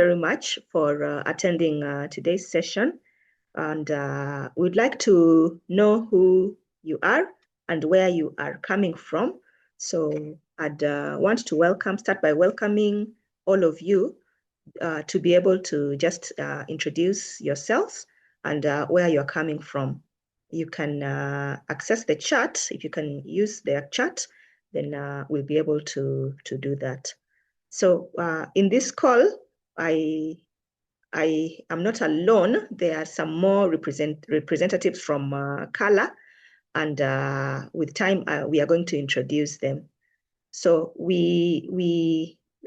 very much for attending today's session. And we'd like to know who you are and where you are coming from. So I'd want to start by welcoming all of you to be able to just introduce yourselves and where you're coming from. You can access the chat. If you can use the chat, then we'll be able to do that. So in this call, I am not alone. There are some more representatives from Qhala, and with time, we are going to introduce them. So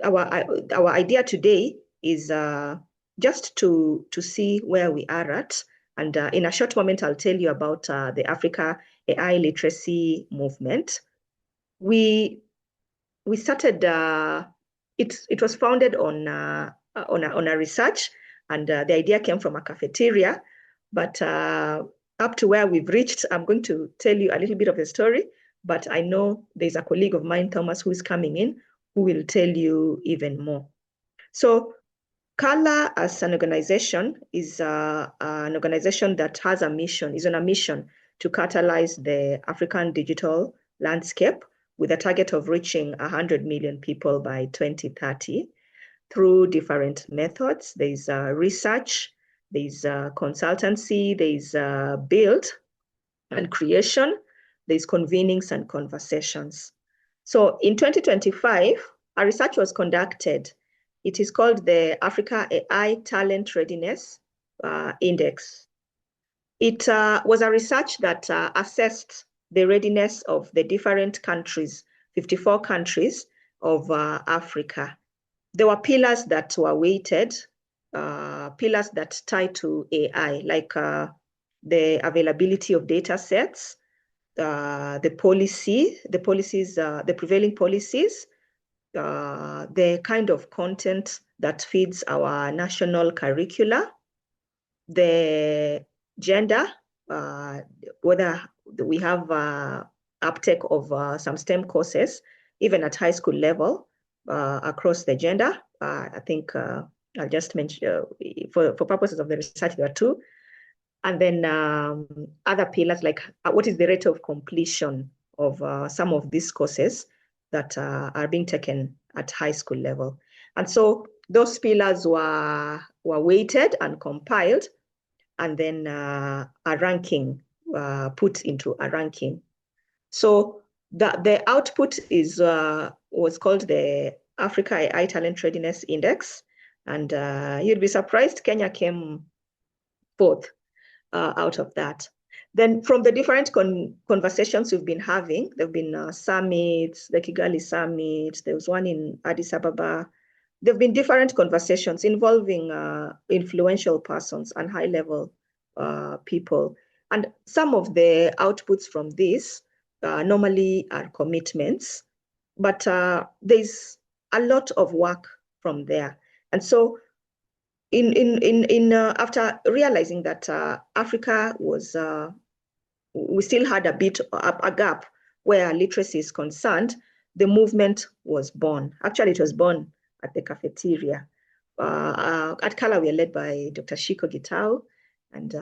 our idea today is just to see where we are at, and in a short moment, I'll tell you about the Africa AI literacy movement. We started. It was founded on a research, and the idea came from a cafeteria. But up to where we've reached, I'm going to tell you a little bit of the story. But I know there's a colleague of mine, Thomas, who is coming in, who will tell you even more. So Qhala, as an organization, is an organization that has is on a mission to catalyze the African digital landscape with a target of reaching 100 million people by 2030 through different methods. There's research, there's consultancy, there's build and creation, there's convenings and conversations. So in 2025, a research was conducted. It is called the Africa AI Talent Readiness Index. It was a research that assessed the readiness of the different countries, 54 countries of Africa. There were pillars that were weighted, pillars that tie to AI, like the availability of data sets, the prevailing policies, the kind of content that feeds our national curricula, the gender, whether we have uptake of some STEM courses, even at high school level, across the gender. I think I'll just mention, for purposes of the research, there are two. And then other pillars, like what is the rate of completion of some of these courses that are being taken at high school level. And so those pillars were weighted and compiled, and then a ranking, put into a ranking. So the output was called the Africa AI Talent Readiness Index. And you'd be surprised, Kenya came fourth out of that. Then from the different conversations we've been having, there have been summits, the Kigali Summit, there was one in Addis Ababa. There have been different conversations involving influential persons and high-level people. And some of the outputs from this normally are commitments, but there's a lot of work from there. And so after realizing that Africa was, we still had a gap where literacy is concerned, the movement was born. Actually, it was born at the cafeteria. At Qhala, we are led by Dr. Shiko Gitau, and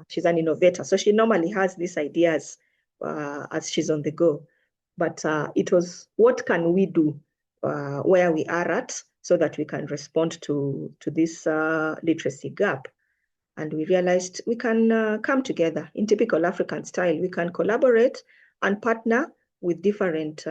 she's an innovator. So she normally has these ideas as she's on the go. But it was, what can we do where we are at, so that we can respond to this literacy gap? And we realized we can come together in typical African style. We can collaborate and partner with different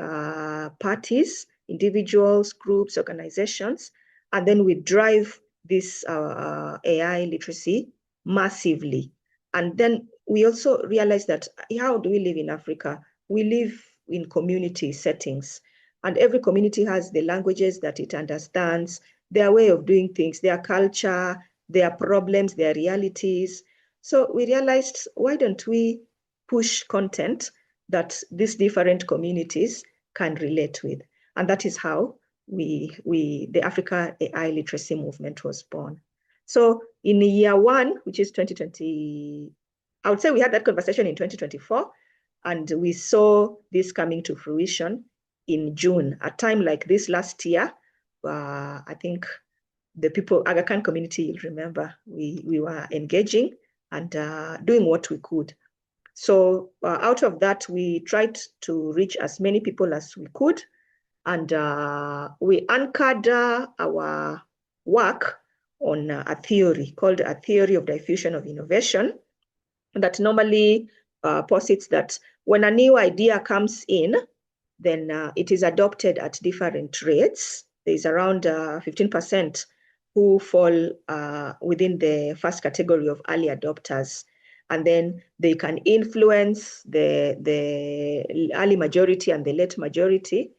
parties, individuals, groups, organizations, and then we drive this AI literacy massively. And then we also realized that, how do we live in Africa? We live in community settings. And every community has the languages that it understands, their way of doing things, their culture, their problems, their realities. So we realized, why don't we push content that these different communities can relate with? And that is how the Africa AI literacy movement was born. So in year one, which is 2020, I would say we had that conversation in 2024, and we saw this coming to fruition in June. A time like this last year, I think the people, Aga Khan community, you'll remember, we were engaging and doing what we could. So out of that, we tried to reach as many people as we could. And we anchored our work on a theory called a theory of diffusion of innovation that normally posits that when a new idea comes in, then it is adopted at different rates. There's around 15% who fall within the first category of early adopters. And then they can influence the early majority and the late majority.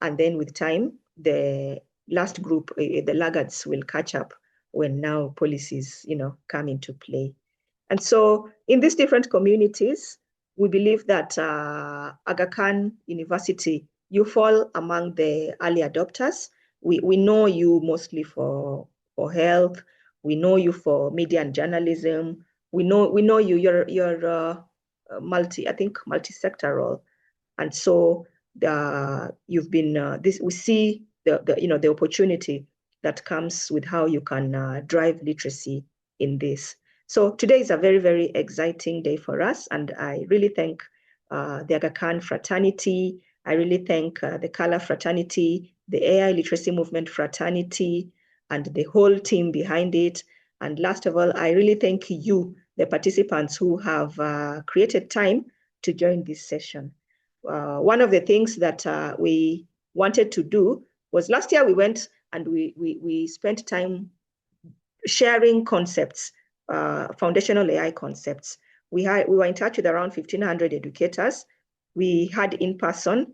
And then with time, the last group, the laggards, will catch up when now policies, come into play. And so in these different communities, we believe that Aga Khan University, you fall among the early adopters. We know you mostly for health. We know you for media and journalism. We know you. You're multi-sectoral, and so you've been this. We see the opportunity that comes with how you can drive literacy in this. So today is a very, very exciting day for us, and I really thank the Aga Khan fraternity. I really thank the Qhala fraternity, the AI literacy movement fraternity, and the whole team behind it. And last of all, I really thank you, the participants who have created time to join this session. One of the things that we wanted to do was last year we went and we spent time sharing concepts, foundational AI concepts. We were in touch with around 1,500 educators. We had in-person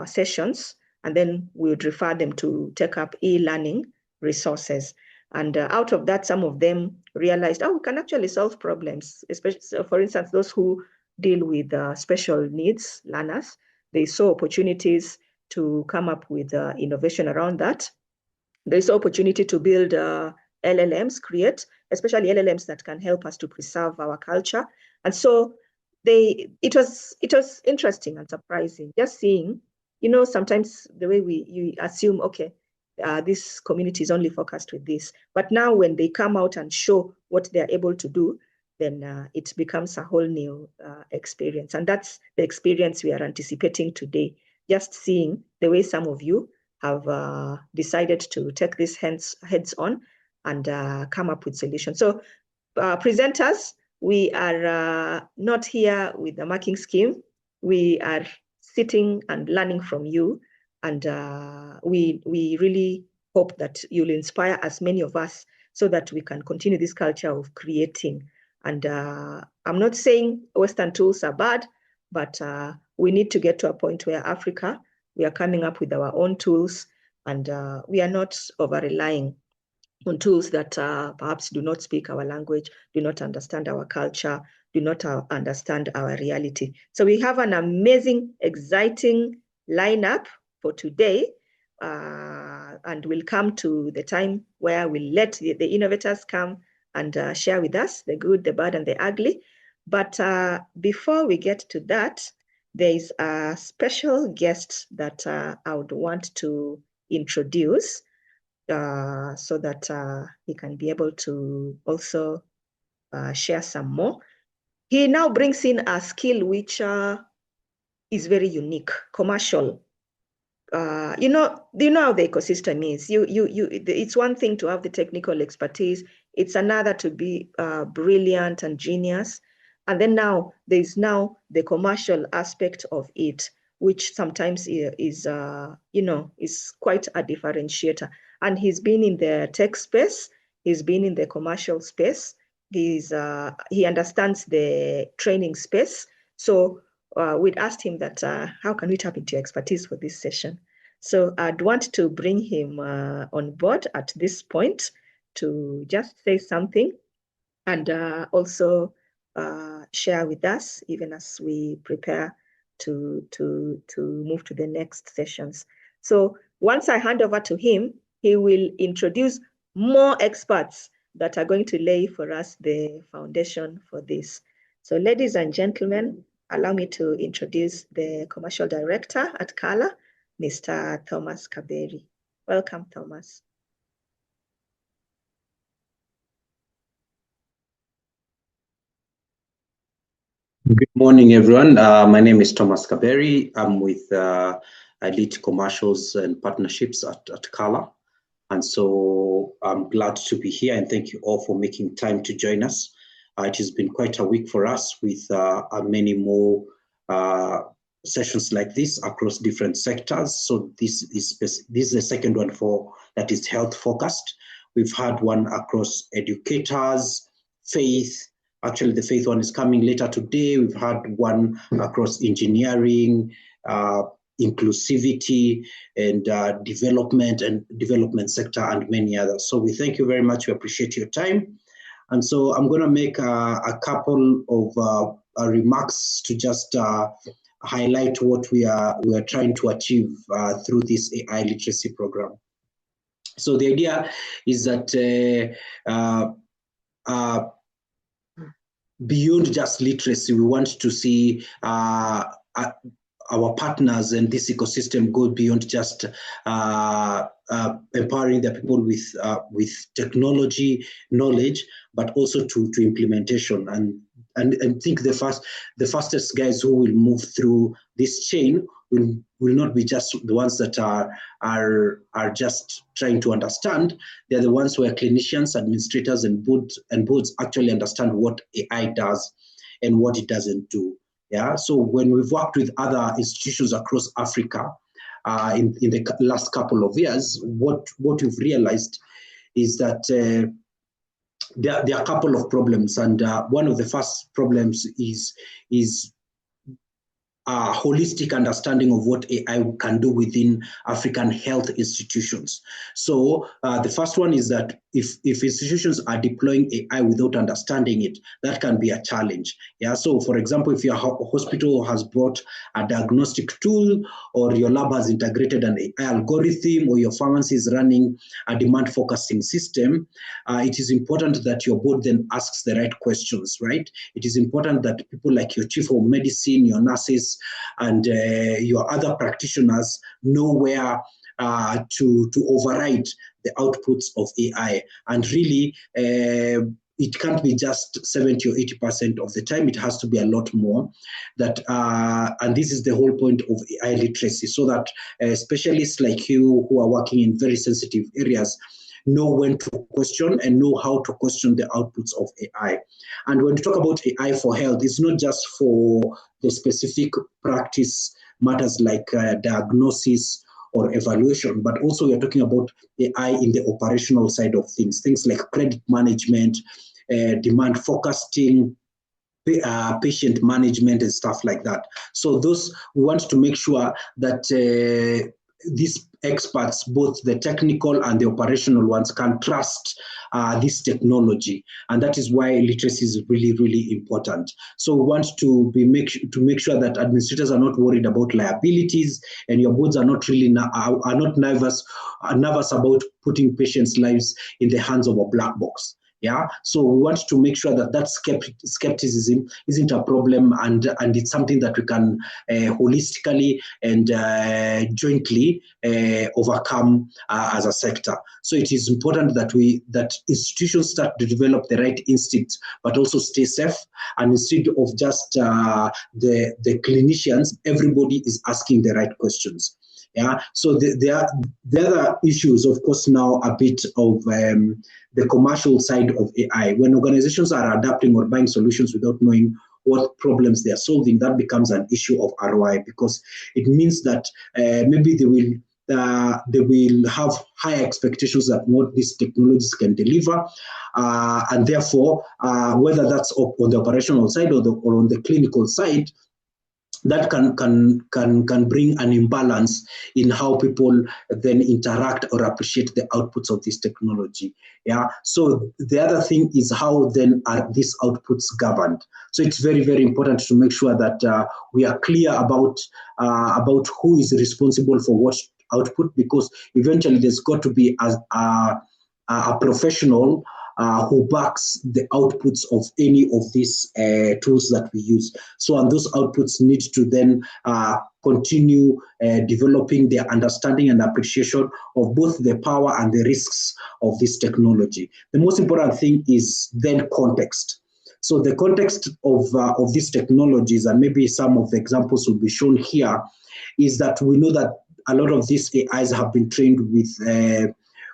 sessions, and then we would refer them to take up e-learning resources. And out of that, some of them realized, we can actually solve problems, especially, for instance, those who deal with special needs learners. They saw opportunities to come up with innovation around that. They saw opportunity to build LLMs, especially LLMs that can help us to preserve our culture. And so it was interesting and surprising just seeing, sometimes the way you assume, okay, this community is only focused with this. But now when they come out and show what they're able to do, then it becomes a whole new experience. And that's the experience we are anticipating today, just seeing the way some of you have decided to take this heads on and come up with solutions. So presenters, we are not here with a marking scheme. We are sitting and learning from you. And we really hope that you'll inspire as many of us so that we can continue this culture of creating. And I'm not saying Western tools are bad, but we need to get to a point where Africa, we are coming up with our own tools, and we are not over-relying on tools that perhaps do not speak our language, do not understand our culture, do not understand our reality. So we have an amazing, exciting lineup for today, and we'll come to the time where we'll let the innovators come and share with us the good, the bad, and the ugly. But before we get to that, there is a special guest that I would want to introduce so that he can be able to also share some more. He now brings in a skill which is very unique, commercial. You know how the ecosystem is. It's one thing to have the technical expertise. It's another to be brilliant and genius. And then now there's now the commercial aspect of it, which sometimes is quite a differentiator. And he's been in the tech space. He's been in the commercial space. He understands the training space. So we'd asked him that how can we tap into your expertise for this session? So I'd want to bring him on board at this point to just say something and also share with us, even as we prepare to move to the next sessions. So once I hand over to him, he will introduce more experts that are going to lay for us the foundation for this. So ladies and gentlemen, allow me to introduce the commercial director at Qhala, Mr. Thomas Kaberi. Welcome, Thomas. Good morning, everyone. My name is Thomas Kaberi. I'm with Elite Commercials and Partnerships at Qhala. And so I'm glad to be here, and thank you all for making time to join us. It has been quite a week for us with many more sessions like this across different sectors. So this is the second one that is health focused. We've had one across educators, faith. Actually, the faith one is coming later today. We've had one across engineering, inclusivity, and development sector, and many others. So we thank you very much. We appreciate your time. And so I'm going to make a couple of remarks to just highlight what we are trying to achieve through this AI literacy program. So the idea is that beyond just literacy, we want to see our partners and this ecosystem go beyond just empowering the people with technology knowledge, but also to implementation. And I think the fastest guys who will move through this chain will not be just the ones that are just trying to understand. They're the ones where clinicians, administrators, and boards actually understand what AI does and what it doesn't do. Yeah. So when we've worked with other institutions across Africa in the last couple of years, what we've realized is that there are a couple of problems, and one of the first problems is a holistic understanding of what AI can do within African health institutions. So the first one is that if institutions are deploying AI without understanding it, that can be a challenge. Yeah. So for example, if your hospital has brought a diagnostic tool, or your lab has integrated an AI algorithm, or your pharmacy is running a demand forecasting system, it is important that your board then asks the right questions, right? It is important that people like your chief of medicine, your nurses, and your other practitioners know where to override the outputs of AI. And really, it can't be just 70 or 80% of the time. It has to be a lot more. And this is the whole point of AI literacy, so that specialists like you who are working in very sensitive areas know when to question and know how to question the outputs of AI. And when we talk about AI for health, it's not just for the specific practice matters like diagnosis or evaluation, but also we are talking about AI in the operational side of things like credit management, demand forecasting, patient management, and stuff like that. So those, we want to make sure that these experts, both the technical and the operational ones, can trust this technology, and that is why literacy is really, really important. So we want to make sure that administrators are not worried about liabilities, and your boards are not really are not nervous about putting patients' lives in the hands of a black box. Yeah, so we want to make sure that skepticism isn't a problem, and it's something that we can holistically and jointly overcome as a sector. So it is important that institutions start to develop the right instincts, but also stay safe. And instead of just the clinicians, everybody is asking the right questions. Yeah. So the other issues, of course, now a bit of the commercial side of AI. When organizations are adapting or buying solutions without knowing what problems they are solving, that becomes an issue of ROI, because it means that maybe they will have higher expectations that what these technologies can deliver, and therefore, whether that's on the operational side or on the clinical side, that can bring an imbalance in how people then interact or appreciate the outputs of this technology. Yeah. So the other thing is, how then are these outputs governed? So it's very, very important to make sure that we are clear about who is responsible for what output, because eventually there's got to be a professional who backs the outputs of any of these tools that we use. So, and those outputs need to then continue developing their understanding and appreciation of both the power and the risks of this technology. The most important thing is then context. So the context of these technologies, and maybe some of the examples will be shown here, is that we know that a lot of these AIs have been trained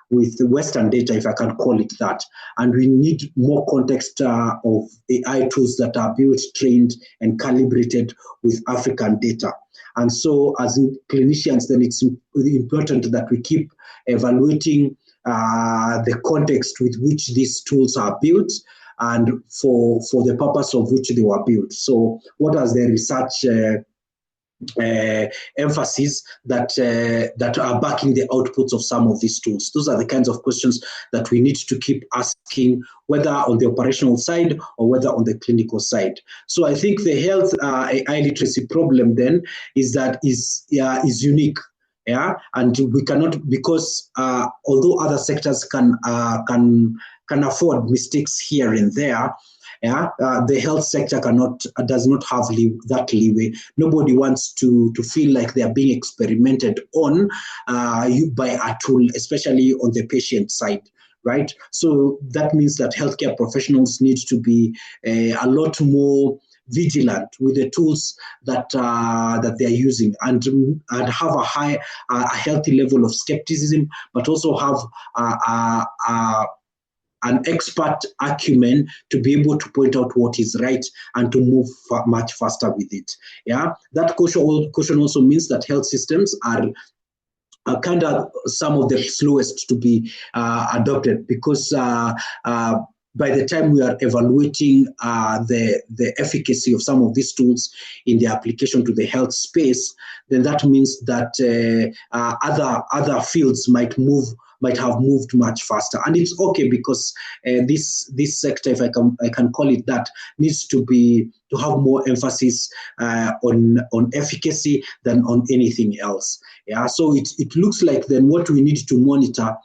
with Western data, if I can call it that. And we need more context of AI tools that are built, trained, and calibrated with African data. And so as clinicians, then it's important that we keep evaluating the context with which these tools are built and for the purpose of which they were built. So what has the research emphasis that are backing the outputs of some of these tools? Those are the kinds of questions that we need to keep asking, whether on the operational side or whether on the clinical side. So I think the health AI literacy problem then is unique. Yeah, and we cannot, because although other sectors can afford mistakes here and there, yeah, the health sector does not have that leeway. Nobody wants to feel like they are being experimented on by a tool, especially on the patient side. Right? So that means that healthcare professionals need to be a lot more vigilant with the tools that they are using, and have a healthy level of skepticism, but also have an expert acumen to be able to point out what is right and to move much faster with it. Yeah, that caution also means that health systems are kind of some of the slowest to be adopted, because by the time we are evaluating the efficacy of some of these tools in the application to the health space, then that means that other fields might have moved much faster. And it's okay, because this sector, if I can call it that, needs to have more emphasis on efficacy than on anything else. Yeah, so it looks like then what we need to monitor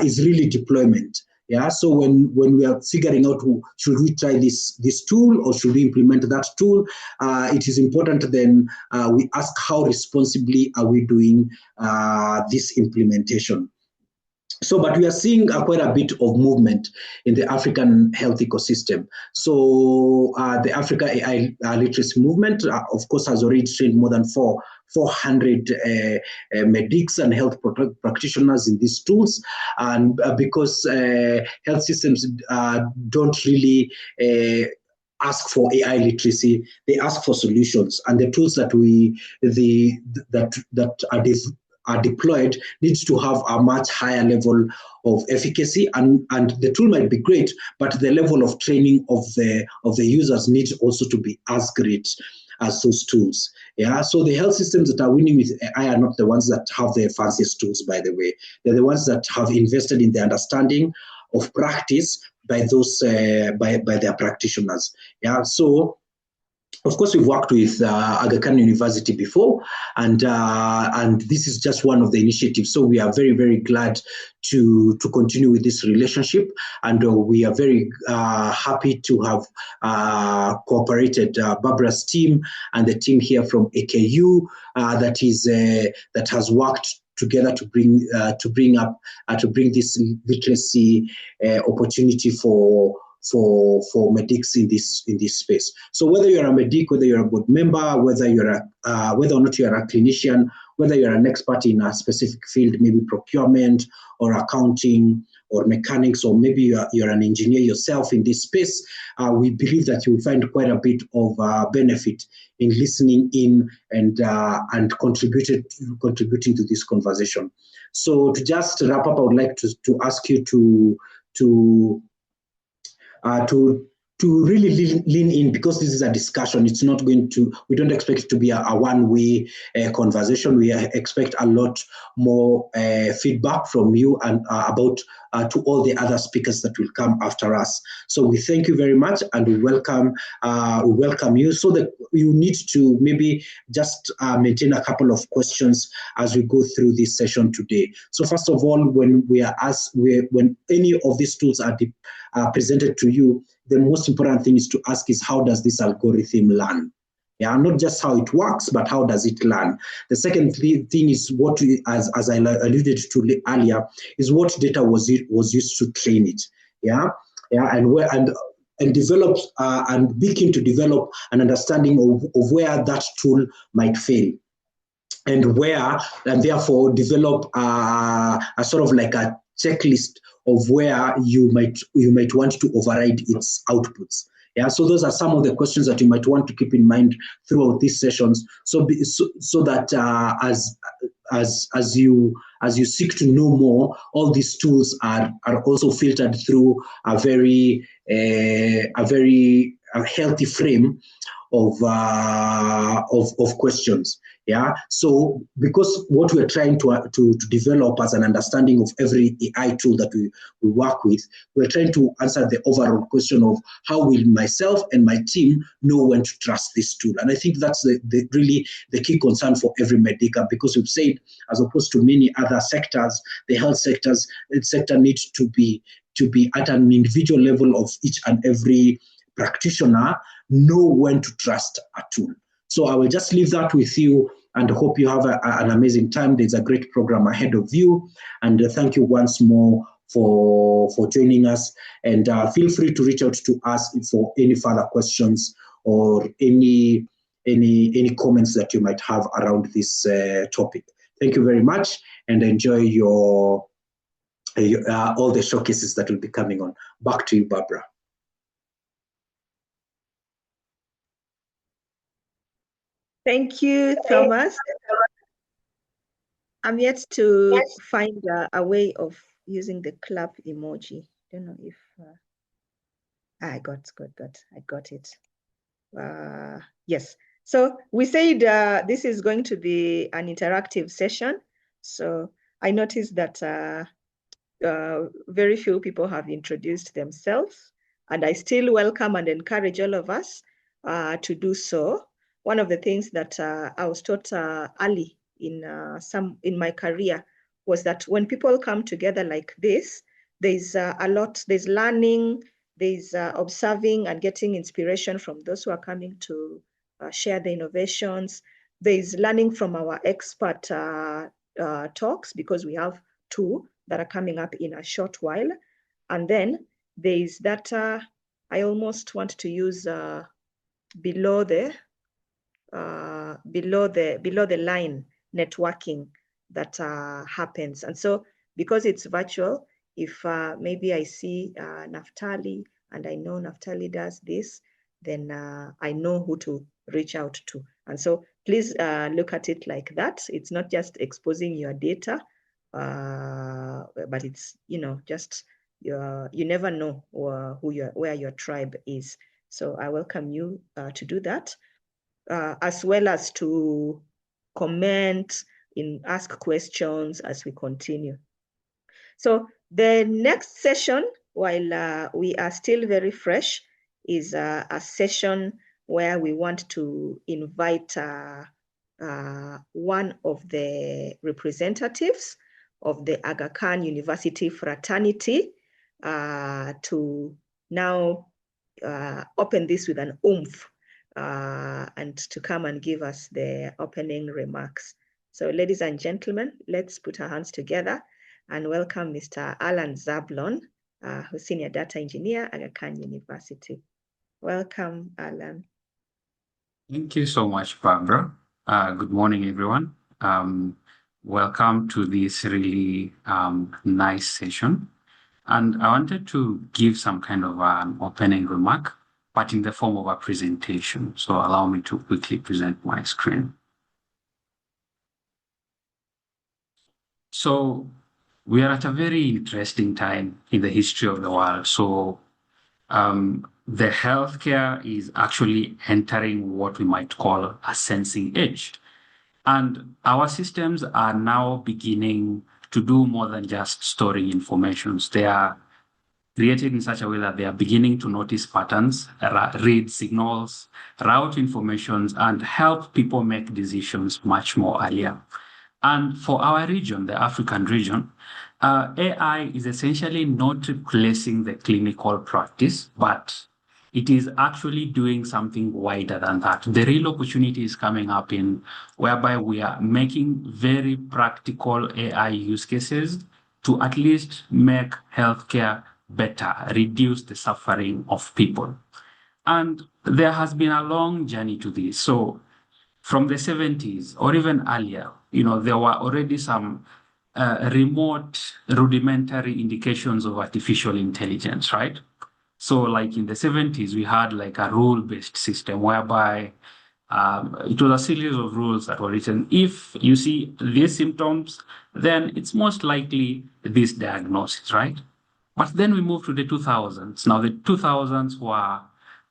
is really deployment. Yeah, so when we are figuring out, should we try this tool or should we implement that tool, it is important then we ask how responsibly are we doing this implementation. So, but we are seeing quite a bit of movement in the African health ecosystem. So the Africa AI literacy movement, of course, has already trained more than 400 medics and health practitioners in these tools. And because health systems don't really ask for AI literacy, they ask for solutions. And the tools that are deployed needs to have a much higher level of efficacy, and the tool might be great, but the level of training of the users needs also to be as great as those tools. Yeah, so the health systems that are winning with AI are not the ones that have the fanciest tools, by the way. They're the ones that have invested in the understanding of practice by those by their practitioners. Yeah, so of course, we've worked with Aga Khan University before, and this is just one of the initiatives. So we are very, very glad to continue with this relationship, and we are very happy to have cooperated Barbara's team and the team here from AKU that has worked together to bring this literacy opportunity for medics in this space. So whether you're a medic, whether you're a board member, whether or not you're a clinician, whether you're an expert in a specific field, maybe procurement or accounting or mechanics, or maybe you're an engineer yourself in this space, we believe that you will find quite a bit of benefit in listening in and contributing to this conversation. So to just wrap up, I would like to ask you to really lean in, because this is a discussion. It's not we don't expect it to be a one-way conversation. We expect a lot more feedback from you and about to all the other speakers that will come after us. So we thank you very much, and we welcome you. So that you need to maybe just maintain a couple of questions as we go through this session today. So first of all, when any of these tools are presented to you, the most important thing is to ask is, how does this algorithm learn? Yeah, not just how it works, but how does it learn? The second thing is what, as I alluded to earlier, is what data was used to train it. Yeah, and and develop and begin to develop an understanding of where that tool might fail, and therefore develop a sort of like a checklist of where you might want to override its outputs. Yeah, so those are some of the questions that you might want to keep in mind throughout these sessions. So that as you seek to know more, all these tools are also filtered through a very healthy frame of questions. Yeah. So because what we're trying to develop as an understanding of every AI tool that we work with, we're trying to answer the overall question of how will myself and my team know when to trust this tool. And I think that's really the key concern for every medica, because we've said, as opposed to many other sectors, the health sector needs to be at an individual level of each and every practitioner know when to trust a tool. So I will just leave that with you and hope you have an amazing time. There's a great program ahead of you. And thank you once more for joining us. And feel free to reach out to us for any further questions or any comments that you might have around this topic. Thank you very much, and enjoy all the showcases that will be coming on. Back to you, Barbara. Thank you, Thomas. I'm yet to find a way of using the clap emoji. Don't know if I got it. Yes. So we said this is going to be an interactive session. So I noticed that very few people have introduced themselves, and I still welcome and encourage all of us to do so. One of the things that I was taught early in my career was that when people come together like this, there's there's learning, there's observing and getting inspiration from those who are coming to share the innovations. There's learning from our expert talks, because we have two that are coming up in a short while. And then there's that I almost want to use below the line networking that happens. And so because it's virtual, if maybe I see Naftali and I know Naftali does this, then I know who to reach out to. And so please look at it like that. It's not just exposing your data, but it's, just you never know where your tribe is. So I welcome you to do that, as well as to comment, ask questions as we continue. So the next session, while we are still very fresh, is a session where we want to invite one of the representatives of the Aga Khan University fraternity to now open this with an oomph and to come and give us the opening remarks. So ladies and gentlemen, let's put our hands together and welcome Mr. Alan Zablon, who's Senior Data Engineer at Aga Khan University. Welcome, Alan. Thank you so much, Barbara. Good morning, everyone. Welcome to this really nice session. And I wanted to give some kind of an opening remark, but in the form of a presentation. So allow me to quickly present my screen. So we are at a very interesting time in the history of the world. So the healthcare is actually entering what we might call a sensing age. And our systems are now beginning to do more than just storing information. They are created in such a way that they are beginning to notice patterns, read signals, route information, and help people make decisions much more earlier. And for our region, the African region, AI is essentially not replacing the clinical practice, but it is actually doing something wider than that. The real opportunity is coming up in whereby we are making very practical AI use cases to at least make healthcare better, reduce the suffering of people. And there has been a long journey to this. So from the 70s or even earlier, there were already some remote rudimentary indications of artificial intelligence, right? So like in the 70s, we had like a rule-based system whereby it was a series of rules that were written. If you see these symptoms, then it's most likely this diagnosis, right? But then we moved to the 2000s. Now the 2000s were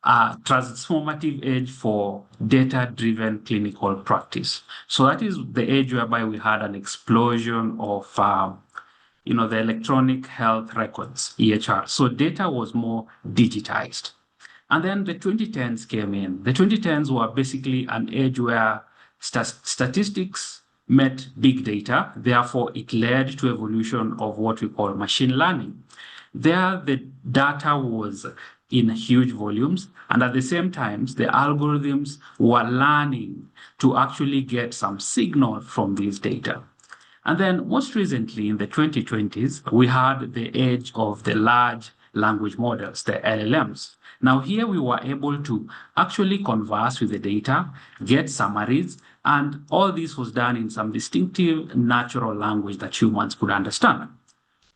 a transformative age for data-driven clinical practice. So that is the age whereby we had an explosion of the electronic health records, EHR. So data was more digitized. And then the 2010s came in. The 2010s were basically an age where statistics met big data. Therefore, it led to evolution of what we call machine learning. There, the data was in huge volumes. And at the same time, the algorithms were learning to actually get some signal from this data. And then most recently in the 2020s, we had the age of the large language models, the LLMs. Now here we were able to actually converse with the data, get summaries, and all this was done in some distinctive natural language that humans could understand.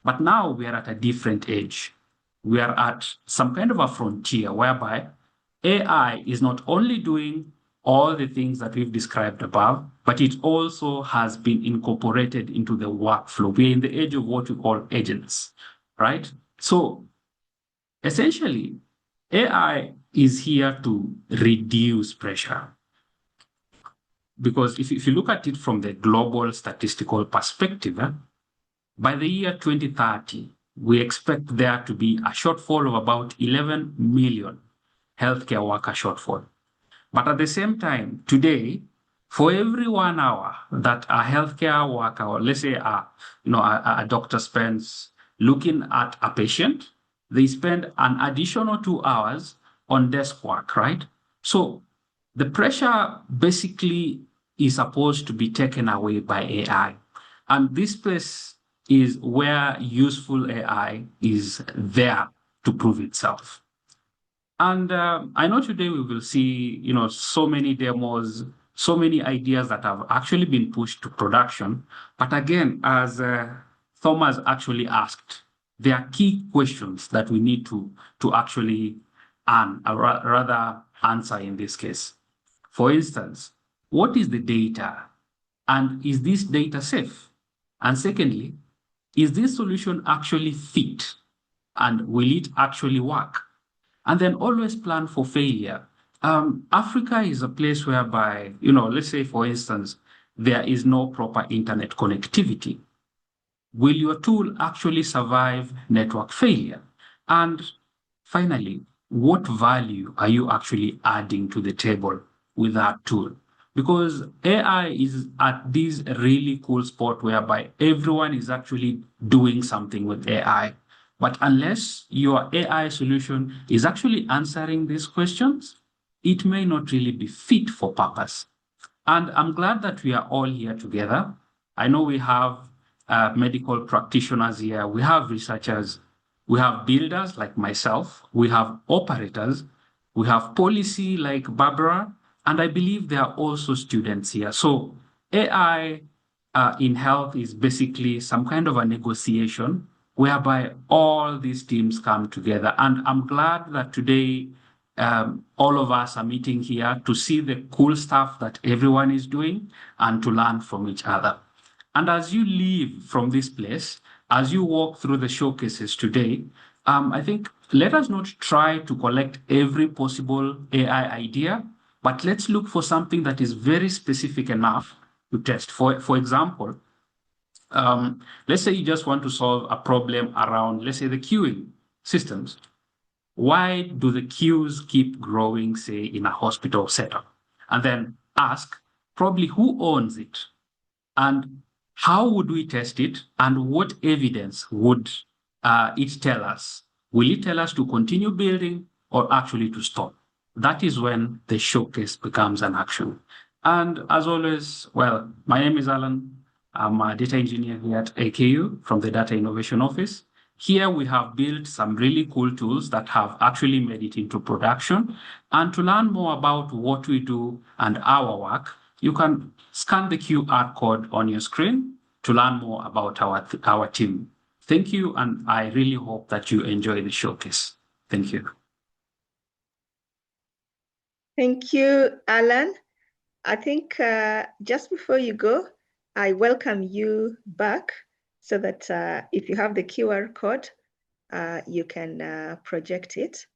But now we are at a different age. We are at some kind of a frontier whereby AI is not only doing all the things that we've described above, but it also has been incorporated into the workflow. We're in the age of what we call agents, right? So essentially, AI is here to reduce pressure. Because if you look at it from the global statistical perspective, by the year 2030, we expect there to be a shortfall of about 11 million healthcare worker shortfall. But at the same time, today, for every 1 hour that a healthcare worker, or let's say a doctor spends looking at a patient, they spend an additional 2 hours on desk work, right? So the pressure basically is supposed to be taken away by AI. And this place is where useful AI is there to prove itself. And I know today we will see, so many demos, so many ideas that have actually been pushed to production. But again, as Thomas actually asked, there are key questions that we need to actually rather answer in this case. For instance, what is the data? And is this data safe? And secondly, is this solution actually fit? And will it actually work? And then always plan for failure. Africa is a place whereby, let's say, for instance, there is no proper internet connectivity. Will your tool actually survive network failure? And finally, what value are you actually adding to the table with that tool? Because AI is at this really cool spot whereby everyone is actually doing something with AI. But unless your AI solution is actually answering these questions, it may not really be fit for purpose. And I'm glad that we are all here together. I know we have medical practitioners here, we have researchers, we have builders like myself, we have operators, we have policy like Barbara, and I believe there are also students here. So AI in health is basically some kind of a negotiation whereby all these teams come together. And I'm glad that today all of us are meeting here to see the cool stuff that everyone is doing and to learn from each other. And as you leave from this place, as you walk through the showcases today, I think let us not try to collect every possible AI idea, but let's look for something that is very specific enough to test. For example, let's say you just want to solve a problem around, let's say, the queuing systems. Why do the queues keep growing, say, in a hospital setup? And then ask probably who owns it and how would we test it and what evidence would it tell us? Will it tell us to continue building or actually to stop? That is when the showcase becomes an action. And as always, well, my name is Alan. I'm a data engineer here at AKU from the Data Innovation Office. here we have built some really cool tools that have actually made it into production. And to learn more about what we do and our work, you can scan the QR code on your screen to learn more about our team. Thank you, and I really hope that you enjoy the showcase. Thank you. Thank you, Alan. I think just before you go, I welcome you back so that if you have the QR code, you can project it.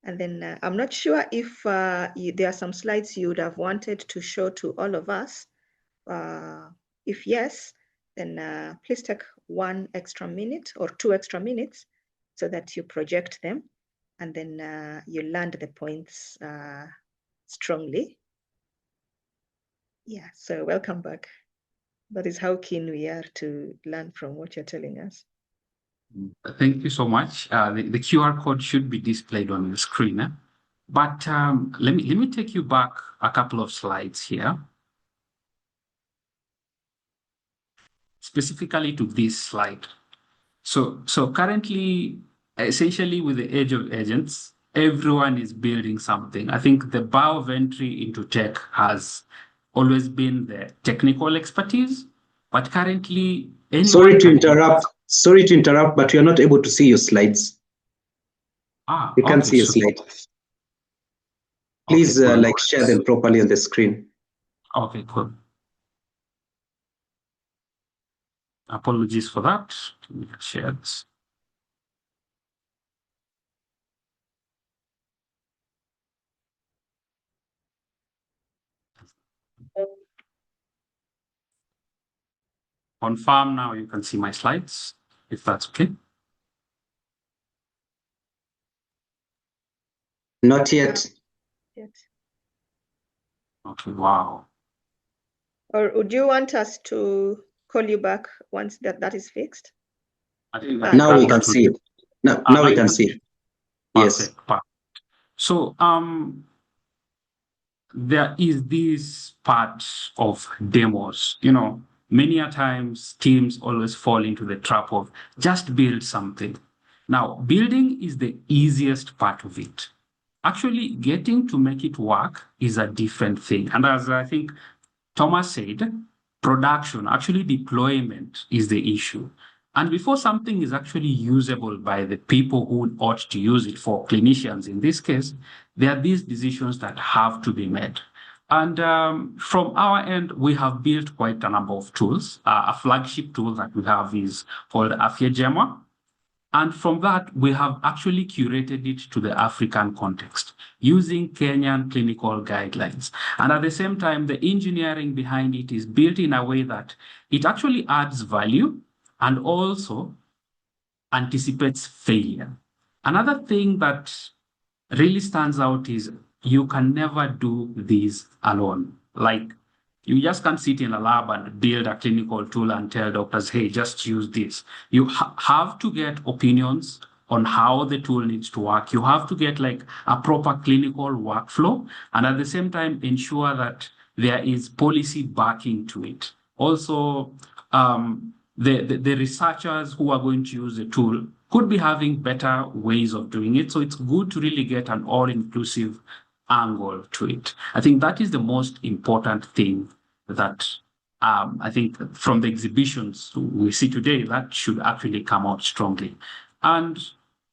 And then I'm not sure if there are some slides you would have wanted to show to all of us. If yes, then please take 1 extra minute or 2 extra minutes so that you project them, and then you land the points strongly. Yeah, so welcome back. That is how keen we are to learn from what you're telling us. Thank you so much. The QR code should be displayed on the screen. But let me take you back a couple of slides here, specifically to this slide. So currently, essentially with the age of agents, everyone is building something. I think the bar of entry into tech has always been the technical expertise, but currently anyone Sorry to interrupt, but we are not able to see your slides. We can't see your slides. Please cool. share them properly on the screen. Okay, cool. Apologies for that. Share this. Confirm now you can see my slides, if that's okay. Not yet. Okay, wow. Or would you want us to call you back once that is fixed? I think now we can see it. Now we can see it. Yes. Perfect. So there is this part of demos. Many a times teams always fall into the trap of just build something. Now, building is the easiest part of it. Actually, getting to make it work is a different thing. And as I think Thomas said, production, actually deployment is the issue. And before something is actually usable by the people who ought to use it, for clinicians in this case, there are these decisions that have to be made. And from our end, we have built quite a number of tools. A flagship tool that we have is called Afyejema. And from that, we have actually curated it to the African context using Kenyan clinical guidelines. And at the same time, the engineering behind it is built in a way that it actually adds value and also anticipates failure. Another thing that really stands out is you can never do this alone. Like, you just can't sit in a lab and build a clinical tool and tell doctors, hey, just use this. You have to get opinions on how the tool needs to work. You have to get like a proper clinical workflow, and at the same time ensure that there is policy backing to it. Also, the researchers who are going to use the tool could be having better ways of doing it. So it's good to really get an all-inclusive angle to it. I think that is the most important thing that I think from the exhibitions we see today, that should actually come out strongly. And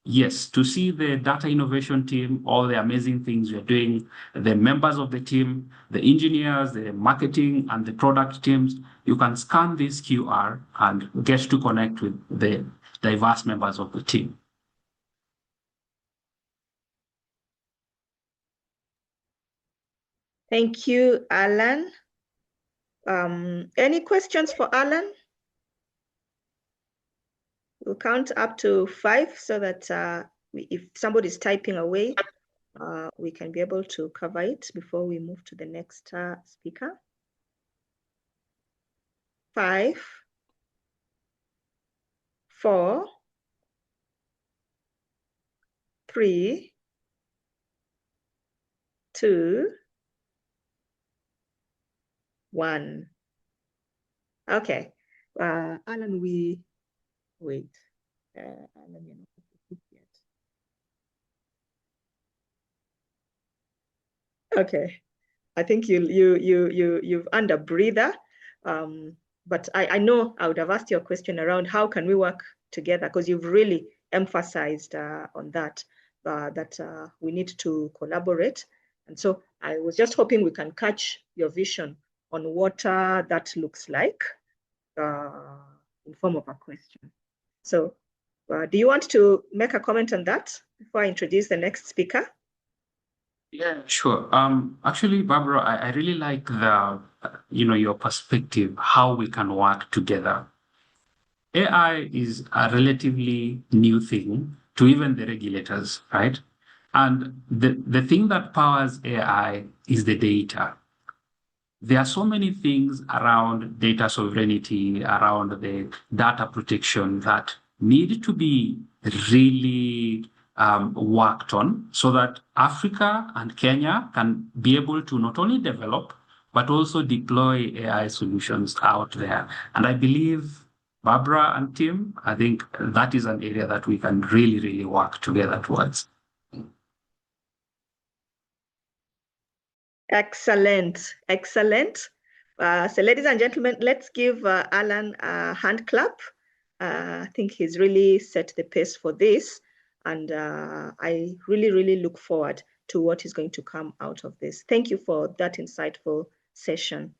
yes, to see the data innovation team, all the amazing things we're doing, the members of the team, the engineers, the marketing, and the product teams, you can scan this QR and get to connect with the diverse members of the team. Thank you, Alan. Any questions for Alan? We'll count up to 5 so that if somebody's typing away, we can be able to cover it before we move to the next speaker. 5, 4, 3, 2, 1. Okay, Alan, we wait. Alan, you're not yet. Okay, I think you've earned a breather. But I know I would have asked your question around how can we work together, because you've really emphasized on that we need to collaborate. And so I was just hoping we can catch your vision on what that looks like in form of a question. So do you want to make a comment on that before I introduce the next speaker? Yeah, sure. Actually, Barbara, I really like your perspective, how we can work together. AI is a relatively new thing to even the regulators, right? And the thing that powers AI is the data. There are so many things around data sovereignty, around the data protection that need to be really worked on so that Africa and Kenya can be able to not only develop, but also deploy AI solutions out there. And I believe Barbara and Tim, I think that is an area that we can really, really work together towards. Excellent, excellent. So ladies and gentlemen, let's give Alan a hand clap. I think he's really set the pace for this. And I really, really look forward to what is going to come out of this. Thank you for that insightful session.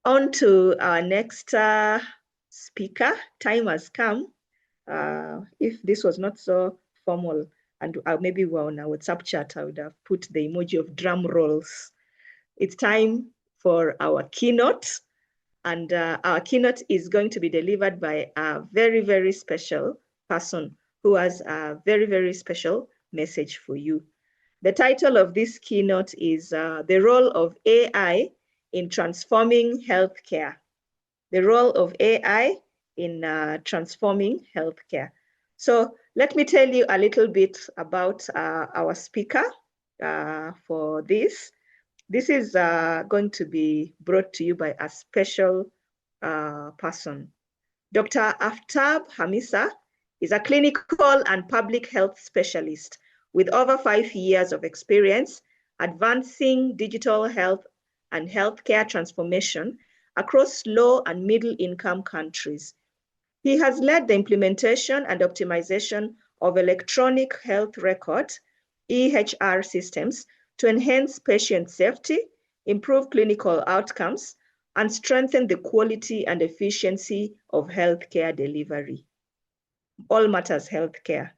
On to our next speaker. Time has come. If this was not so formal and maybe we were on a WhatsApp chat, I would have put the emoji of drum rolls. It's time for our keynote. And our keynote is going to be delivered by a very, very special person who has a very, very special message for you. The title of this keynote is The Role of AI in Transforming Healthcare. The role of AI in transforming healthcare. So let me tell you a little bit about our speaker for this. This is going to be brought to you by a special person. Dr. Aftab Hamisa is a clinical and public health specialist with over 5 years of experience advancing digital health and healthcare transformation across low and middle income countries. He has led the implementation and optimization of electronic health record (EHR) systems to enhance patient safety, improve clinical outcomes, and strengthen the quality and efficiency of healthcare delivery. All matters healthcare.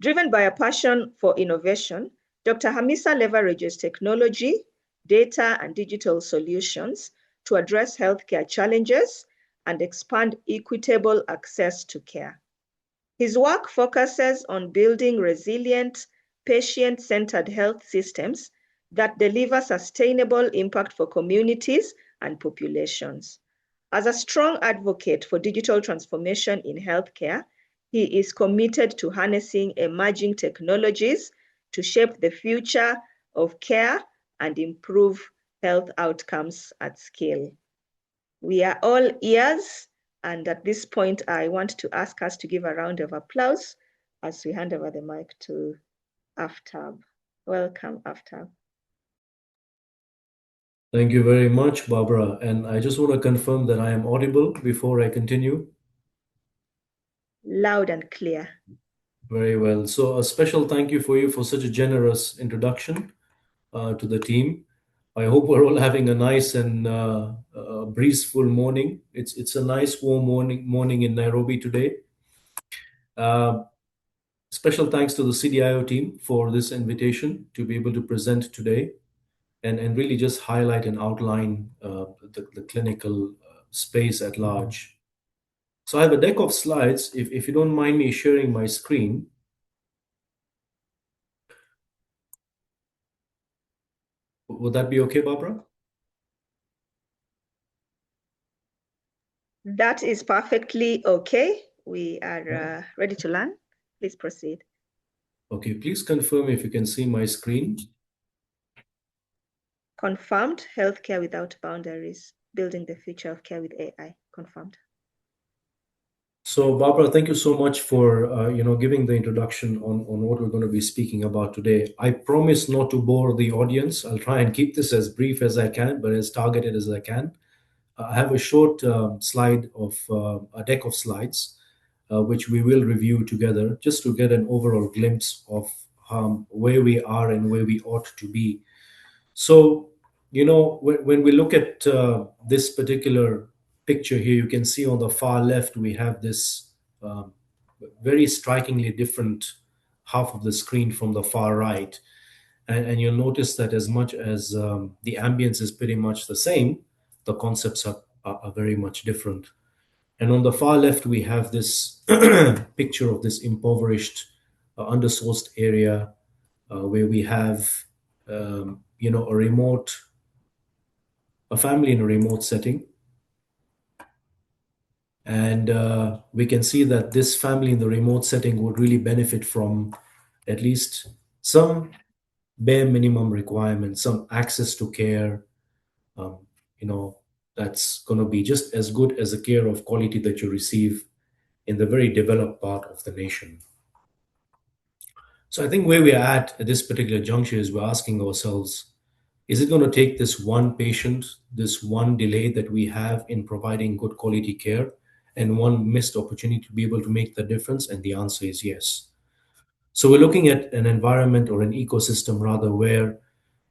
Driven by a passion for innovation, Dr. Hamisa leverages technology, data, and digital solutions to address healthcare challenges and expand equitable access to care. His work focuses on building resilient, patient-centered health systems that deliver sustainable impact for communities and populations. As a strong advocate for digital transformation in healthcare, he is committed to harnessing emerging technologies to shape the future of care and improve health outcomes at scale. We are all ears, and at this point, I want to ask us to give a round of applause as we hand over the mic to Aftab. Welcome, Aftab. Thank you very much, Barbara. And I just want to confirm that I am audible before I continue. Loud and clear. Very well. So a special thank you for you for such a generous introduction to the team. I hope we're all having a nice and breezeful morning. It's a nice warm morning in Nairobi today. Special thanks to the CDIO team for this invitation to be able to present today and really just highlight and outline the clinical space at large. So I have a deck of slides. If you don't mind me sharing my screen. Would that be okay, Barbara? That is perfectly okay. We are ready to learn. Please proceed. Okay, please confirm if you can see my screen. Confirmed. Healthcare without boundaries. Building the future of care with AI. Confirmed. So, Barbara, thank you so much for giving the introduction on what we're going to be speaking about today. I promise not to bore the audience. I'll try and keep this as brief as I can, but as targeted as I can. I have a short slide of a deck of slides, which we will review together, just to get an overall glimpse of where we are and where we ought to be. So, when we look at this particular picture here, you can see on the far left, we have this um, very strikingly different half of the screen from the far right. And you'll notice that as much as the ambience is pretty much the same, the concepts are very much different. And on the far left, we have this picture of this impoverished, undersourced area where we have, a family in a remote setting. And we can see that this family in the remote setting would really benefit from at least some bare minimum requirements, some access to care, um, you know, that's going to be just as good as the care of quality that you receive in the very developed part of the nation. So I think where we are at this particular juncture is we're asking ourselves, is it going to take this one patient, this one delay that we have in providing good quality care, and one missed opportunity to be able to make the difference? And the answer is yes. So we're looking at an environment or an ecosystem rather where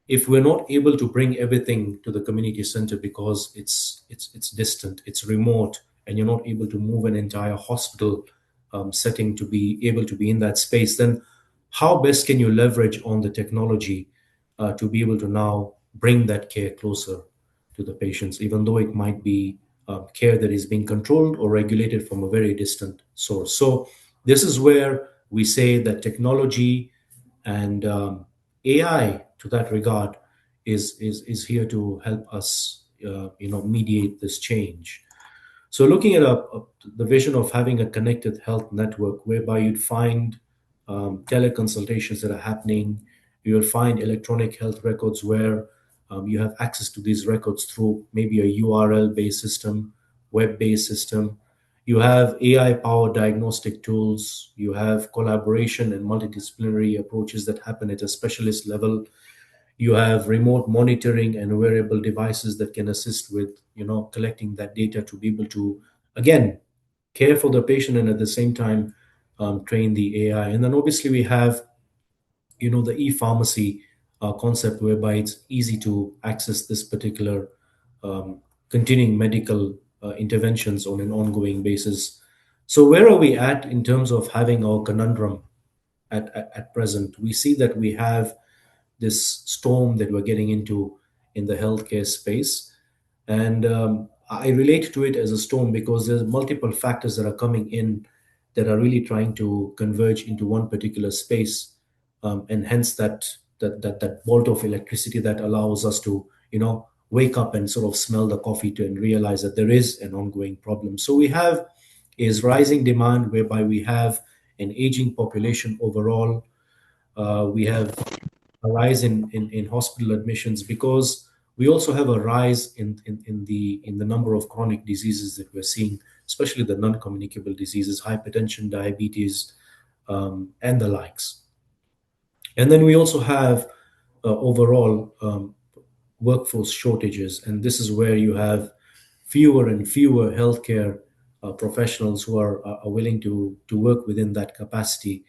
if we're not able to bring everything to the community center because it's distant, it's remote, and you're not able to move an entire hospital setting to be able to be in that space, then how best can you leverage on the technology to be able to now bring that care closer to the patients, even though it might be care that is being controlled or regulated from a very distant source? So this is where we say that technology and AI, to that regard, is here to help us, mediate this change. So, looking at the vision of having a connected health network, whereby you'd find teleconsultations that are happening, you'll find electronic health records where you have access to these records through maybe a URL-based system, web-based system. You have AI-powered diagnostic tools. You have collaboration and multidisciplinary approaches that happen at a specialist level. You have remote monitoring and wearable devices that can assist with, collecting that data to be able to, again, care for the patient and at the same time train the AI. And then obviously we have, the e-pharmacy concept whereby it's easy to access this particular um, continuing medical interventions on an ongoing basis. So where are we at in terms of having our conundrum at present? We see that we have this storm that we're getting into in the healthcare space. And I relate to it as a storm because there's multiple factors that are coming in that are really trying to converge into one particular space, and hence that bolt of electricity that allows us to wake up and sort of smell the coffee to and realize that there is an ongoing problem. So we have is rising demand, whereby we have an aging population overall. We have a rise in hospital admissions because we also have a rise in the number of chronic diseases that we're seeing, especially the non-communicable diseases, hypertension, diabetes, and the likes. And then we also have overall workforce shortages, and this is where you have fewer and fewer healthcare professionals who are willing to work within that capacity.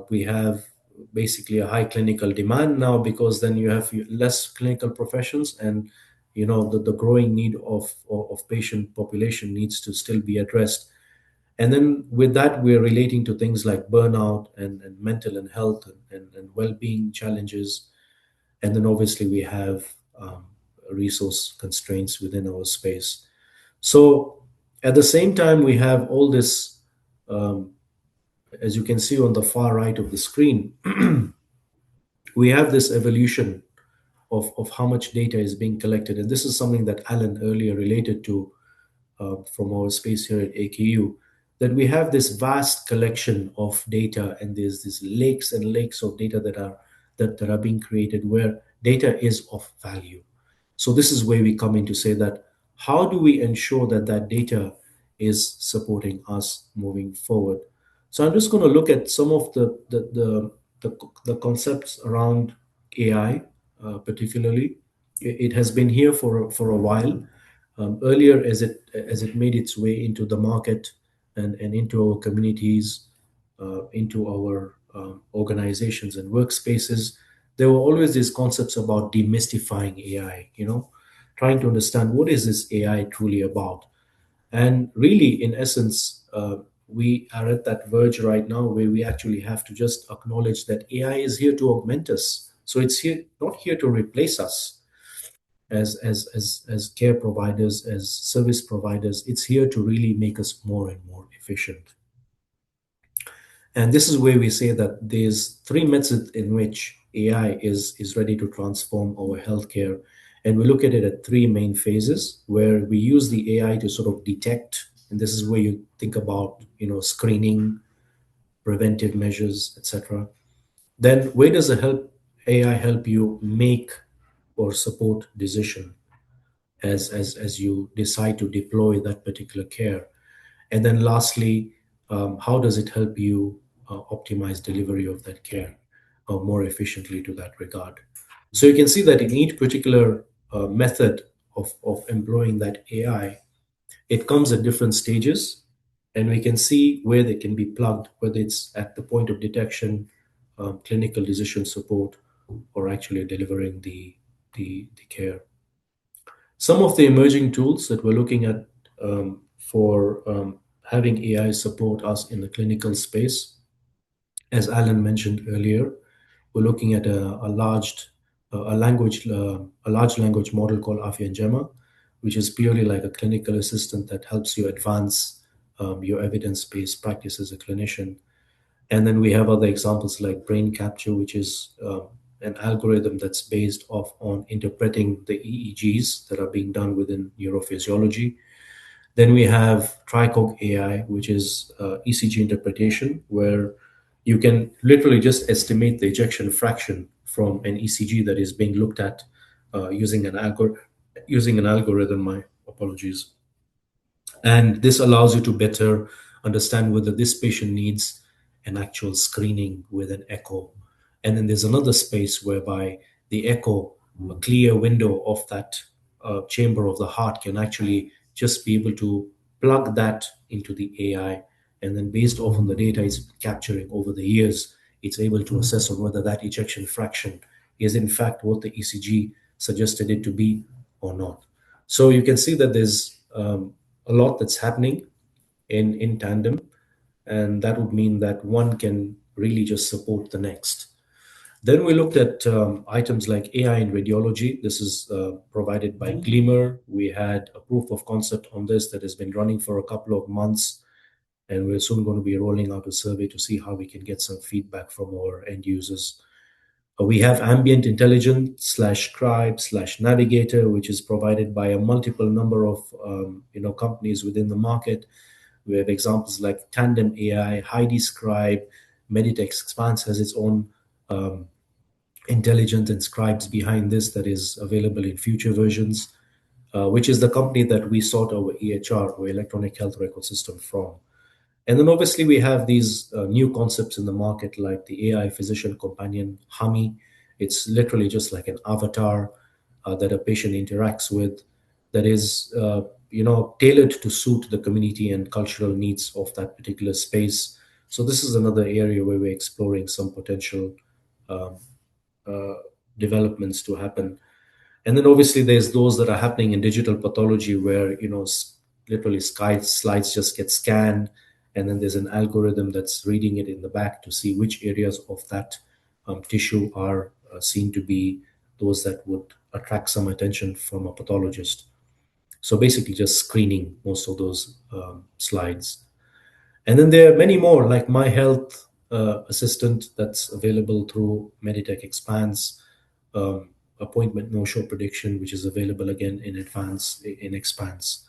We have basically a high clinical demand now because then you have less clinical professions, and the growing need of patient population needs to still be addressed. And then with that, we're relating to things like burnout and mental and health and well-being challenges. And then obviously we have resource constraints within our space. So at the same time, we have all this, as you can see on the far right of the screen, we have this evolution of how much data is being collected. And this is something that Alan earlier related to from our space here at AKU, that we have this vast collection of data, and there's these lakes and lakes of data that are being created where data is of value. So this is where we come in to say that how do we ensure that that data is supporting us moving forward. So I'm just going to look at some of the concepts around AI, particularly. It has been here for a while. Earlier, as it made its way into the market and into our communities, into our organizations and workspaces, there were always these concepts about demystifying AI. Trying to understand what is this AI truly about. And really, in essence, we are at that verge right now where we actually have to just acknowledge that AI is here to augment us. So it's here not here to replace us as care providers, as service providers. It's here to really make us more and more efficient. And this is where we say that there's three methods in which AI is ready to transform our healthcare. And we look at it at three main phases where we use the AI to sort of detect. And this is where you think about, screening, preventive measures, etc. Then where does AI help you make or support decision as you decide to deploy that particular care? And then lastly, how does it help you optimize delivery of that care more efficiently to that regard? So you can see that in each particular method of employing that AI, it comes at different stages, and we can see where they can be plugged, whether it's at the point of detection, clinical decision support, or actually delivering the care. Some of the emerging tools that we're looking at for having AI support us in the clinical space, as Alan mentioned earlier, we're looking at a large language model called Afia Gemma, which is purely like a clinical assistant that helps you advance your evidence-based practice as a clinician. And then we have other examples like brain capture, which is an algorithm that's based off on interpreting the EEGs that are being done within neurophysiology. Then we have TriCog AI, which is ECG interpretation, where you can literally just estimate the ejection fraction from an ECG that is being looked at using an algorithm. My apologies. And this allows you to better understand whether this patient needs an actual screening with an echo. And then there's another space whereby the echo, a clear window of that chamber of the heart, can actually just be able to plug that into the AI. And then based off on the data it's capturing over the years, it's able to assess on whether that ejection fraction is in fact what the ECG suggested it to be or not. So you can see that there's a lot that's happening in tandem, and that would mean that one can really just support the next. Then we looked at items like AI in radiology. This is provided by Gleamer. We had a proof of concept on this that has been running for a couple of months, and we're soon going to be rolling out a survey to see how we can get some feedback from our end users. We have ambient intelligence /scribe/navigator, which is provided by a multiple number of companies within the market. We have examples like Tandem AI, Heidi Scribe, Meditech Expanse has its own intelligence and scribes behind this that is available in future versions, which is the company that we sought our EHR, or electronic health record system, from. And then obviously we have these new concepts in the market like the AI physician companion, Hami. It's literally just like an avatar that a patient interacts with that is tailored to suit the community and cultural needs of that particular space. So this is another area where we're exploring some potential developments to happen. And then obviously there's those that are happening in digital pathology where literally slides just get scanned, and then there's an algorithm that's reading it in the back to see which areas of that tissue are seen to be those that would attract some attention from a pathologist. So basically just screening most of those slides. And then there are many more, like My Health Assistant that's available through Meditech Expanse, appointment no-show prediction, which is available again in Expanse.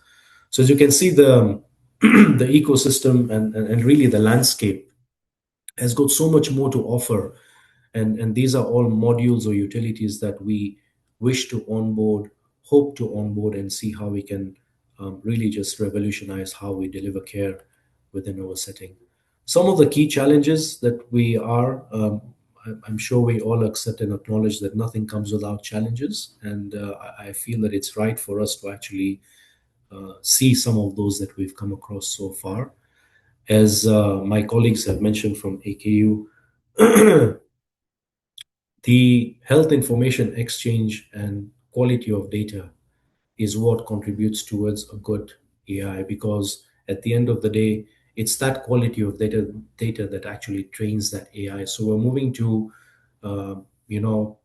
So as you can see, the the ecosystem and really the landscape has got so much more to offer. And these are all modules or utilities that we wish to onboard, hope to onboard, and see how we can really just revolutionize how we deliver care within our setting. Some of the key challenges that we are, I'm sure we all accept and acknowledge that nothing comes without challenges. And I feel that it's right for us to actually see some of those that we've come across so far. As my colleagues have mentioned from AKU, the health information exchange and quality of data is what contributes towards a good AI, because at the end of the day, it's that quality of data that actually trains that AI. So we're moving to,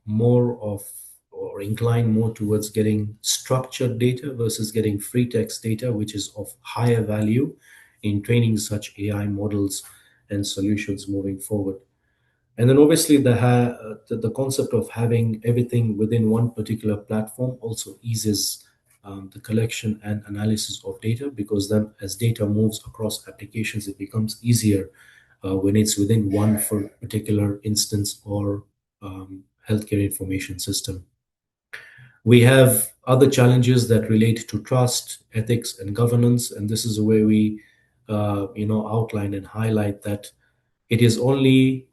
more of, or incline more towards getting structured data versus getting free text data, which is of higher value in training such AI models and solutions moving forward. And then obviously the concept of having everything within one particular platform also eases the collection and analysis of data, because then as data moves across applications, it becomes easier when it's within one for particular instance or healthcare information system. We have other challenges that relate to trust, ethics, and governance, and this is where we, outline and highlight that it is only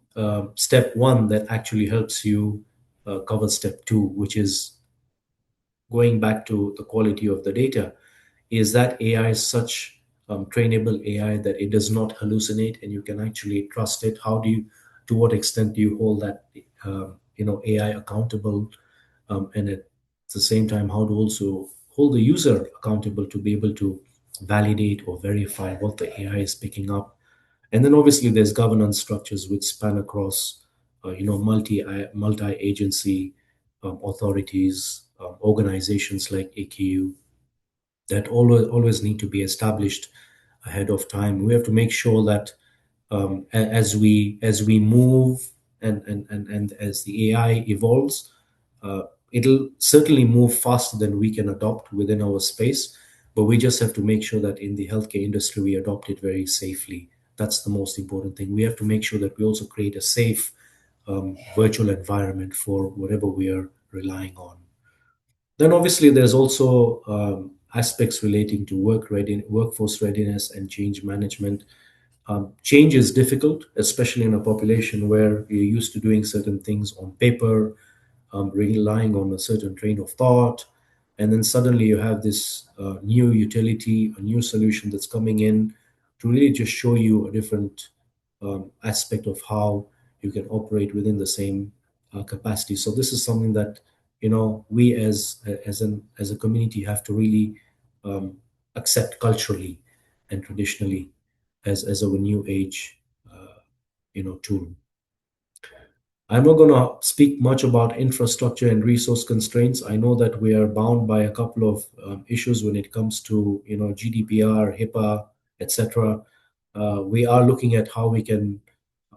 step one that actually helps you cover step two, which is going back to the quality of the data. Is that AI such trainable AI that it does not hallucinate and you can actually trust it? How do you, to what extent do you hold that AI accountable, and at the same time, how to also hold the user accountable to be able to validate or verify what the AI is picking up? And then obviously there's governance structures which span across, multi agency authorities, organizations like AKU, that always need to be established ahead of time. We have to make sure that as we move and as the AI evolves, it'll certainly move faster than we can adopt within our space. But we just have to make sure that in the healthcare industry we adopt it very safely. That's the most important thing. We have to make sure that we also create a safe virtual environment for whatever we are relying on. Then obviously there's also aspects relating to workforce readiness and change management. Change is difficult, especially in a population where you're used to doing certain things on paper, relying on a certain train of thought, and then suddenly you have this new utility, a new solution that's coming in to really just show you a different aspect of how you can operate within the same capacity. So this is something that we as a community have to really accept culturally and traditionally as a new age tool. I'm not going to speak much about infrastructure and resource constraints. I know that we are bound by a couple of issues when it comes to GDPR, HIPAA, etc. We are looking at how we can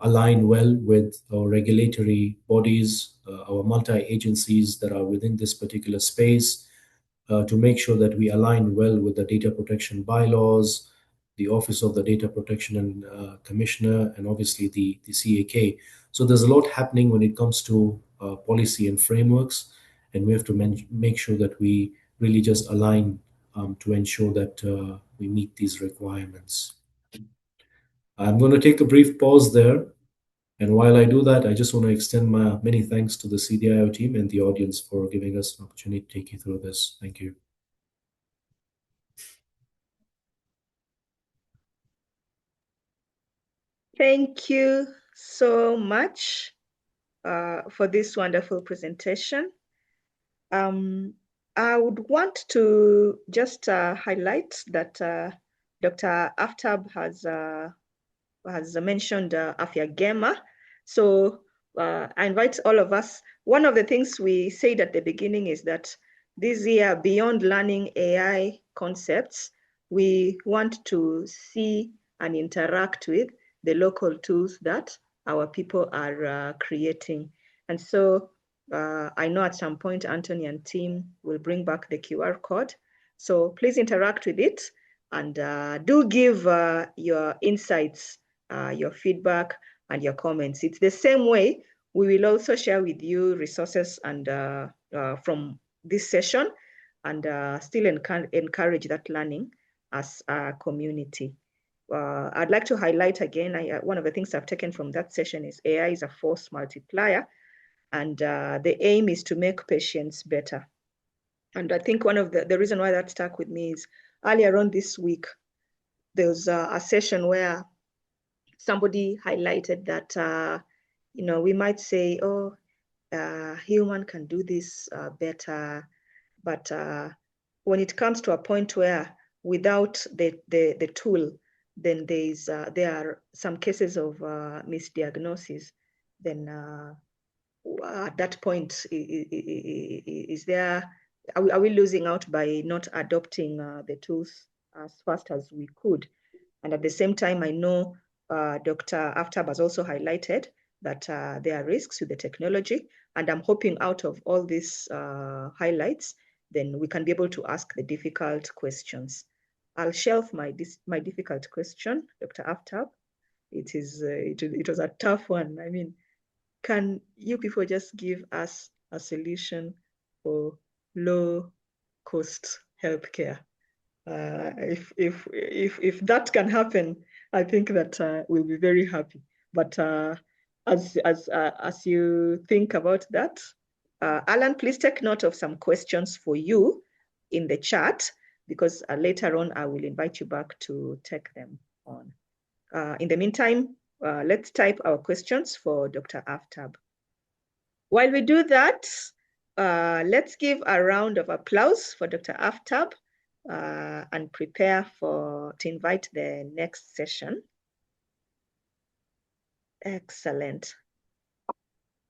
align well with our regulatory bodies, our multi-agencies that are within this particular space, to make sure that we align well with the data protection bylaws, the Office of the Data Protection and Commissioner, and obviously the CAK. So there's a lot happening when it comes to policy and frameworks, and we have to make sure that we really just align to ensure that we meet these requirements. I'm going to take a brief pause there. And while I do that, I just want to extend my many thanks to the CDIO team and the audience for giving us an opportunity to take you through this. Thank you. Thank you so much for this wonderful presentation. I would want to just highlight that Dr. Aftab has mentioned Afya Gema. So I invite all of us. One of the things we said at the beginning is that this year, beyond learning AI concepts, we want to see and interact with the local tools that our people are creating. And so I know at some point, Anthony and team will bring back the QR code. So please interact with it and do give your insights, your feedback, and your comments. It's the same way we will also share with you resources and from this session. and still encourage that learning as a community. I'd like to highlight again, one of the things I've taken from that session is AI is a force multiplier, and the aim is to make patients better. And I think one of the reason why that stuck with me is earlier on this week, there was a session where somebody highlighted that, we might say, oh, human can do this better, but when it comes to a point where without the tool, then there are some cases of misdiagnosis, then at that point, are we losing out by not adopting the tools as fast as we could? And at the same time, I know Dr. Aftab has also highlighted that there are risks with the technology, and I'm hoping out of all these highlights, then we can be able to ask the difficult questions. I'll shelve my difficult question, Dr. Aftab. It was a tough one. I mean, can you people just give us a solution for low-cost healthcare? If that can happen, I think that we'll be very happy. But as you think about that, Alan, please take note of some questions for you in the chat, because later on I will invite you back to take them on. In the meantime, let's type our questions for Dr. Aftab. While we do that, let's give a round of applause for Dr. Aftab and prepare to invite the next session. Excellent.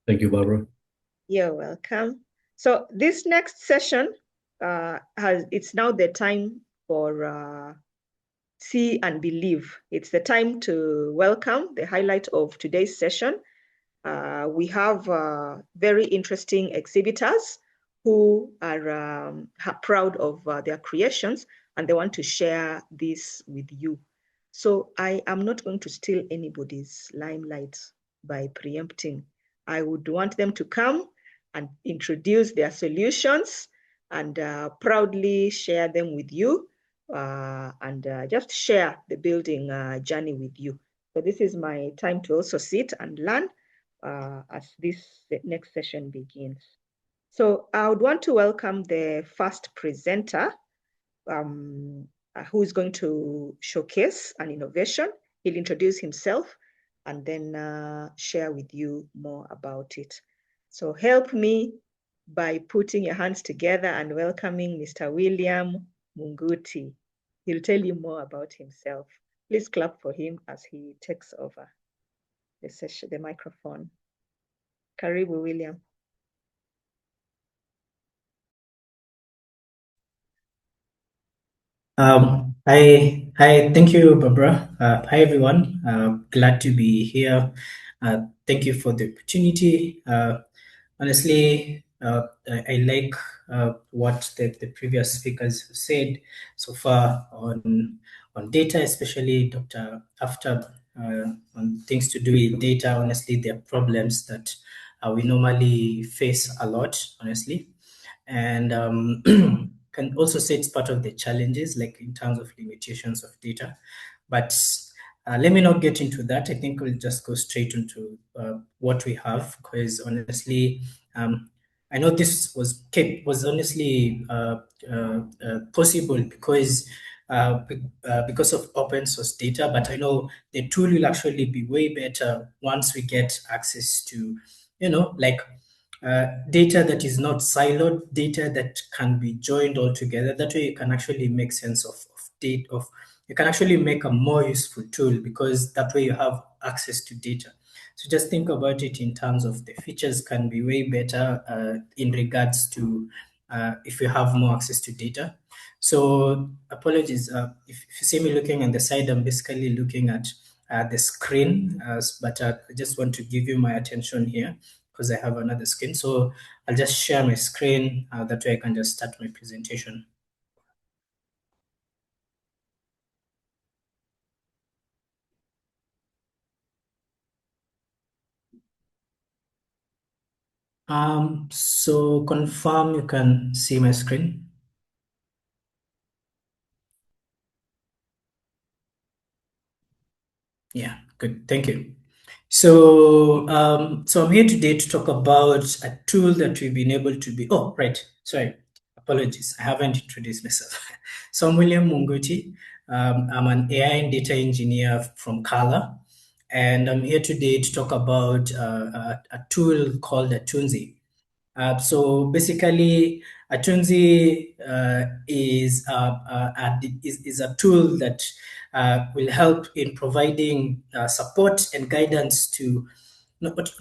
Thank you, Barbara. You're welcome. So this next session, it's now the time for See and Believe. It's the time to welcome the highlight of today's session. We have very interesting exhibitors who are proud of their creations, and they want to share this with you. So I am not going to steal anybody's limelight by preempting. I would want them to come and introduce their solutions and proudly share them with you and just share the building journey with you. So this is my time to also sit and learn as this next session begins. So I would want to welcome the first presenter who is going to showcase an innovation. He'll introduce himself and then share with you more about it. So help me by putting your hands together and welcoming Mr. William Munguti. He'll tell you more about himself. Please clap for him as he takes over the session, the microphone. Karibu, William. Thank you, Barbara. Hi, everyone. Glad to be here. Thank you for the opportunity. Honestly, I like what the previous speakers have said so far on data, especially Dr. Aftab, on things to do with data. Honestly, there are problems that we normally face a lot, honestly. And can also say it's part of the challenges, like in terms of limitations of data. But let me not get into that. I think we'll just go straight into what we have, because honestly, I know this was honestly possible because of open source data, but I know the tool will actually be way better once we get access to, like data that is not siloed, data that can be joined all together. That way you can actually make sense of data, you can actually make a more useful tool, because that way you have access to data. So just think about it in terms of the features can be way better in regards to if you have more access to data. So apologies, if you see me looking on the side, I'm basically looking at the screen, but I just want to give you my attention here because I have another screen. So I'll just share my screen. That way I can just start my presentation. So confirm you can see my screen. Yeah, good. Thank you. So, so I'm here today to talk about a tool that we've been able to be. Oh, right. Sorry. Apologies. I haven't introduced myself. So I'm William Munguti. I'm an AI and data engineer from Qhala, and I'm here today to talk about a tool called Atunzi. So basically, Atunzi is a tool that will help in providing support and guidance to.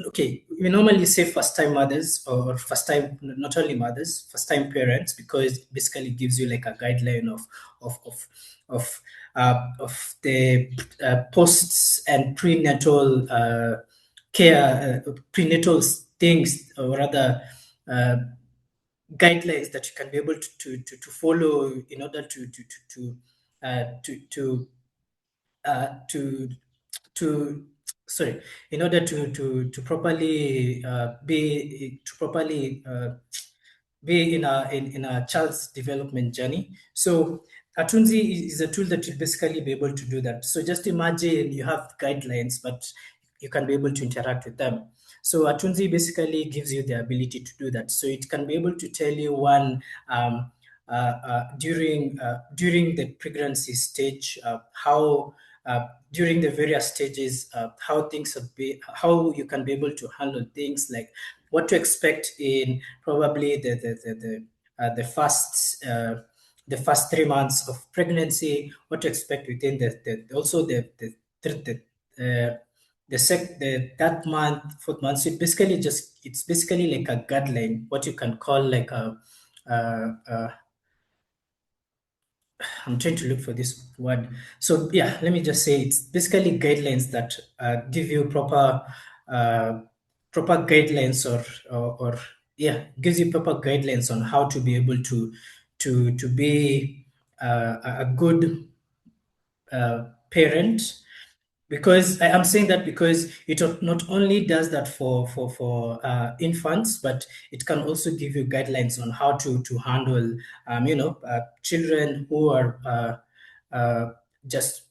Okay, we normally say first-time mothers or first-time, not only mothers, first-time parents, because it basically gives you like a guideline of of of the posts and prenatal care, prenatal things, or rather uh, guidelines that you can be able to follow in order to to sorry, in order to properly be in a child's development journey. So Atunzi is a tool that will basically be able to do that. So just imagine you have guidelines, but you can be able to interact with them. So Atunzi basically gives you the ability to do that. So it can be able to tell you during the pregnancy stage how during the various stages how you can be able to handle things, like what to expect in probably the first 3 months of pregnancy, what to expect within the that month, 4th month. So it's basically like a guideline, what you can call like a I'm trying to look for this word. So yeah, let me just say it's basically guidelines that give you uh, proper guidelines or yeah, gives you proper guidelines on how to be able to be a good parent. Because I'm saying that because it not only does that for infants, but it can also give you guidelines on how to handle children who are just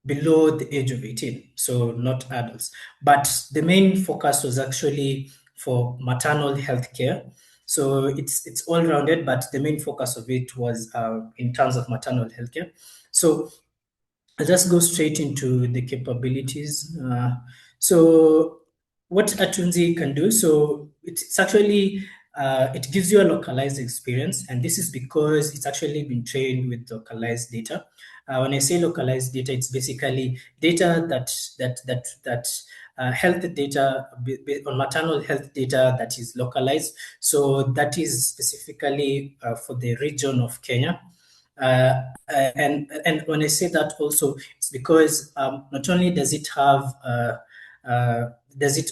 below the age of 18, so not adults. But the main focus was actually for maternal health care. So it's all rounded, but the main focus of it was in terms of maternal health care. So I'll just go straight into the capabilities. So what Atunzi can do, so it's actually, it gives you a localized experience, and this is because it's actually been trained with localized data. When I say localized data, it's basically data that health data on maternal health data that is localized. So that is specifically for the region of Kenya. And when I say that also, it's because not only does it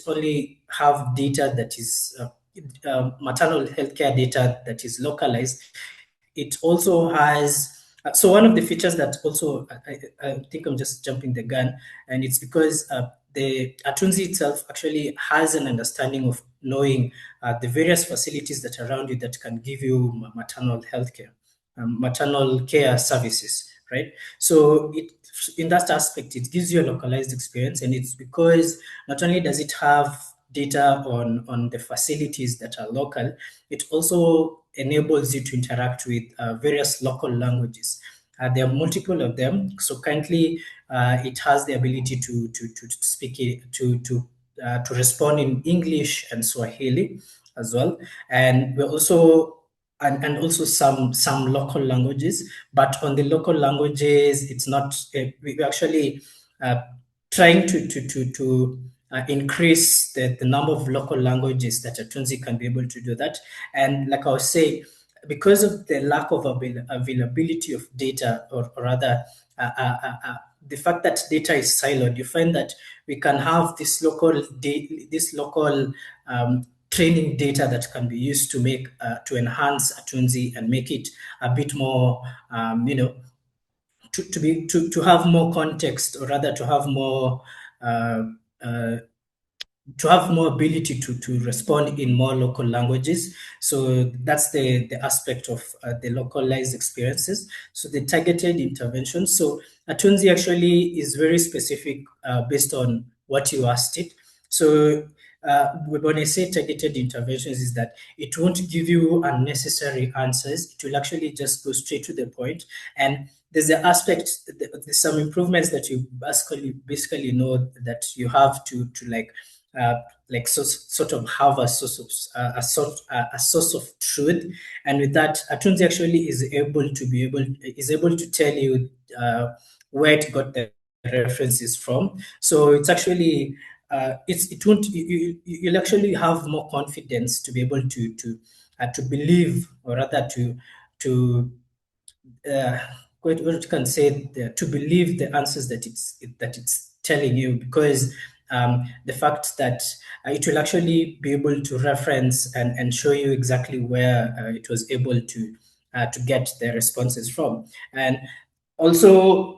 only have data that is maternal healthcare data that is localized, it also has. So one of the features that also I think I'm just jumping the gun, and it's because the Atunzi itself actually has an understanding of knowing the various facilities that are around you that can give you maternal healthcare. Maternal care services, right? So in that aspect, it gives you a localized experience, and it's because not only does it have data on the facilities that are local, it also enables you to interact with various local languages. There are multiple of them. So currently, it has the ability to speak it, to respond in English and Swahili as well, and we're also and also some local languages. But on the local languages, it's not. We're actually trying to increase the number of local languages that Atunzi can be able to do that. And like I was saying, because of the lack of availability of data, or rather the fact that data is siloed, you find that we can have this local training data that can be used to make to enhance Atunzi and make it a bit more, to have more context, or rather to have more to have more ability to respond in more local languages. So that's the aspect of the localized experiences. So the targeted intervention. So Atunzi actually is very specific based on what you asked it. So when I say targeted interventions, is that it won't give you unnecessary answers. It will actually just go straight to the point. And there's the aspect, there's some improvements that you basically know that you have to sort of have a source of a source of truth, and with that, Atunzi actually is able to tell you where it got the references from. So it's actually it won't you'll actually have more confidence to be able to believe, or rather to what you can say to believe the answers that it's telling you, because the fact that it will actually be able to reference and show you exactly where it was able to get the responses from. And also,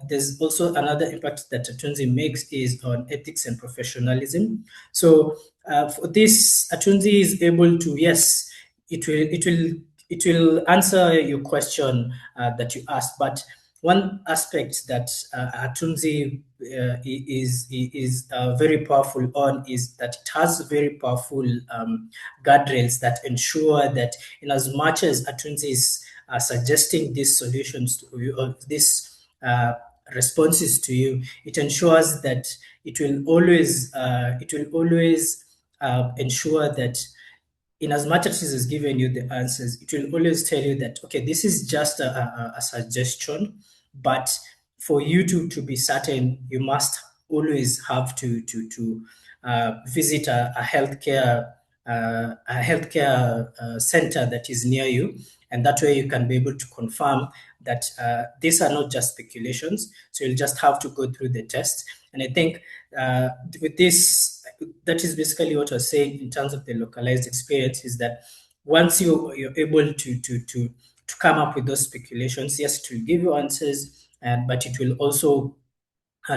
there's also another impact that Atunzi makes is on ethics and professionalism. So for this, Atunzi is able to, yes, it will answer your question that you asked, but one aspect that Atunzi is very powerful on is that it has very powerful guardrails that ensure that in as much as Atunzi is suggesting these solutions to you, or these responses to you, it ensures that it will always ensure that in as much as it has given you the answers, it will always tell you that, okay, this is just a suggestion, but for you to be certain, you must always have to visit a healthcare center that is near you, and that way you can be able to confirm that these are not just speculations. So you'll just have to go through the test. And I think with this, that is basically what I was saying in terms of the localized experience, is that once you're able to come up with those speculations, yes, it will give you answers, but it will also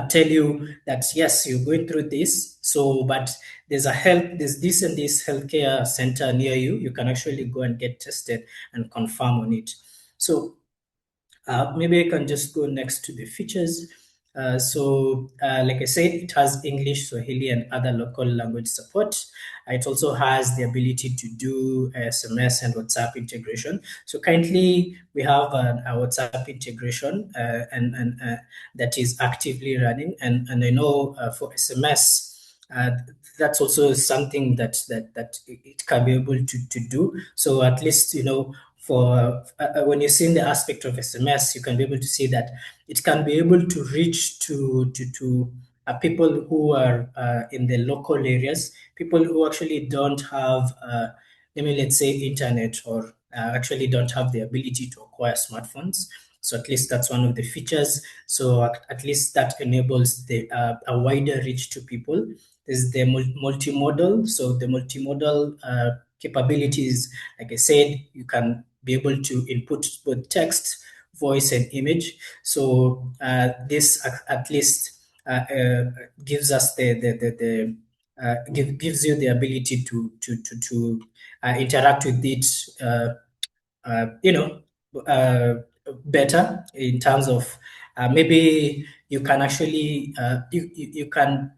tell you that yes, you're going through this. So, but there's this and this healthcare center near you. You can actually go and get tested and confirm on it. So maybe I can just go next to the features. Like I said, it has English, Swahili, and other local language support. It also has the ability to do SMS and WhatsApp integration. So currently, we have a WhatsApp integration and that is actively running. And I know for SMS, that's also something that it can be able to do. So at least, for when you see in the aspect of SMS, you can be able to see that it can be able to reach to people who are in the local areas, people who actually don't have, let's say, internet, or actually don't have the ability to acquire smartphones. So at least that's one of the features. So at least that enables a wider reach to people. There's the multimodal. So the multimodal capabilities, like I said, you can be able to input both text, voice, and image. So this at least gives us gives you the ability to interact with it, better, in terms of maybe you can actually you can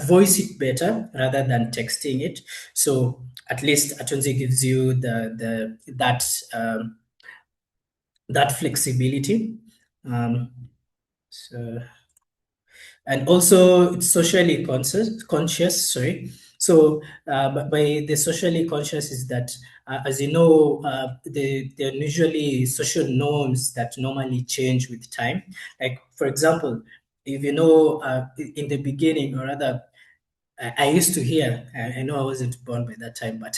voice it better rather than texting it. So at least Atunzi gives you that flexibility. And also it's socially conscious. Sorry. So by the socially conscious is that, as you know, there are usually social norms that normally change with time. Like, for example, if you know, in the beginning, or rather, I used to hear, I know I wasn't born by that time, but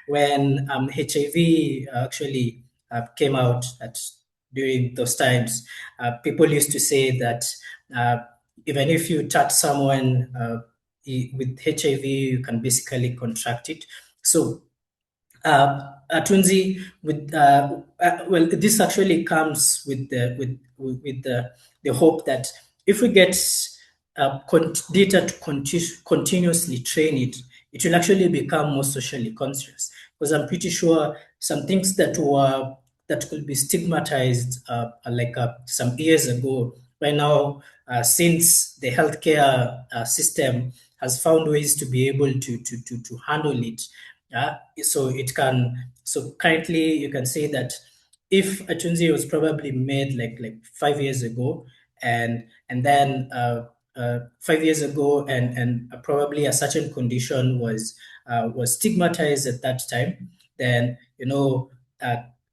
when HIV actually came out during those times, people used to say that even if you touch someone with HIV, you can basically contract it. So Atunzi, well, this actually comes with the hope that if we get data to continuously train it, it will actually become more socially conscious. Because I'm pretty sure some things that could be stigmatized some years ago, right now, since the healthcare system has found ways to be able to handle it, so it can. So currently, you can say that if Atunzi was probably made like 5 years ago, and then 5 years ago, and probably a certain condition was stigmatized at that time, then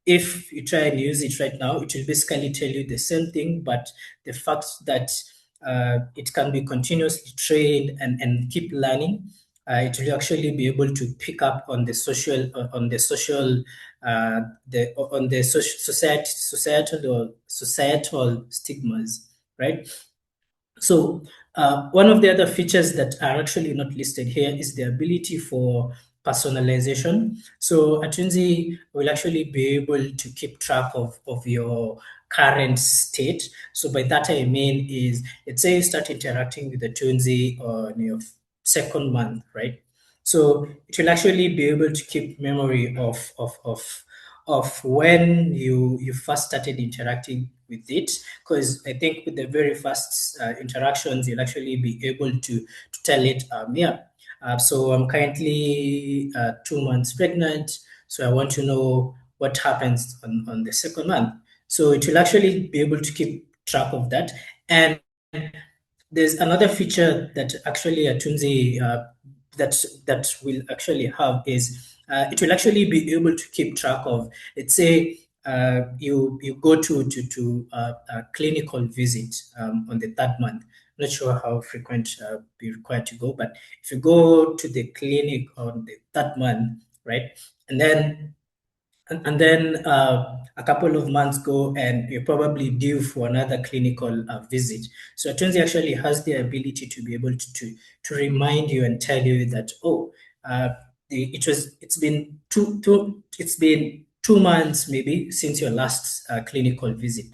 if you try and use it right now, it will basically tell you the same thing, but the fact that it can be continuously trained and keep learning, it will actually be able to pick up on the societal stigmas, right? So one of the other features that are actually not listed here is the ability for personalization. So Atunzi will actually be able to keep track of your current state. So by that I mean is, let's say you start interacting with Atunzi on your second month, right? So it will actually be able to keep memory of when you first started interacting with it, because I think with the very first interactions, you'll actually be able to tell it, so I'm currently 2 months pregnant, so I want to know what happens on the second month. So it will actually be able to keep track of that. And there's another feature that actually Atunzi that will actually have is it will actually be able to keep track of, let's say, you go to a clinical visit on the third month. I'm not sure how frequent be required to go, but if you go to the clinic on the third month, right, and then a couple of months go and you're probably due for another clinical visit. So Atunzi actually has the ability to be able to remind you and tell you that, it's been 2 months maybe since your last clinical visit.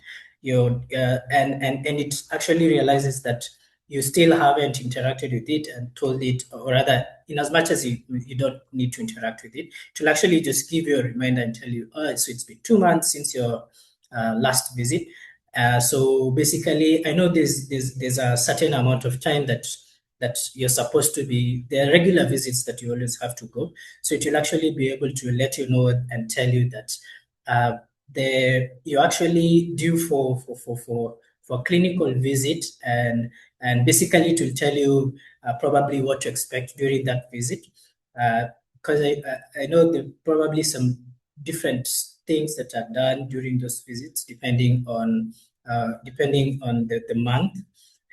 And it actually realizes that you still haven't interacted with it and told it, or rather, in as much as you don't need to interact with it, it will actually just give you a reminder and tell you, so it's been 2 months since your last visit. So basically, I know there's a certain amount of time that you're supposed to be, there are regular visits that you always have to go. So it will actually be able to let you know and tell you that you're actually due for clinical visit, and basically it will tell you probably what to expect during that visit. Because I know there are probably some different things that are done during those visits depending on the month,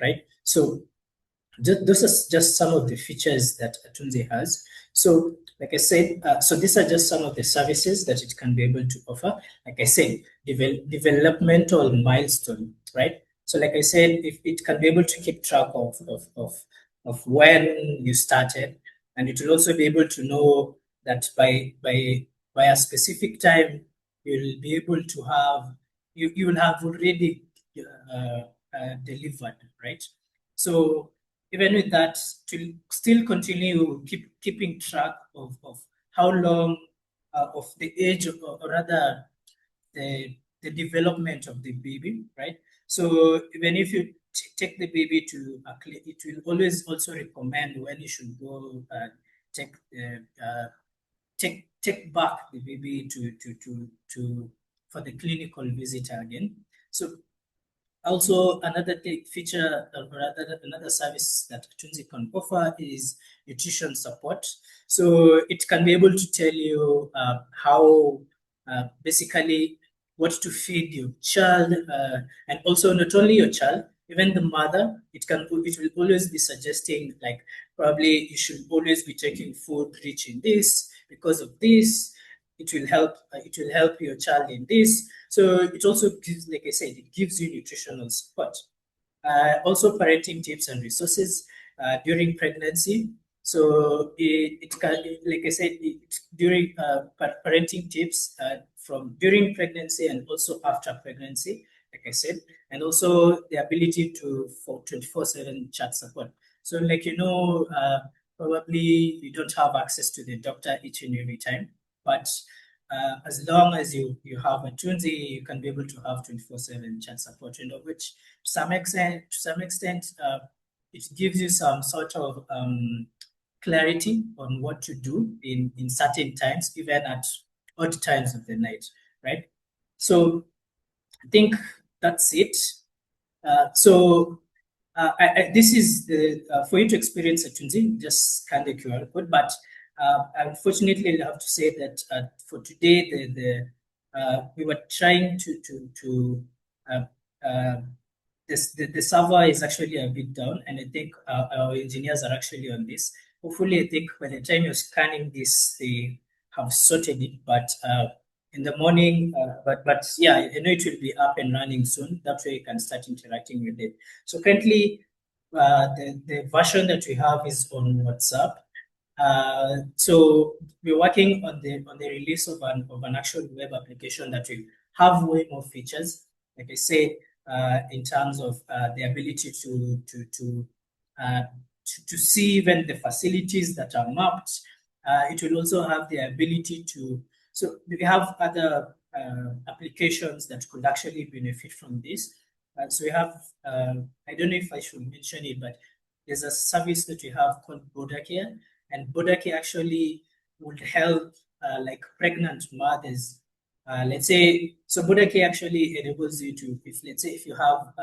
right? So those are just some of the features that Atunzi has. So, like I said, so these are just some of the services that it can be able to offer. Like I said, developmental milestone, right? So, like I said, if it can be able to keep track of when you started, and it will also be able to know that by a specific time, you'll be able to have you will have already delivered, right? So even with that, to still continue keeping track of how long of the age, or rather the development of the baby, right? So even if you take the baby to a clinic, it will always also recommend when you should go take take back the baby to for the clinical visit again. So also, another feature, or rather another service that Atunzi can offer is nutrition support. So it can be able to tell you how basically what to feed your child, and also not only your child, even the mother. It will always be suggesting, like, probably you should always be taking food rich in this because of this. It will help your child in this. So it also gives, like I said, it gives you nutritional support. Also parenting tips and resources during pregnancy. So it can, like I said, during parenting tips from during pregnancy and also after pregnancy. like I said, and also the ability for 24/7 chat support. So like, probably you don't have access to the doctor each and every time, but as long as you have a Tunzi, you can be able to have 24/7 chat support, which to some extent, it gives you some sort of clarity on what to do in certain times, even at odd times of the night, right? So I think that's it. This is the for you to experience a Tunzi, just scan the QR code. But unfortunately, I have to say that for today, we were trying to the server is actually a bit down, and I think our engineers are actually on this. Hopefully, I think by the time you're scanning this, they have sorted it. But in the morning, but yeah, I know it will be up and running soon. That way, you can start interacting with it. So currently, the version that we have is on WhatsApp. So we're working on the release of an actual web application that will have way more features. Like I said, in terms of the ability to see even the facilities that are mapped. It will also have the ability to. So we have other applications that could actually benefit from this. So we have. I don't know if I should mention it, but there's a service that we have called Border Care, and Border Care actually would help like pregnant mothers. Let's say, so Border Care actually enables you to, let's say if you have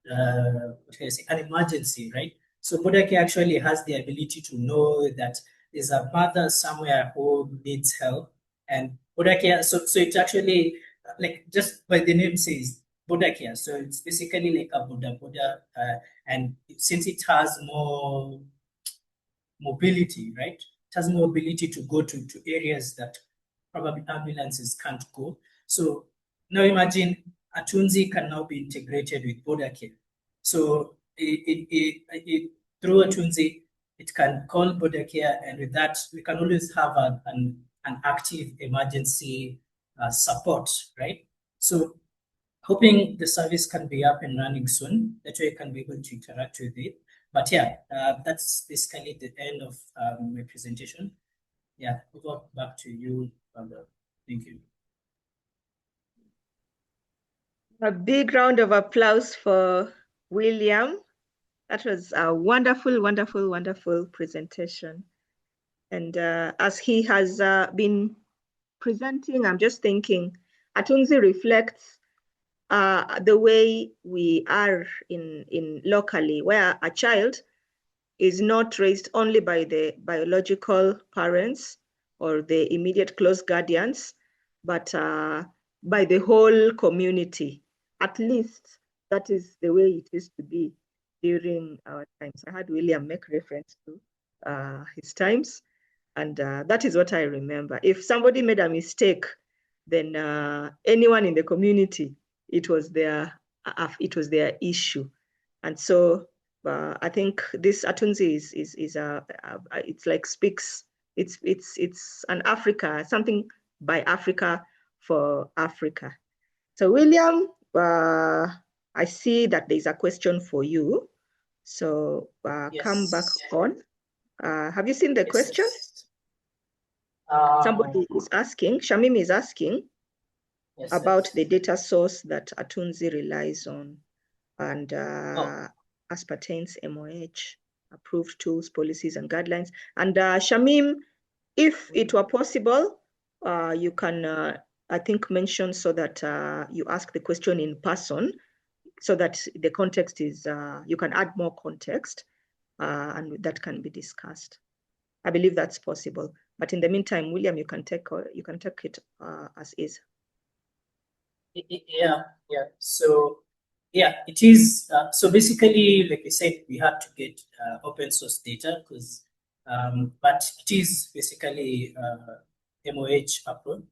what can I say, an emergency, right? So Border Care actually has the ability to know that there's a mother somewhere who needs help, and Border Care. So it's actually like just by the name says Border Care. So it's basically like a Buddha, and since it has more mobility, right? It has more ability to go to areas that probably ambulances can't go. So now imagine Atunzi can now be integrated with Border Care. So through Atunzi, it can call Border Care, and with that, we can always have an active emergency support, right? So hoping the service can be up and running soon. That way, you can be able to interact with it. But yeah, that's basically the end of my presentation. Yeah, over back to you, Father. Thank you. A big round of applause for William. That was a wonderful, wonderful, wonderful presentation. And as he has been presenting, I'm just thinking, Atunzi reflects the way we are in locally, where a child is not raised only by the biological parents or the immediate close guardians, but by the whole community. At least that is the way it used to be during our times. I had William make reference to his times, and that is what I remember. If somebody made a mistake, then anyone in the community, it was their issue. And so I think this Atunzi is it's like speaks, it's an Africa, something by Africa for Africa. So William, I see that there's a question for you. So Yes. come back on. Have you seen the question? Somebody is asking, Shamim is asking about the data source that Atunzi relies on, and as pertains MOH, approved tools, policies, and guidelines. And Shamim, if it were possible, you can, I think, mention so that you ask the question in person, so that the context is, you can add more context, and that can be discussed. I believe that's possible. But in the meantime, William, you can take it as is. Yeah. So yeah, it is. So basically, like I said, we had to get open source data because, but it is basically MOH approved.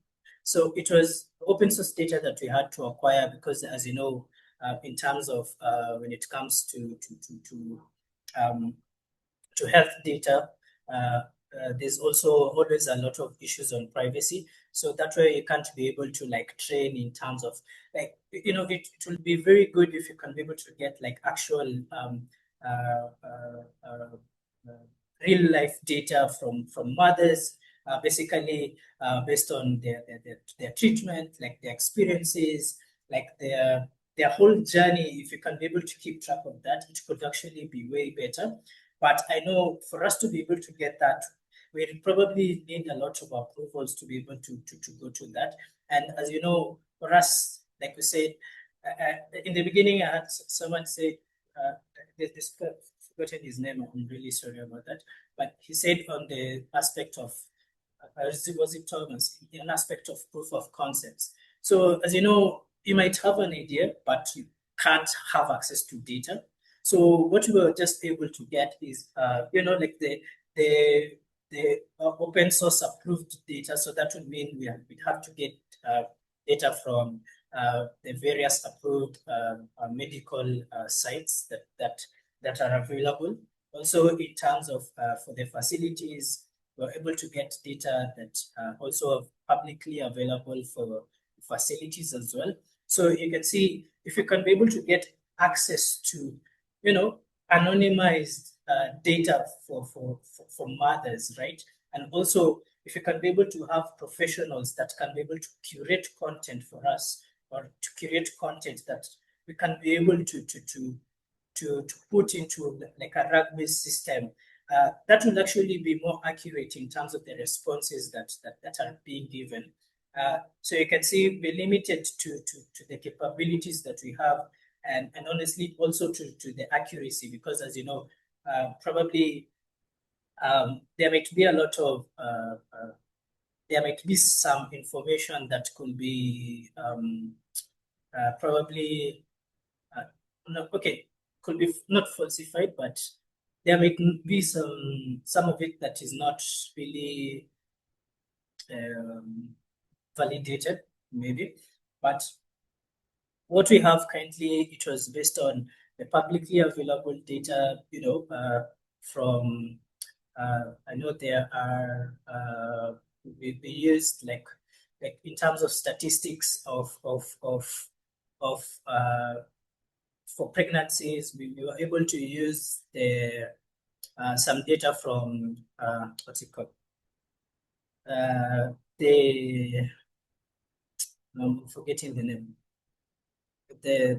So it was open source data that we had to acquire because, as you know, in terms of when it comes to health data, there's also always a lot of issues on privacy. So that way you can't be able to like train in terms of like, it will be very good if you can be able to get like actual real life data from mothers, basically based on their treatment, like their experiences, like their whole journey. If you can be able to keep track of that, it could actually be way better. But I know for us to be able to get that, we probably need a lot of approvals to be able to go to that. And as you know, for us, like we said, in the beginning, I had someone say, this forgotten his name, I'm really sorry about that. But he said on the aspect of, was it Thomas, an aspect of proof of concepts. So as you know, you might have an idea, but you can't have access to data. So what we were just able to get is, like the open source approved data. So that would mean we'd have to get data from the various approved medical sites that are available. Also, in terms of for the facilities, we're able to get data that also are publicly available for facilities as well. So you can see if you can be able to get access to, anonymized data for mothers, right? And also, if you can be able to have professionals that can be able to curate content for us, or to curate content that we can be able to put into like a rugby system, that will actually be more accurate in terms of the responses that are being given. So you can see we're limited to the capabilities that we have, and honestly also to the accuracy, because as you know, probably there might be a lot of there might be some information that could be probably could be not falsified, but there might be some of it that is not really validated, maybe. But what we have currently, it was based on the publicly available data, from I know there are we used like in terms of statistics of for pregnancies, we were able to use the some data from what's it called? I'm forgetting the name. The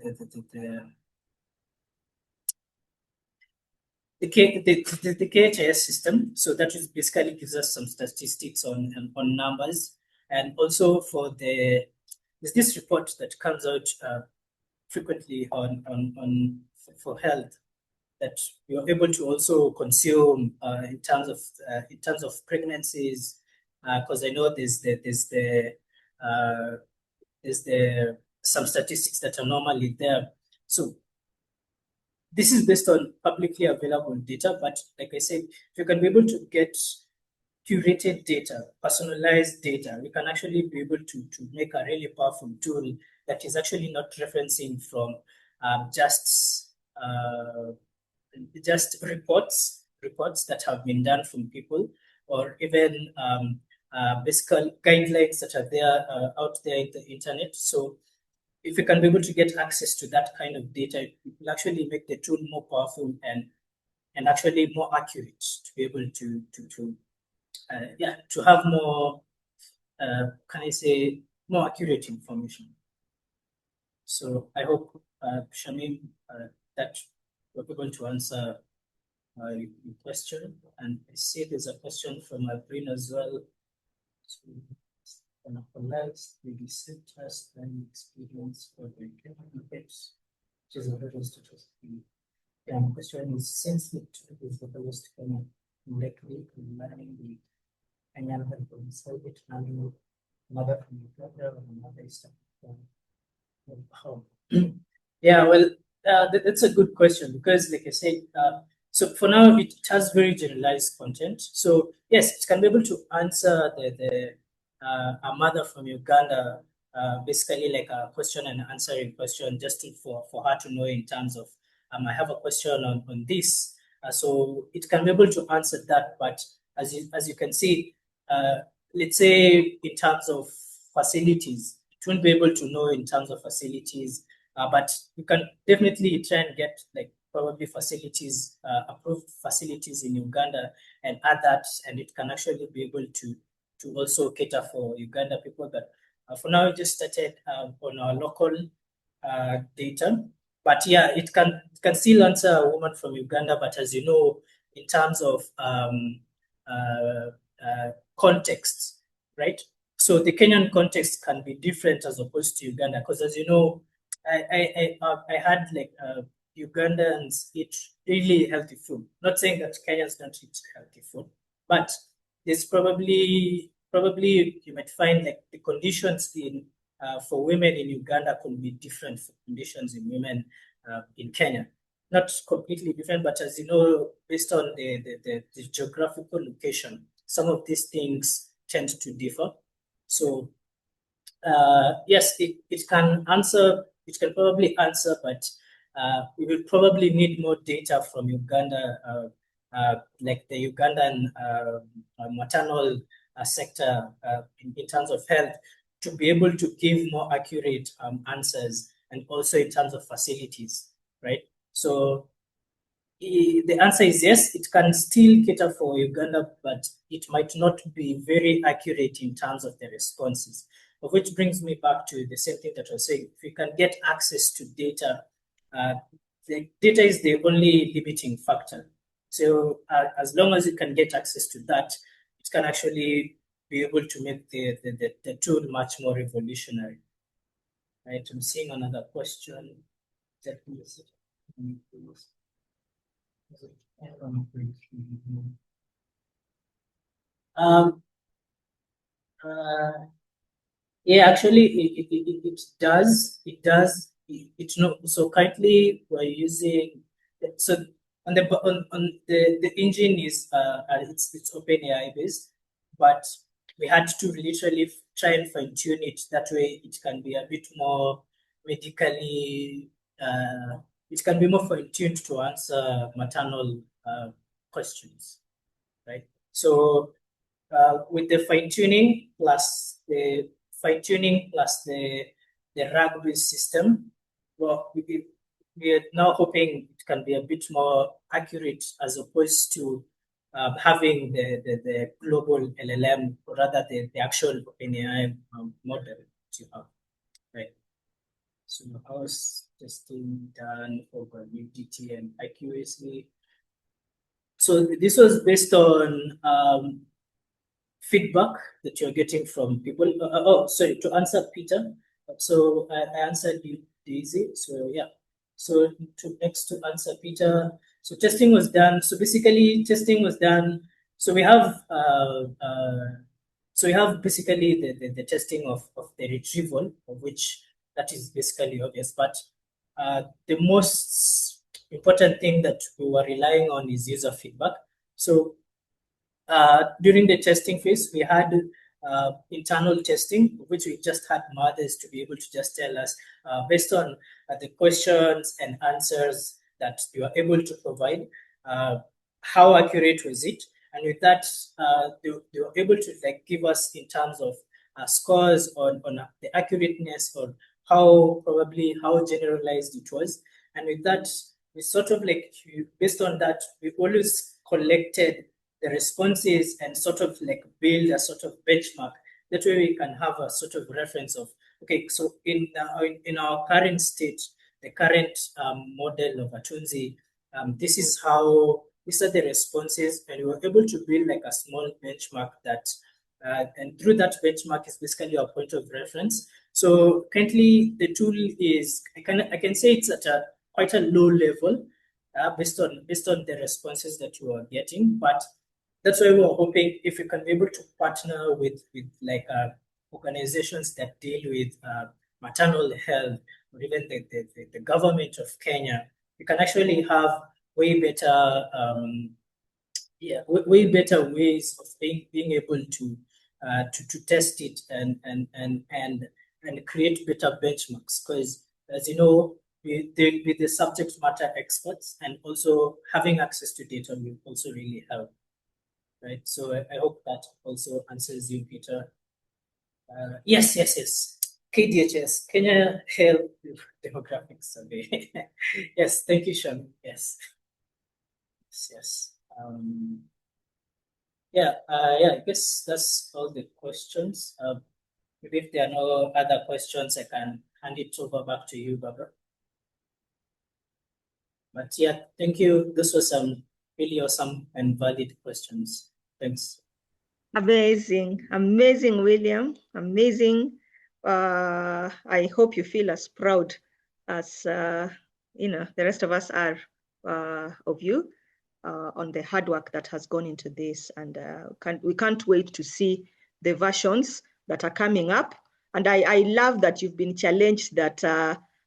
KHIS system. So that is basically gives us some statistics on numbers, and also there's this report that comes out frequently for health that we are able to also consume in terms of pregnancies, because I know there's some statistics that are normally there. So this is based on publicly available data, but like I said, if you can be able to get curated data, personalized data, we can actually be able to make a really powerful tool that is actually not referencing from just reports that have been done from people, or even basic guidelines that are there out there in the internet. So if you can be able to get access to that kind of data, it will actually make the tool more powerful and actually more accurate, to be able to have more, can I say, more accurate information. So I hope, Shamim, that we're able to answer your question. And I see there's a question from Abrina as well. So, the recent test and experience for the candidates, which is a very status. The question is, since the tool is the lowest common likely learning the another from it learning mother from the brother or another stuff. Yeah, well, that's a good question, because like I said, so for now it has very generalized content. So yes, it can be able to answer a mother from Uganda, basically like a question and answering question, just for her to know in terms of, I have a question on this. So it can be able to answer that, but as you can see, let's say in terms of facilities, it won't be able to know in terms of facilities, but you can definitely try and get like probably facilities, approved facilities in Uganda and add that, and it can actually be able to also cater for Uganda people. But for now, we just started on our local data. But yeah, it can still answer a woman from Uganda. But as you know, in terms of context, right? So the Kenyan context can be different as opposed to Uganda, because as you know, I had like Ugandans eat really healthy food. Not saying that Kenyans don't eat healthy food, but there's probably you might find like the conditions in for women in Uganda could be different from conditions in women in Kenya. Not completely different, but as you know, based on the geographical location, some of these things tend to differ. So yes, it can answer. It can probably answer, but we will probably need more data from Uganda, like the Ugandan maternal sector in terms of health, to be able to give more accurate answers, and also in terms of facilities, right? So the answer is yes, it can still cater for Uganda, but it might not be very accurate in terms of the responses. Of which brings me back to the same thing that I was saying. If you can get access to data, the data is the only limiting factor. So as long as you can get access to that, it can actually be able to make the tool much more revolutionary. Right? I'm seeing another question. Um, yeah, actually, it does. It does. No. So currently, we're using. So on the engine is it's OpenAI based, but we had to literally try and fine tune it. That way, it can be a bit more medically. It can be more fine tuned to answer maternal questions, right? So with the fine tuning plus the rugby system, well, we are now hoping it can be a bit more accurate as opposed to having the global LLM, or rather the actual OpenAI model that you have, right? So I was testing done for validity and accuracy. So this was based on feedback that you're getting from people. Sorry, to answer Peter. So I answered you, Daisy. So yeah. So next to answer Peter. So testing was done. So basically, testing was done. So we have basically the testing of the retrieval, of which that is basically obvious. But the most important thing that we were relying on is user feedback. So during the testing phase, we had internal testing, which we just had mothers to be able to just tell us based on the questions and answers that you are able to provide, how accurate was it, and with that, they were able to like give us in terms of scores on the accurateness, or how generalized it was, and with that, we sort of like based on that, we always collected the responses and sort of like build a sort of benchmark. That way we can have a sort of reference of, okay, so in our current state, the current model of Atunzi, these are the responses, and we were able to build like a small benchmark that, and through that benchmark is basically our point of reference. So currently the tool is, I can say it's at quite a low level, based on the responses that you are getting, but that's why we're hoping if we can be able to partner with like organizations that deal with maternal health, or even the government of Kenya, we can actually have way better way better ways of being able to test it and create better benchmarks. Because as you know, with the subject matter experts, and also having access to data will also really help. right? So I hope that also answers you, Peter. Yes. KDHS, Kenya Health Demographics Survey. Yes, thank you, Sean. Yes. I guess that's all the questions. Maybe if there are no other questions, I can hand it over back to you, Barbara. But yeah, thank you. This was some really awesome and valid questions. Thanks. Amazing, William. Amazing. I hope you feel as proud as the rest of us are of you on the hard work that has gone into this, and we can't wait to see the versions that are coming up. And I love that you've been challenged that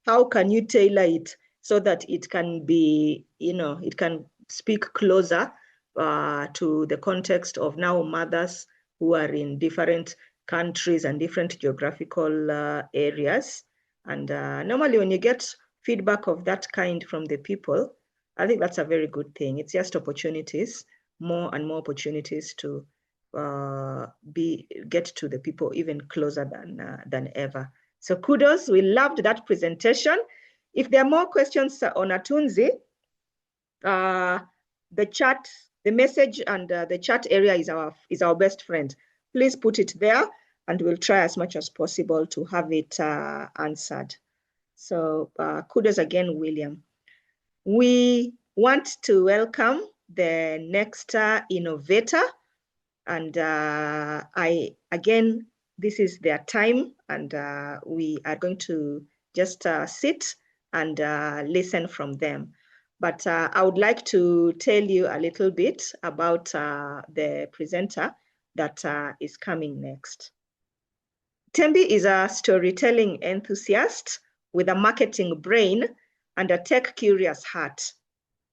how can you tailor it so that it can be, it can speak closer to the context of now mothers who are in different countries and different geographical areas. And normally when you get feedback of that kind from the people, I think that's a very good thing. It's just opportunities, more and more opportunities to get to the people even closer than ever. So kudos, we loved that presentation. If there are more questions on Atunzi, the chat, the message and the chat area is our best friend. Please put it there and we'll try as much as possible to have it answered. So kudos again, William. We want to welcome the next innovator, and this is their time, and we are going to just sit and listen from them. But I would like to tell you a little bit about the presenter that is coming next. Thembi is a storytelling enthusiast with a marketing brain and a tech-curious heart.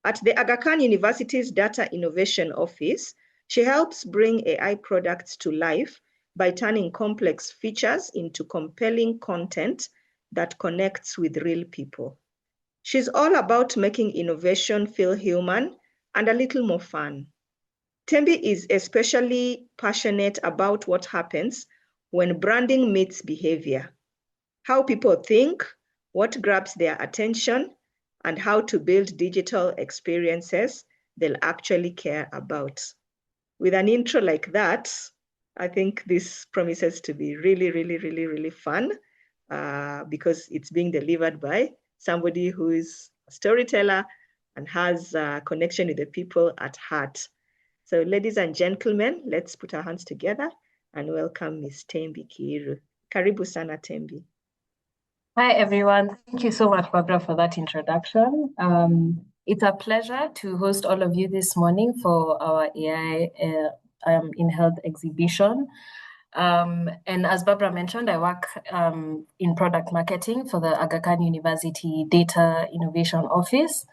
At the Aga Khan University's Data Innovation Office, she helps bring AI products to life by turning complex features into compelling content that connects with real people. She's all about making innovation feel human and a little more fun. Thembi is especially passionate about what happens when branding meets behavior, how people think, what grabs their attention, and how to build digital experiences they'll actually care about. With an intro like that, I think this promises to be really, really, really, really fun because it's being delivered by somebody who is a storyteller and has a connection with the people at heart. So ladies and gentlemen, let's put our hands together and welcome Ms. Thembi Kiiru. Karibu sana, Thembi. Hi, everyone. Thank you so much, Barbara, for that introduction. It's a pleasure to host all of you this morning for our AI in Health exhibition. And as Barbara mentioned, I work in product marketing for the Aga Khan University Data Innovation Office,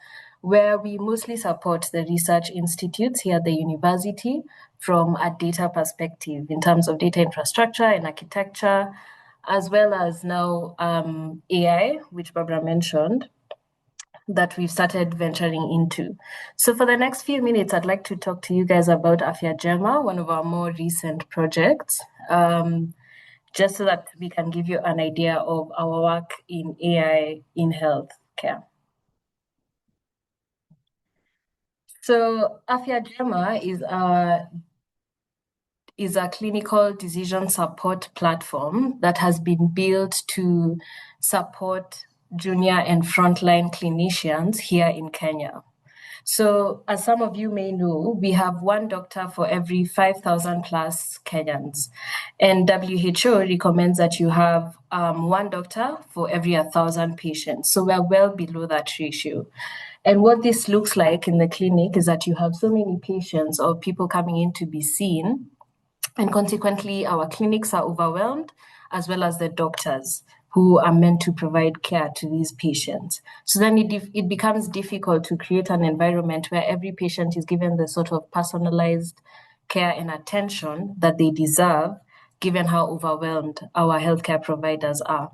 where we mostly support the research institutes here at the university from a data perspective in terms of data infrastructure and architecture, as well as now AI, which Barbara mentioned, that we've started venturing into. So for the next few minutes, I'd like to talk to you guys about Afya Jema, one of our more recent projects, just so that we can give you an idea of our work in AI in healthcare. So Afya Jema is a clinical decision support platform that has been built to support junior and frontline clinicians here in Kenya. So as some of you may know, we have one doctor for every 5,000 plus Kenyans. And WHO recommends that you have one doctor for every 1,000 patients. So we're well below that ratio. And what this looks like in the clinic is that you have so many patients or people coming in to be seen, and consequently, our clinics are overwhelmed, as well as the doctors who are meant to provide care to these patients. So then it becomes difficult to create an environment where every patient is given the sort of personalized care and attention that they deserve, given how overwhelmed our healthcare providers are.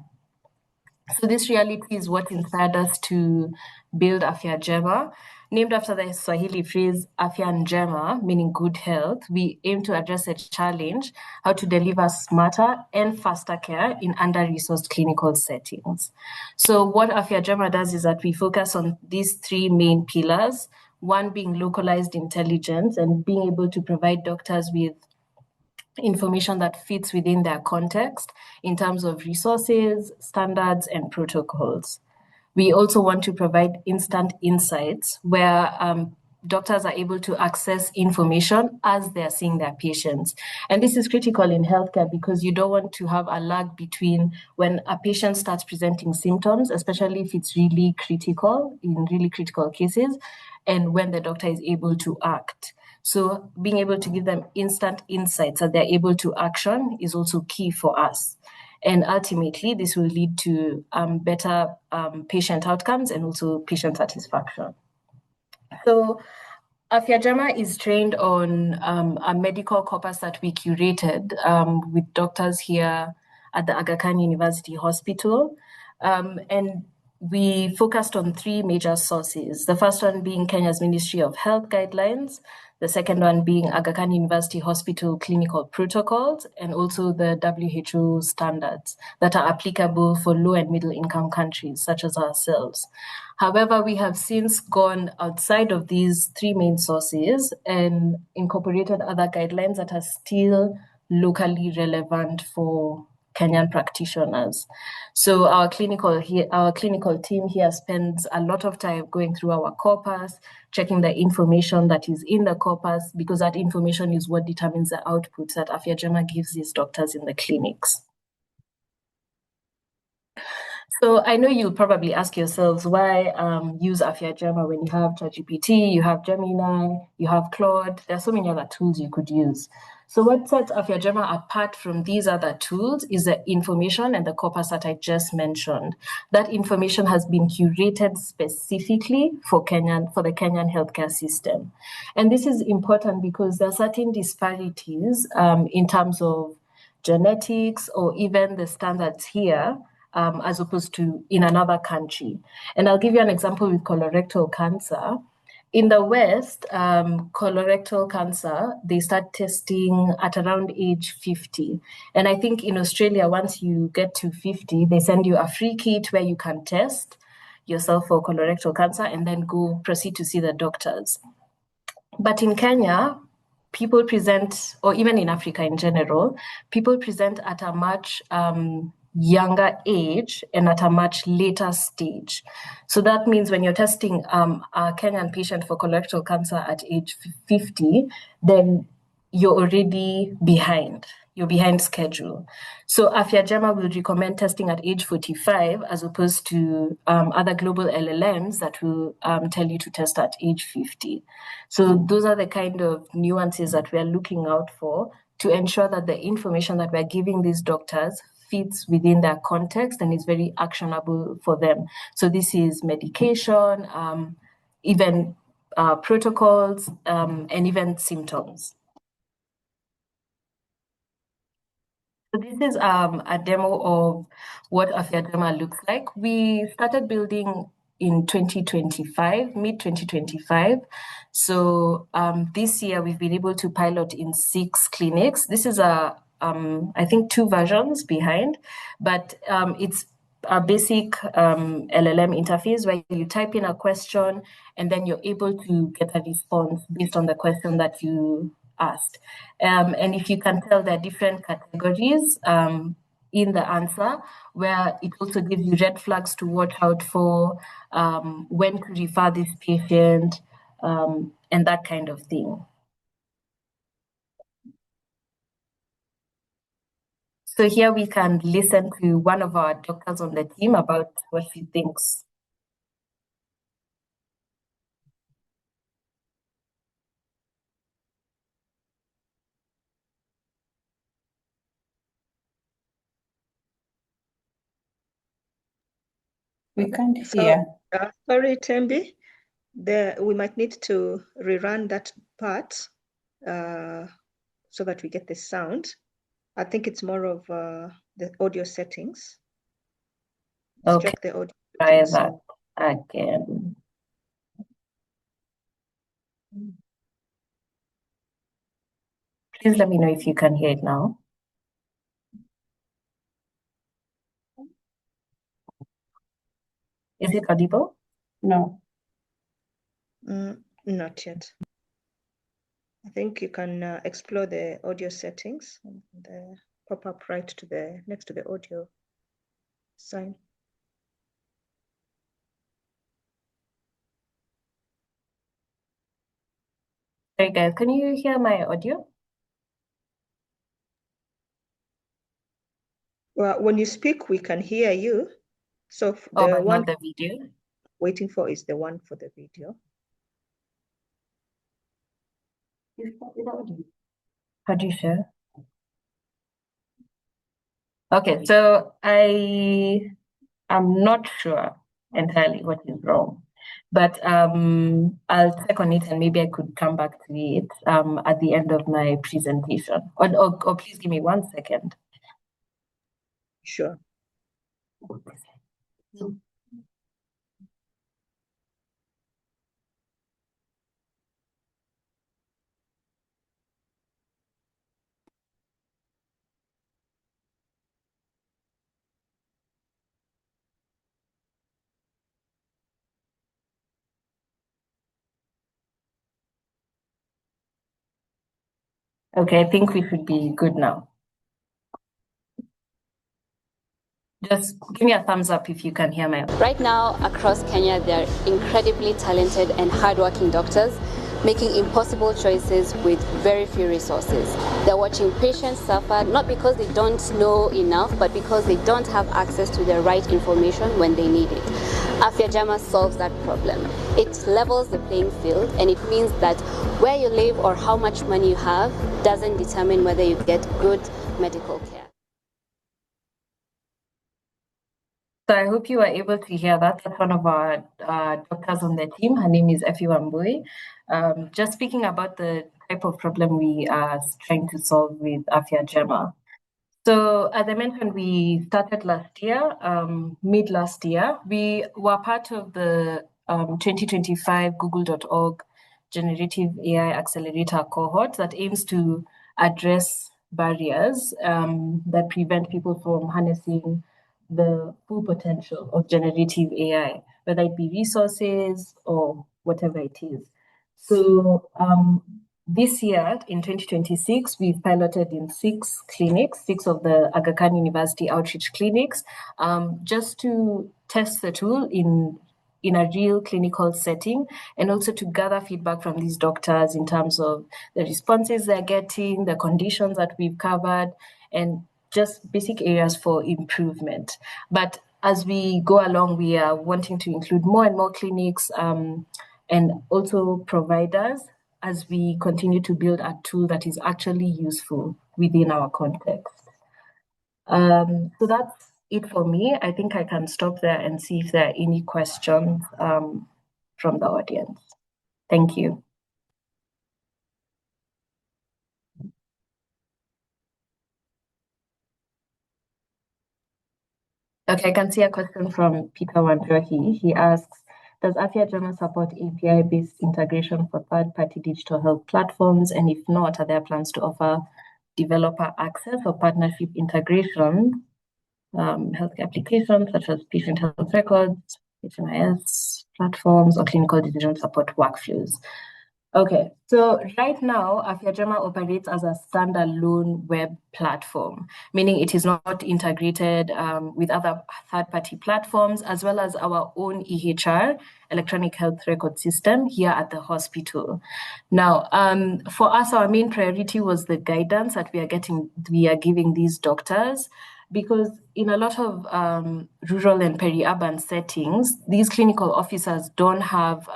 So this reality is what inspired us to build Afya Jema. Named after the Swahili phrase afya njema, meaning good health, we aim to address a challenge, how to deliver smarter and faster care in under-resourced clinical settings. So what afya njema does is that we focus on these three main pillars, one being localized intelligence and being able to provide doctors with information that fits within their context in terms of resources, standards, and protocols. We also want to provide instant insights where doctors are able to access information as they're seeing their patients. And this is critical in healthcare because you don't want to have a lag between when a patient starts presenting symptoms, especially if it's really critical, in really critical cases, and when the doctor is able to act. So being able to give them instant insights that they're able to action is also key for us. And ultimately, this will lead to better patient outcomes and also patient satisfaction. So Afya Njema is trained on a medical corpus that we curated with doctors here at the Aga Khan University Hospital. And we focused on three major sources. The first one being Kenya's Ministry of Health guidelines, the second one being Aga Khan University Hospital clinical protocols, and also the WHO standards that are applicable for low and middle income countries such as ourselves. However, we have since gone outside of these three main sources and incorporated other guidelines that are still locally relevant for Kenyan practitioners. So our clinical team here spends a lot of time going through our corpus, checking the information that is in the corpus, because that information is what determines the outputs that Afya Njema gives these doctors in the clinics. So I know you'll probably ask yourselves why use Afya Njema when you have ChatGPT, you have Gemini, you have Claude. There are so many other tools you could use. So what sets Afya Njema apart from these other tools is the information and the corpus that I just mentioned. That information has been curated specifically for the Kenyan healthcare system. And this is important because there are certain disparities in terms of genetics or even the standards here as opposed to in another country. And I'll give you an example with colorectal cancer. In the West, colorectal cancer, they start testing at around age 50. And I think in Australia, once you get to 50, they send you a free kit where you can test yourself for colorectal cancer and then proceed to see the doctors. But in Kenya, people present, or even in Africa in general, people present at a much younger age and at a much later stage. So that means when you're testing a Kenyan patient for colorectal cancer at age 50, then you're already behind. You're behind schedule. So Afya Njema will recommend testing at age 45 as opposed to other global LLMs that will tell you to test at age 50. So those are the kind of nuances that we are looking out for to ensure that the information that we're giving these doctors fits within their context and is very actionable for them. So this is medication, even protocols, and even symptoms. So this is a demo of what Afya Njema looks like. We started building in 2025, mid-2025. So this year we've been able to pilot in 6 clinics. This is I think 2 versions behind, but it's a basic LLM interface where you type in a question and then you're able to get a response based on the question that you asked. And if you can tell, there are different categories in the answer, where it also gives you red flags to watch out for, when to refer this patient, and that kind of thing. So here we can listen to one of our doctors on the team about what she thinks. We can't hear. Sorry, Tembi. We might need to rerun that part so that we get the sound. I think it's more of the audio settings. Let's Okay. check the audio Try settings. that again. Please let me know if you can hear it now. Is it audible? No. Not yet. I think you can explore the audio settings and pop up right to the next to the audio sign. Sorry guys, can you hear my audio? Well, when you speak, we can hear you. So Oh, the but one not the video. waiting for is the one for the video. How do you share? Okay, so I am not sure entirely what is wrong, but I'll check on it and maybe I could come back to it at the end of my presentation. Or please give me 1 second. Sure. Okay, I think we should be good now. Just give me a thumbs up if you can hear me. Right now, across Kenya, there are incredibly talented and hardworking doctors making impossible choices with very few resources. They're watching patients suffer, not because they don't know enough, but because they don't have access to the right information when they need it. Afya Jama solves that problem. It levels the playing field, and it means that where you live or how much money you have doesn't determine whether you get good medical care. So I hope you were able to hear that. That's one of our doctors on the team. Her name is Effie Wambui. Just speaking about the type of problem we are trying to solve with Afya Jema. So as I mentioned, we started last year, mid last year. We were part of the 2025 google.org Generative AI Accelerator cohort that aims to address barriers that prevent people from harnessing the full potential of generative AI, whether it be resources or whatever it is. So this year, in 2026, we've piloted in 6 clinics, 6 of the Aga Khan University outreach clinics, just to test the tool in a real clinical setting, and also to gather feedback from these doctors in terms of the responses they're getting, the conditions that we've covered, and just basic areas for improvement. But as we go along, we are wanting to include more and more clinics and also providers as we continue to build a tool that is actually useful within our context. So that's it for me. I think I can stop there and see if there are any questions from the audience. Thank you. Okay, I can see a question from Peter Wanjohi. He asks, does Afya Jama support API-based integration for third-party digital health platforms? And if not, are there plans to offer developer access or partnership integration, healthcare applications such as patient health records, HMIS platforms, or clinical decision support workflows? Okay, so right now, Afya Jama operates as a standalone web platform, meaning it is not integrated with other third-party platforms, as well as our own EHR, electronic health record system, here at the hospital. Now, for us, our main priority was the guidance that we are giving these doctors, because in a lot of rural and peri-urban settings, these clinical officers don't have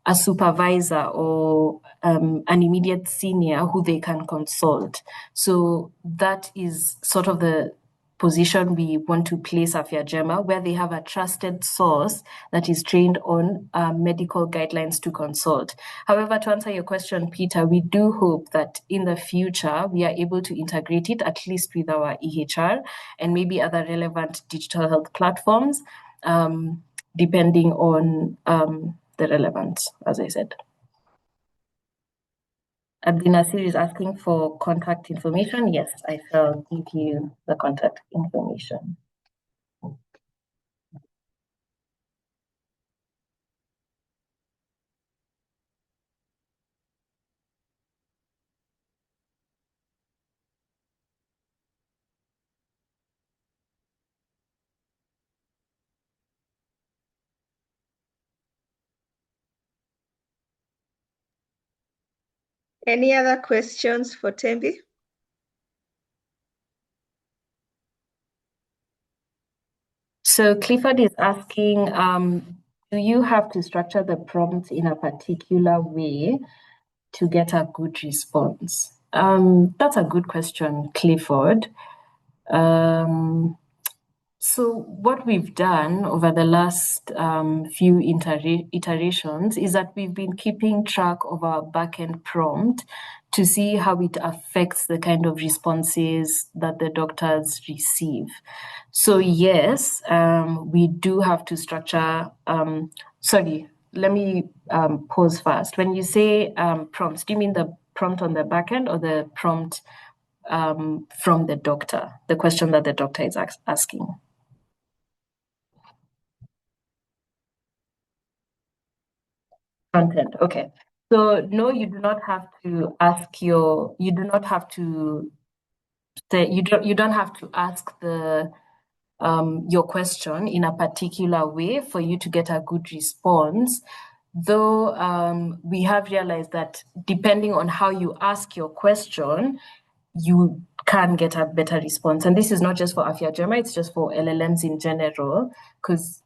a supervisor or an immediate senior who they can consult. So that is sort of the position we want to place Afya Jema, where they have a trusted source that is trained on medical guidelines to consult. However, to answer your question, Peter, we do hope that in the future we are able to integrate it at least with our EHR and maybe other relevant digital health platforms, depending on the relevance, as I said. Abdinasir is asking for contact information. Yes, I shall give you the contact information. Any other questions for Thembi? So Clifford is asking, do you have to structure the prompt in a particular way to get a good response? That's a good question, Clifford. So what we've done over the last few iterations is that we've been keeping track of our backend prompt to see how it affects the kind of responses that the doctors receive. So yes, we do have to structure, sorry, let me pause first. When you say prompts, do you mean the prompt on the backend or the prompt from the doctor, the question that the doctor is asking? Content, okay. So no, you do not have to ask you do not have to say, you don't have to ask the your question in a particular way for you to get a good response. Though we have realized that depending on how you ask your question, you can get a better response. And this is not just for Afya-Jema, it's just for LLMs in general, because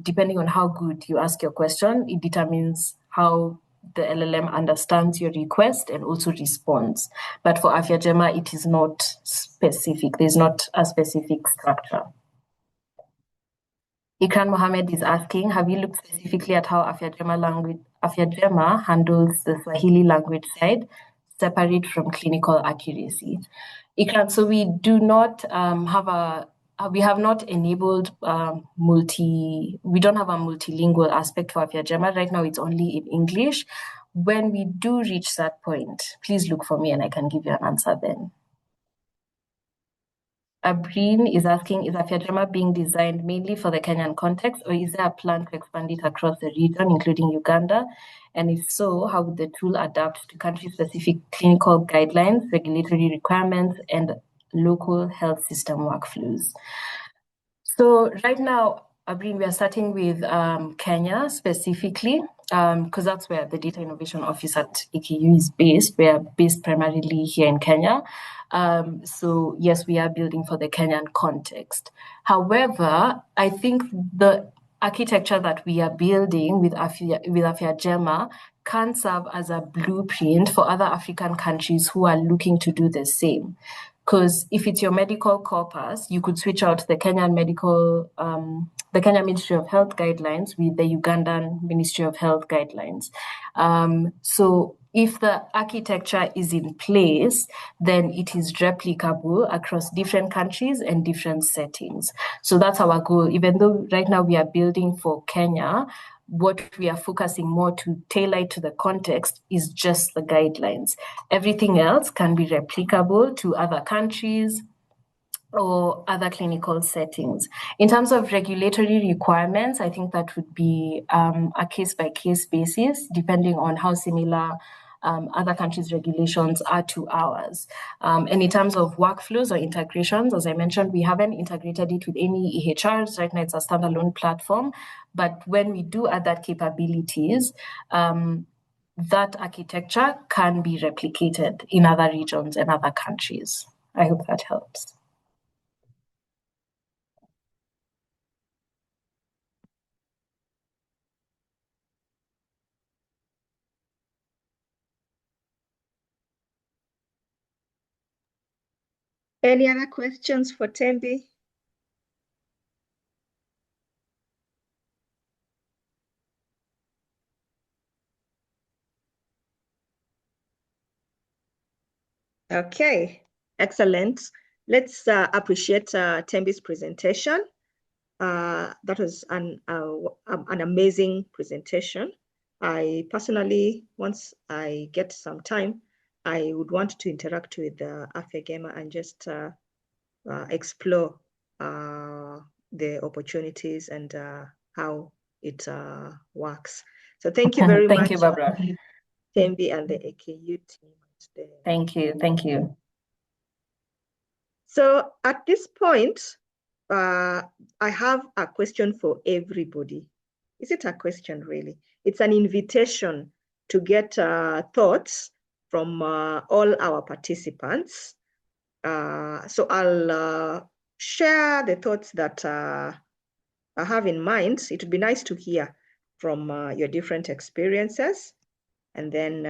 depending on how good you ask your question, it determines how the LLM understands your request and also responds. But for Afya-Jema, it is not specific. There's not a specific structure. Ikran Mohammed is asking, have you looked specifically at how Afya-Jema handles the Swahili language side, separate from clinical accuracy? Ikran, so we do not we have not enabled we don't have a multilingual aspect for Afya-Jema. Right now, it's only in English. When we do reach that point, please look for me and I can give you an answer then. Abreen is asking, is Afya-Jema being designed mainly for the Kenyan context, or is there a plan to expand it across the region, including Uganda? And if so, how would the tool adapt to country-specific clinical guidelines, regulatory requirements, and local health system workflows? So right now, Abreen, we are starting with Kenya specifically, because that's where the Data Innovation Office at AKU is based. We are based primarily here in Kenya. So yes, we are building for the Kenyan context. However, I think the architecture that we are building with Afya-Jema can serve as a blueprint for other African countries who are looking to do the same. Because if it's your medical corpus, you could switch out the Kenyan the Kenya Ministry of Health guidelines with the Ugandan Ministry of Health guidelines. So if the architecture is in place, then it is replicable across different countries and different settings. So that's our goal. Even though right now we are building for Kenya, what we are focusing more to tailor to the context is just the guidelines. Everything else can be replicable to other countries or other clinical settings. In terms of regulatory requirements, I think that would be a case-by-case basis, depending on how similar other countries' regulations are to ours. And in terms of workflows or integrations, as I mentioned, we haven't integrated it with any EHRs. Right now, it's a standalone platform. But when we do add that capabilities, that architecture can be replicated in other regions and other countries. I hope that helps. Any other questions for Thembi? Okay, excellent. Let's appreciate Thembi's presentation. That was an amazing presentation. I personally, once I get some time, I would want to interact with Afegema and just explore the opportunities and how it works. So thank you very much. Thank you, Barbara. Tembi and the AKU team. Thank you. Thank you. So at this point, I have a question for everybody. Is it a question, really? It's an invitation to get thoughts from all our participants. So I'll share the thoughts that I have in mind. It would be nice to hear from your different experiences. And then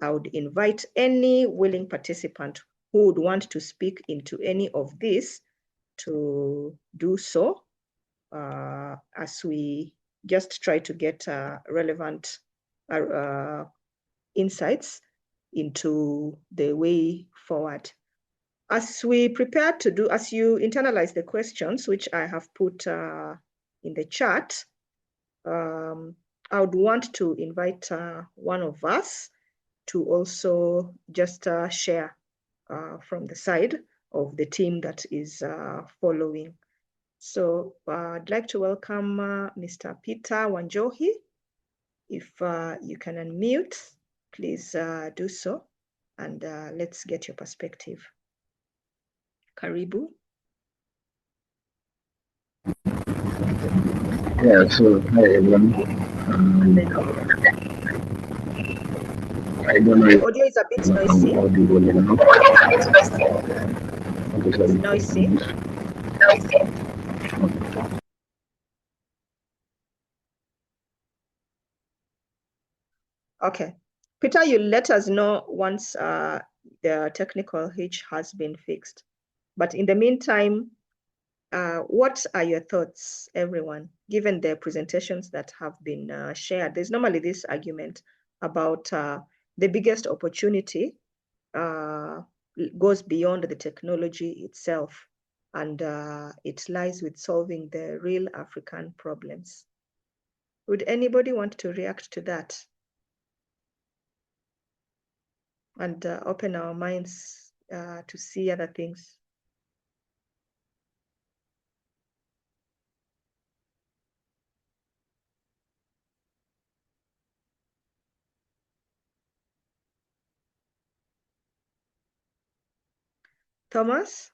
I would invite any willing participant who would want to speak into any of this to do so as we just try to get relevant insights into the way forward. As we prepare to do, as you internalize the questions, which I have put in the chat, I would want to invite one of us to also just share from the side of the team that is following. So I'd like to welcome Mr. Peter Wanjohi. If you can unmute, please do so, and let's get your perspective. Karibu. Yeah, so hi everyone. I don't know if audio is a bit noisy. Audible enough. Okay, sorry. It's noisy. Okay. Peter, you let us know once the technical hitch has been fixed. But in the meantime, what are your thoughts, everyone, given the presentations that have been shared? There's normally this argument about the biggest opportunity goes beyond the technology itself, and it lies with solving the real African problems. Would anybody want to react to that? And open our minds to see other things. Thomas?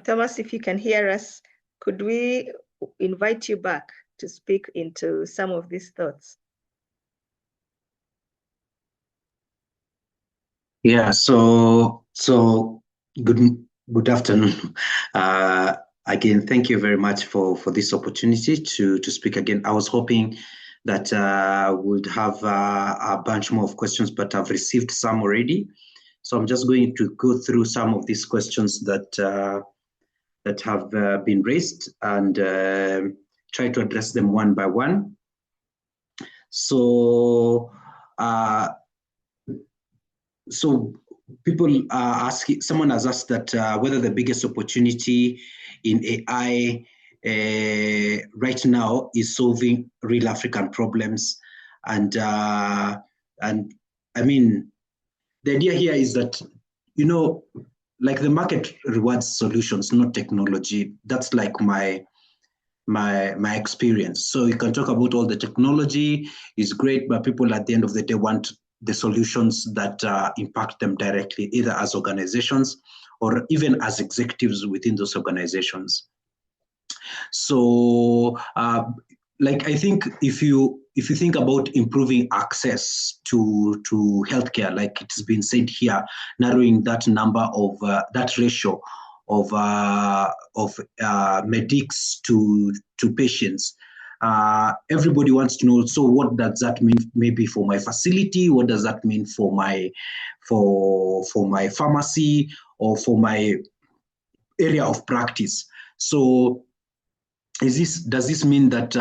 Thomas, if you can hear us, could we invite you back to speak into some of these thoughts? Yeah, so good afternoon. Again, thank you very much for this opportunity to speak again. I was hoping that we'd have a bunch more of questions, but I've received some already. So I'm just going to go through some of these questions that have been raised and try to address them one by one. So people are asking, someone has asked that whether the biggest opportunity in AI right now is solving real African problems. And I mean, the idea here is that, you know, like the market rewards solutions, not technology. That's like my experience. So you can talk about all the technology is great, but people at the end of the day want the solutions that impact them directly, either as organizations or even as executives within those organizations. So, like I think if you think about improving access to healthcare, like it's been said here, narrowing that number of that ratio of medics to patients. Everybody wants to know, so what does that mean maybe for my facility? What does that mean for my pharmacy or for my area of practice? So does this mean that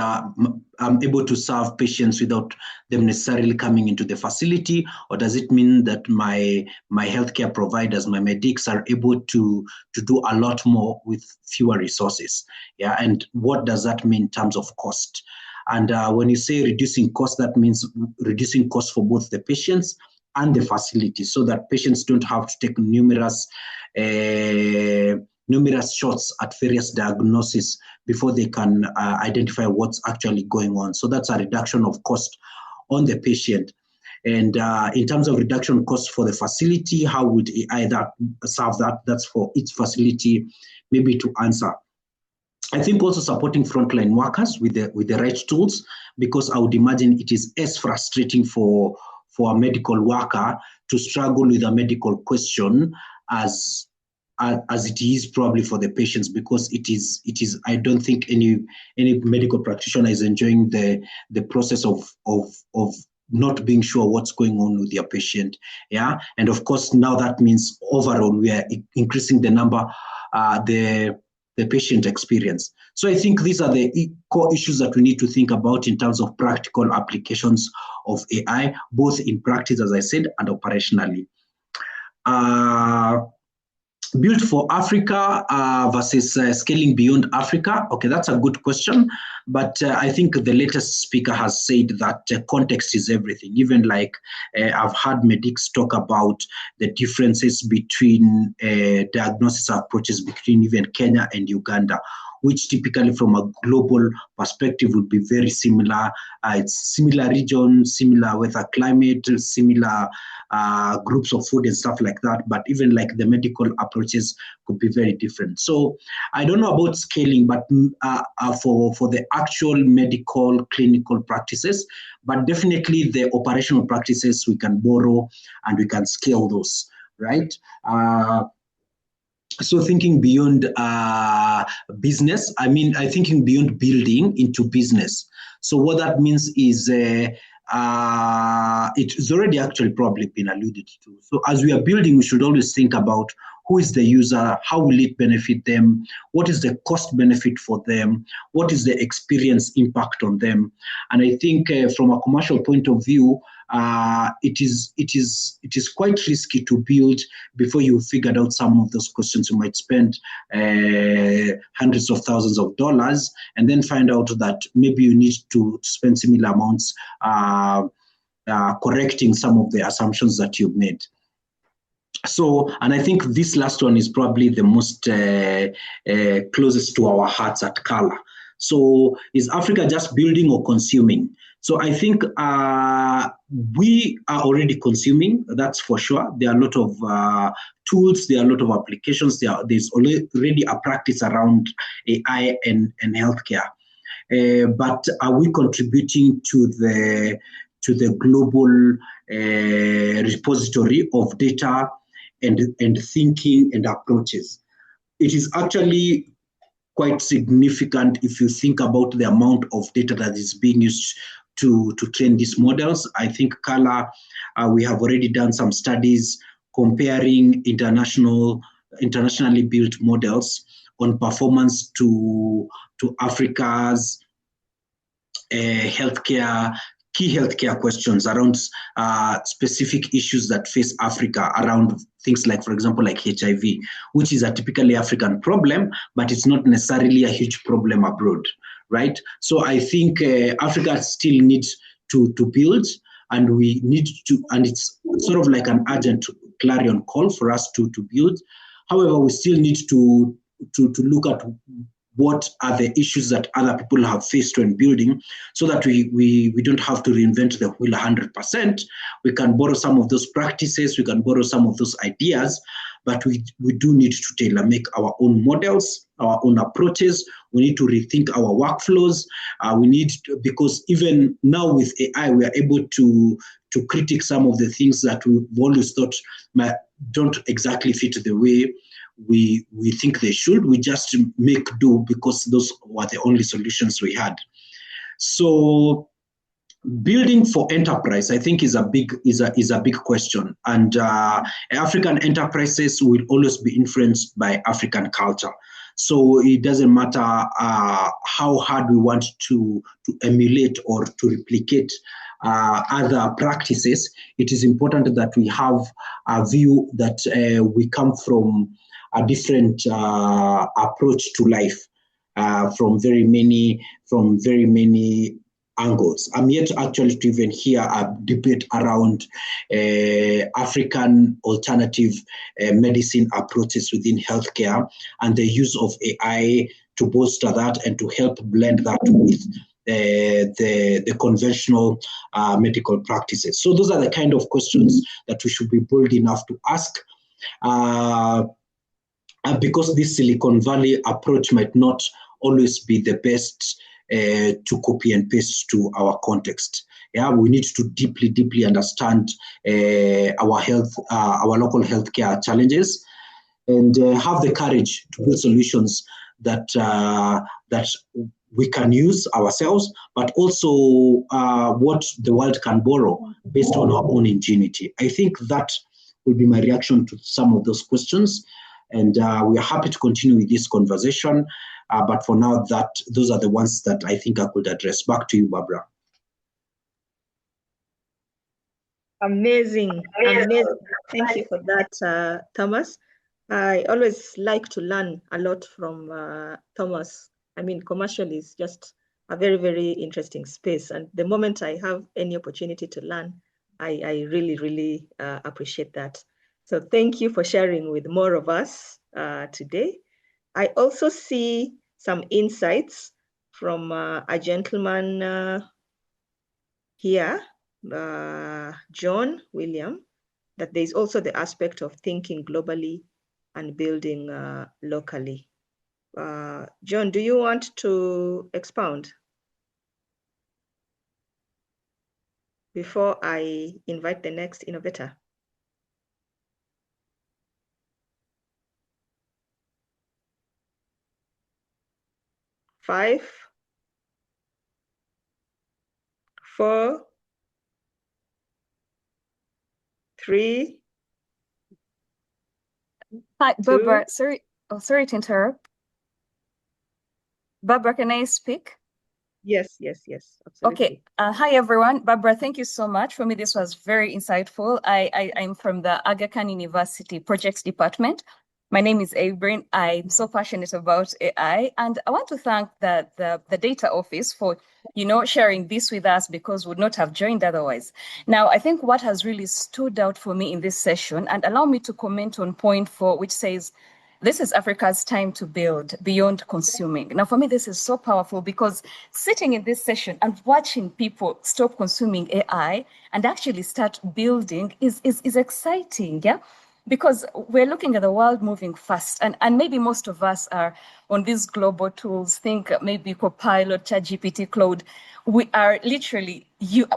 I'm able to serve patients without them necessarily coming into the facility, or does it mean that my healthcare providers, my medics, are able to do a lot more with fewer resources? Yeah, and what does that mean in terms of cost? And when you say reducing cost, that means reducing cost for both the patients and the facility, so that patients don't have to take numerous shots at various diagnoses before they can identify what's actually going on. So that's a reduction of cost on the patient. And in terms of reduction cost for the facility, how would AI serve that? That's for each facility maybe to answer. I think also supporting frontline workers with the right tools, because I would imagine it is as frustrating for a medical worker to struggle with a medical question as it is probably for the patients, because it is I don't think any medical practitioner is enjoying the process of not being sure what's going on with their patient. Yeah, and of course now that means overall we are increasing the number, the patient experience. So I think these are the core issues that we need to think about in terms of practical applications of AI, both in practice, as I said, and operationally. Built for Africa versus scaling beyond Africa. Okay, that's a good question. But I think the latest speaker has said that context is everything. Even like I've heard medics talk about the differences between diagnosis approaches between even Kenya and Uganda, which typically from a global perspective would be very similar. It's similar region, similar weather climate, similar groups of food and stuff like that. But even like the medical approaches could be very different. So I don't know about scaling, but for the actual medical clinical practices, but definitely the operational practices we can borrow and we can scale those, right? So thinking beyond business, I thinking beyond building into business. So what that means is it's already actually probably been alluded to. So as we are building, we should always think about who is the user, how will it benefit them, what is the cost benefit for them, what is the experience impact on them. And I think from a commercial point of view, it is quite risky to build before you figured out some of those questions. You might spend hundreds of thousands of dollars and then find out that maybe you need to spend similar amounts correcting some of the assumptions that you've made. So, and I think this last one is probably the most closest to our hearts at Qhala. So is Africa just building or consuming? So I think we are already consuming, that's for sure. There are a lot of tools, there are a lot of applications, there's already a practice around AI and healthcare. But are we contributing to the global repository of data and thinking and approaches? It is actually quite significant if you think about the amount of data that is being used to train these models. I think Qhala, we have already done some studies comparing internationally built models on performance to Africa's key healthcare questions around specific issues that face Africa around things like, for example, like HIV, which is a typically African problem, but it's not necessarily a huge problem abroad, right? So I think Africa still needs to build, and we need to, and it's sort of like an urgent clarion call for us to build. However, we still need to look at what are the issues that other people have faced when building, so that we don't have to reinvent the wheel 100%. We can borrow some of those practices, we can borrow some of those ideas, but we do need to tailor make our own models, our own approaches. We need to rethink our workflows. Because even now with AI, we are able to critique some of the things that we've always thought don't exactly fit the way we think they should. We just make do because those were the only solutions we had. So building for enterprise, I think, is a big question, and African enterprises will always be influenced by African culture. So it doesn't matter how hard we want to emulate or to replicate other practices. It is important that we have a view that we come from a different approach to life from very many angles. I'm yet actually to even hear a debate around African alternative medicine approaches within healthcare and the use of AI to bolster that and to help blend that with the conventional medical practices. So those are the kind of questions that we should be bold enough to ask. Because this Silicon Valley approach might not always be the best to copy and paste to our context. Yeah, we need to deeply understand our local healthcare challenges, and have the courage to build solutions that we can use ourselves, but also what the world can borrow based on our own ingenuity. I think that will be my reaction to some of those questions. And we are happy to continue with this conversation. But for now, those are the ones that I think I could address. Back to you, Barbara. Amazing. Thank you for that, Thomas. I always like to learn a lot from Thomas. I mean, commercial is just a very interesting space. And the moment I have any opportunity to learn, I really appreciate that. So thank you for sharing with more of us today. I also see some insights from a gentleman here, John William, that there's also the aspect of thinking globally and building locally. John, do you want to expound before I invite the next innovator? 5, 4, 3. Hi, Barbara. Sorry to interrupt. Barbara, can I speak? Yes, absolutely. Okay. Hi, everyone. Barbara, thank you so much. For me, this was very insightful. I'm from the Aga Khan University Projects Department. My name is Abrin. I'm so passionate about AI, and I want to thank the data office for, sharing this with us, because we would not have joined otherwise. Now, I think what has really stood out for me in this session, and allow me to comment on point 4, which says, this is Africa's time to build beyond consuming. Now, for me, this is so powerful, because sitting in this session and watching people stop consuming AI and actually start building is exciting, yeah? Because we're looking at the world moving fast, and maybe most of us are on these global tools. Think maybe Copilot, ChatGPT, Claude. We are literally,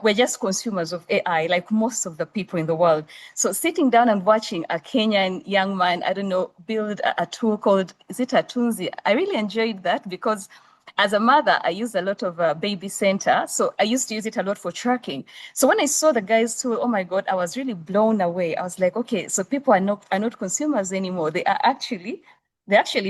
we're just consumers of AI, like most of the people in the world. So sitting down and watching a Kenyan young man, build a tool called, is it Atunzi? I really enjoyed that, because as a mother, I use a lot of Baby Center. So I used to use it a lot for tracking. So when I saw the guys tool, oh my God, I was really blown away. I was like, okay, so people are not consumers anymore. They're actually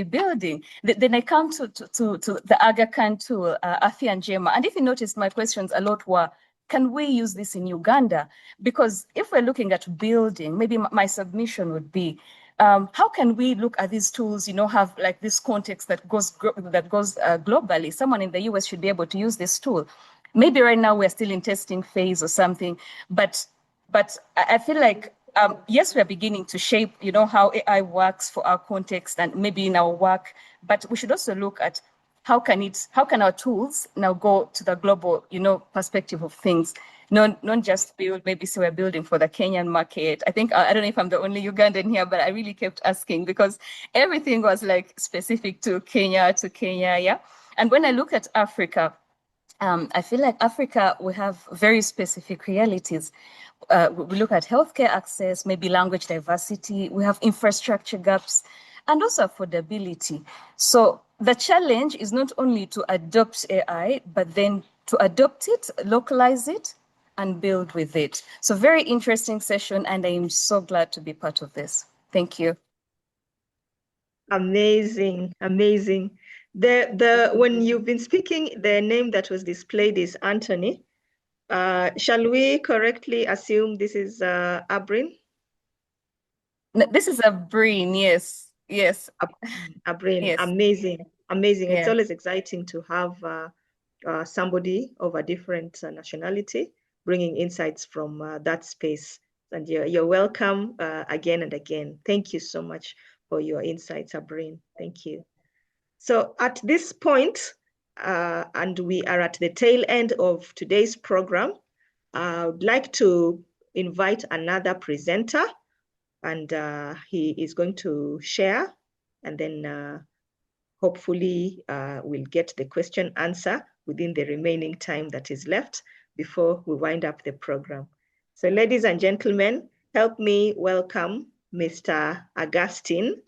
building. Then I come to the Aga Khan tool, Afi and Jema. And if you noticed, my questions a lot were, can we use this in Uganda? Because if we're looking at building, maybe my submission would be, how can we look at these tools, have like this context that goes globally? Someone in the US should be able to use this tool. Maybe right now we're still in testing phase or something, but I feel like, yes, we're beginning to shape, how AI works for our context and maybe in our work, but we should also look at how can our tools now go to the global, perspective of things. Not just build, maybe so we're building for the Kenyan market. I think, I don't know if I'm the only Ugandan here, but I really kept asking, because everything was like specific to Kenya, yeah? And when I look at Africa, I feel like Africa, we have very specific realities. We look at healthcare access, maybe language diversity, we have infrastructure gaps, and also affordability. So the challenge is not only to adopt AI, but then to adopt it, localize it, and build with it. So very interesting session, and I'm so glad to be part of this. Thank you. Amazing, amazing. When you've been speaking, the name that was displayed is Anthony. Shall we correctly assume this is Abrin? This is a brain, yes. Yes. Abrin, Yes. amazing, amazing. It's Yeah. always exciting to have somebody of a different nationality bringing insights from that space. And you're welcome again and again. Thank you so much for your insights, Abrin. Thank you. So at this point, and we are at the tail end of today's program, I would like to invite another presenter, and he is going to share, and then hopefully we'll get the question answer within the remaining time that is left before we wind up the program. So ladies and gentlemen, help me welcome Mr. Augustine,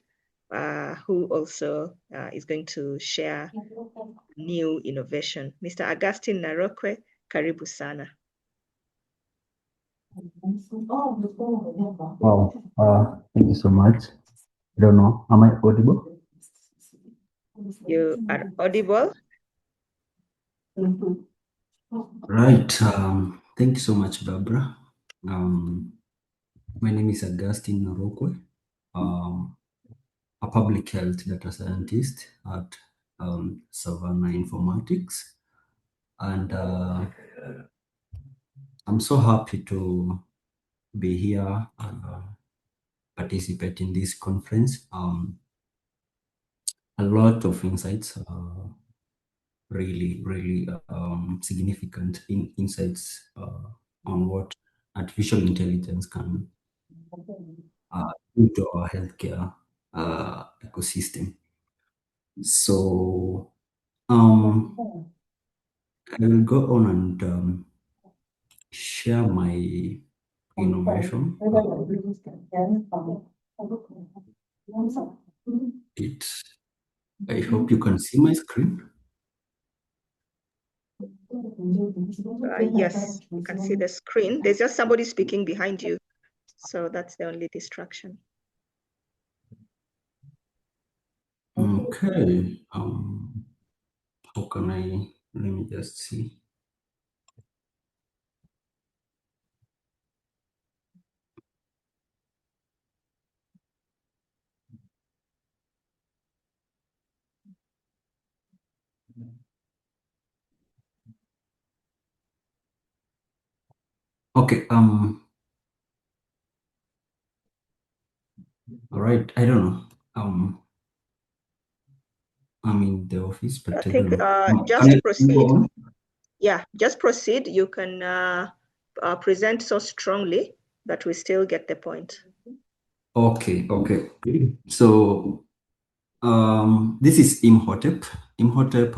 who also is going to share new innovation. Mr. Augustine Narokwe, karibu sana. Wow, thank you so much. I don't know, am I audible? You are audible. Right. Thank you so much, Barbara. My name is Augustine Narokwe, a public health data scientist at Savannah Informatics. And I'm so happy to be here and participate in this conference. A lot of insights, really significant insights on what artificial intelligence can do to our healthcare ecosystem. So I will go on and share my innovation. I hope you can see my screen. Yes, you can see the screen. There's just somebody speaking behind you. So that's the only distraction. Okay. How can let me just see. Okay, all right, I don't know. I'm in the office, but I think just can I proceed. go on? Yeah, just proceed. You can present so strongly that we still get the point. Okay. So this is Imhotep. Imhotep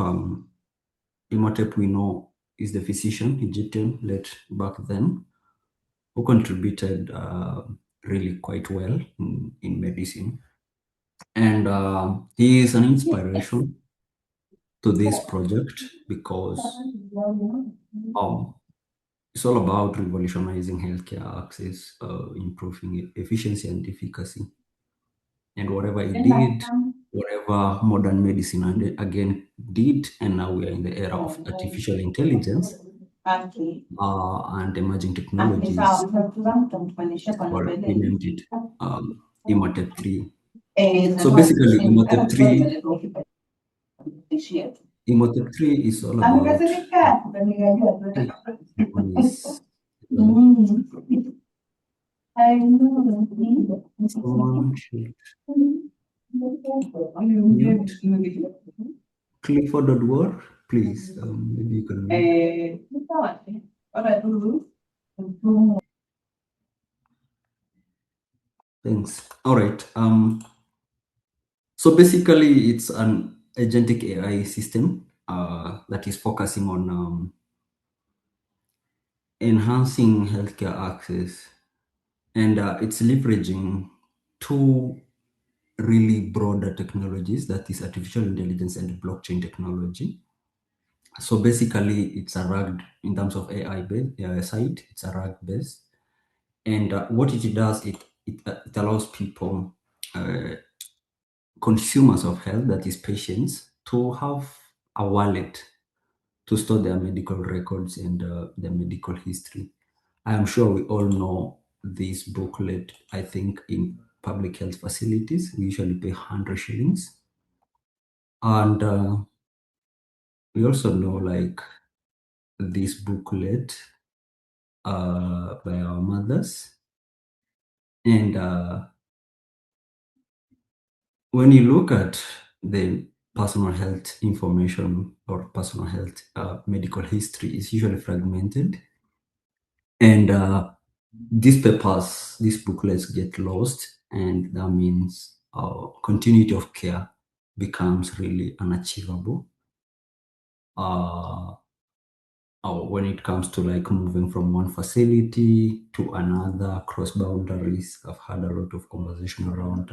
we know is the physician, Egyptian, late back then, who contributed really quite well in medicine. And he is an inspiration to this project because it's all about revolutionizing healthcare access, improving efficiency and efficacy. And whatever he did, whatever modern medicine again did, and now we are in the era of artificial intelligence and emerging technologies. We named it Imhotep 3. So basically, Imhotep 3 is all about someone should mute Clifford.word, please. Maybe you can mute. Thanks. All right. So basically, it's an agentic AI system that is focusing on enhancing healthcare access, and it's leveraging two really broader technologies, that is artificial intelligence and blockchain technology. So basically, it's a RAG in terms of AI side. It's a RAG based, and what it does, it allows people consumers of health, that is patients, to have a wallet to store their medical records and their medical history. I am sure we all know this booklet. I think in public health facilities, we usually pay 100 shillings. And we also know like this booklet by our mothers. And when you look at the personal health information or personal health medical history, is usually fragmented. And these booklets get lost, and that means continuity of care becomes really unachievable. When it comes to like moving from one facility to another, cross boundaries. I've had a lot of conversation around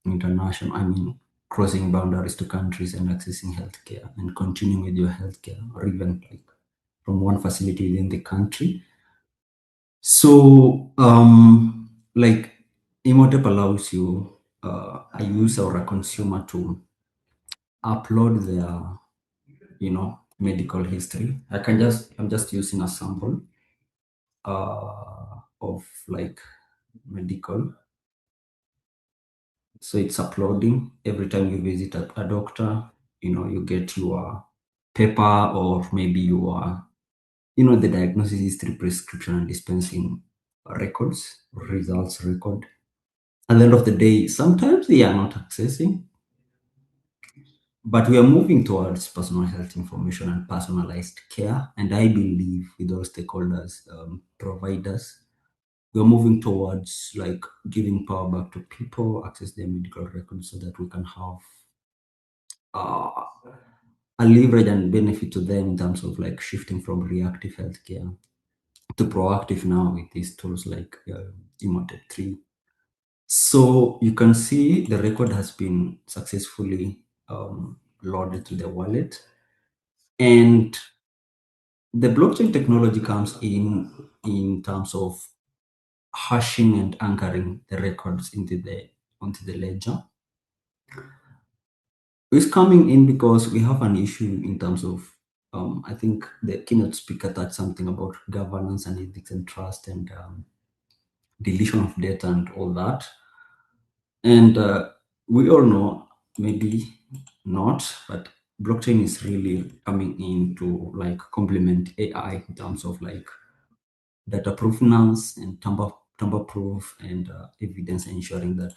international, crossing boundaries to countries and accessing healthcare and continuing with your healthcare, or even like from one facility within the country. So, like Imhotep allows you, a user or a consumer to upload their, medical history. I'm just using a sample of like medical. So it's uploading every time you visit a doctor. You get your paper, or maybe your, the diagnosis history, prescription, and dispensing records, results record. At the end of the day, sometimes they are not accessing, but we are moving towards personal health information and personalized care. And I believe with all stakeholders, providers, we are moving towards like giving power back to people, access their medical records, so that we can have a leverage and benefit to them in terms of like shifting from reactive healthcare to proactive now with these tools like Imhotep 3. So you can see the record has been successfully loaded to the wallet, and the blockchain technology comes in terms of hashing and anchoring the records onto the ledger. It's coming in because we have an issue in terms of I think the keynote speaker touched something about governance and ethics and trust and deletion of data and all that. And we all know, maybe not, but blockchain is really coming in to like complement AI in terms of like data provenance and tamper proof and evidence, ensuring that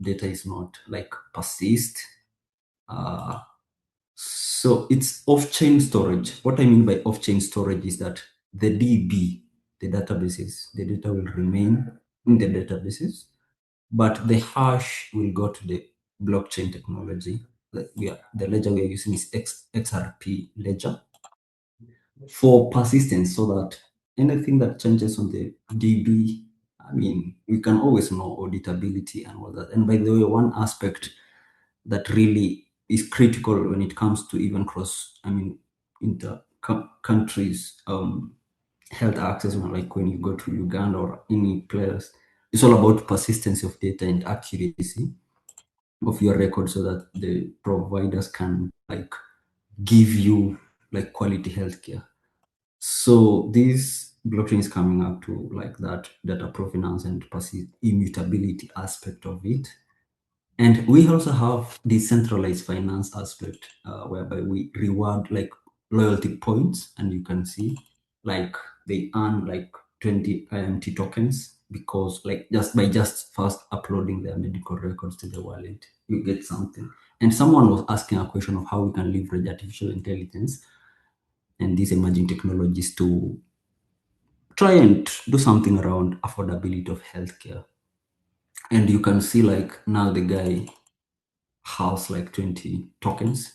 data is not like persist. So it's off-chain storage. What I mean by off-chain storage is that the DB, the databases, the data will remain in the databases, but the hash will go to the blockchain technology. The ledger we are using is XRP ledger for persistence, so that anything that changes on the DB, we can always know auditability and all that. And by the way, one aspect that really is critical when it comes to even inter countries health access, like when you go to Uganda or any place, it's all about persistence of data and accuracy of your record, so that the providers can like give you like quality healthcare. So this blockchain is coming up to like that data provenance and immutability aspect of it. And we also have decentralized finance aspect, whereby we reward like loyalty points, and you can see like they earn like 20 IMT tokens, because like just first uploading their medical records to the wallet, you get something. And someone was asking a question of how we can leverage artificial intelligence and these emerging technologies to try and do something around affordability of healthcare. And you can see like now the guy has like 20 tokens,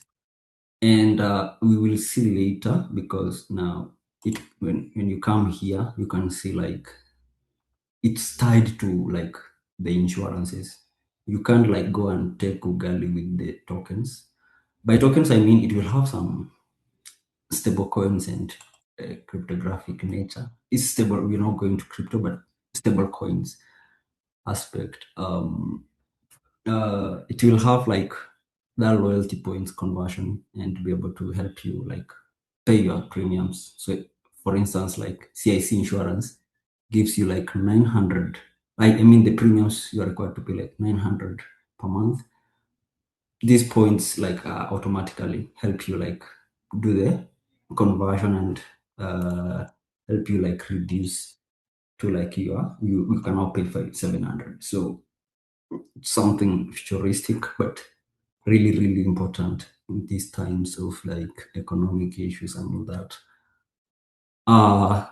and we will see later, because now when you come here, you can see like it's tied to like the insurances. You can't like go and take Ugali with the tokens. By tokens, I mean it will have some stable coins and cryptographic nature. It's stable. We're not going to crypto, but stable coins aspect. it will have like that loyalty points conversion and be able to help you like pay your premiums. So for instance, like CIC insurance gives you like 900. I mean the premiums you are required to pay like 900 per month. These points like automatically help you like do the conversion and help you like reduce to like you can now pay 700. So something futuristic, but really important in these times of like economic issues and all that.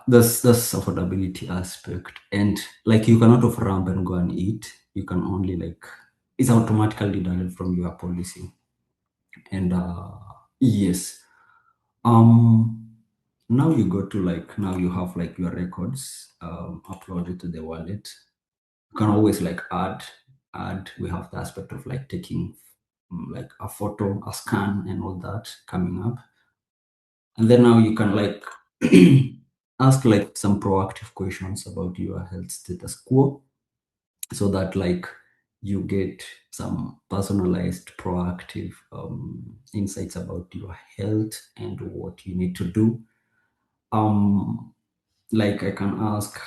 That's affordability aspect, and like you cannot off ramp and go and eat. You can only like it's automatically deducted from your policy, and yes, now you go to like now you have like your records uploaded to the wallet. You can always like add. We have the aspect of like taking like a photo, a scan, and all that coming up. And then now you can like ask like some proactive questions about your health status quo so that like you get some personalized proactive insights about your health and what you need to do. Like I can ask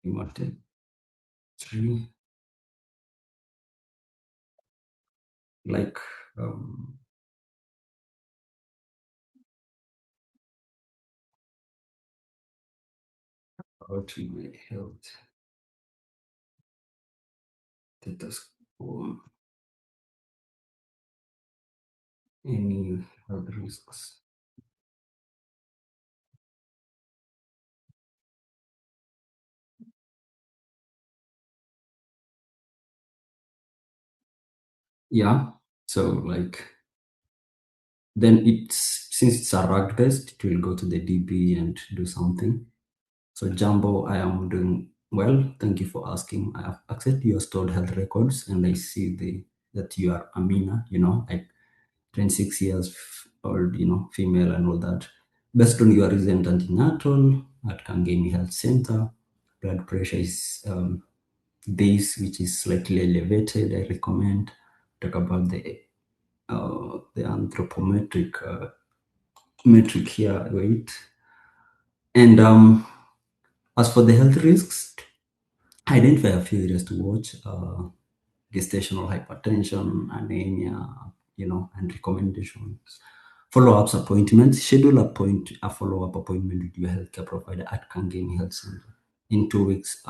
you wanted three like about my health status quo, any health risks. Yeah, so like then it's since it's a rag based, it will go to the DB and do something. So Jumbo, I am doing well. Thank you for asking. I have accessed your stored health records and I see that you are Amina, like 26 years old, female and all that. Based on your recent antenatal at Kangemi Health Center, blood pressure is this, which is slightly elevated. I recommend talk about the anthropometric metric here, weight. And as for the health risks, identify a few areas to watch: gestational hypertension, anemia, and recommendations. Follow-ups appointments. Schedule a follow-up appointment with your healthcare provider at Kangemi Health Center in 2 weeks.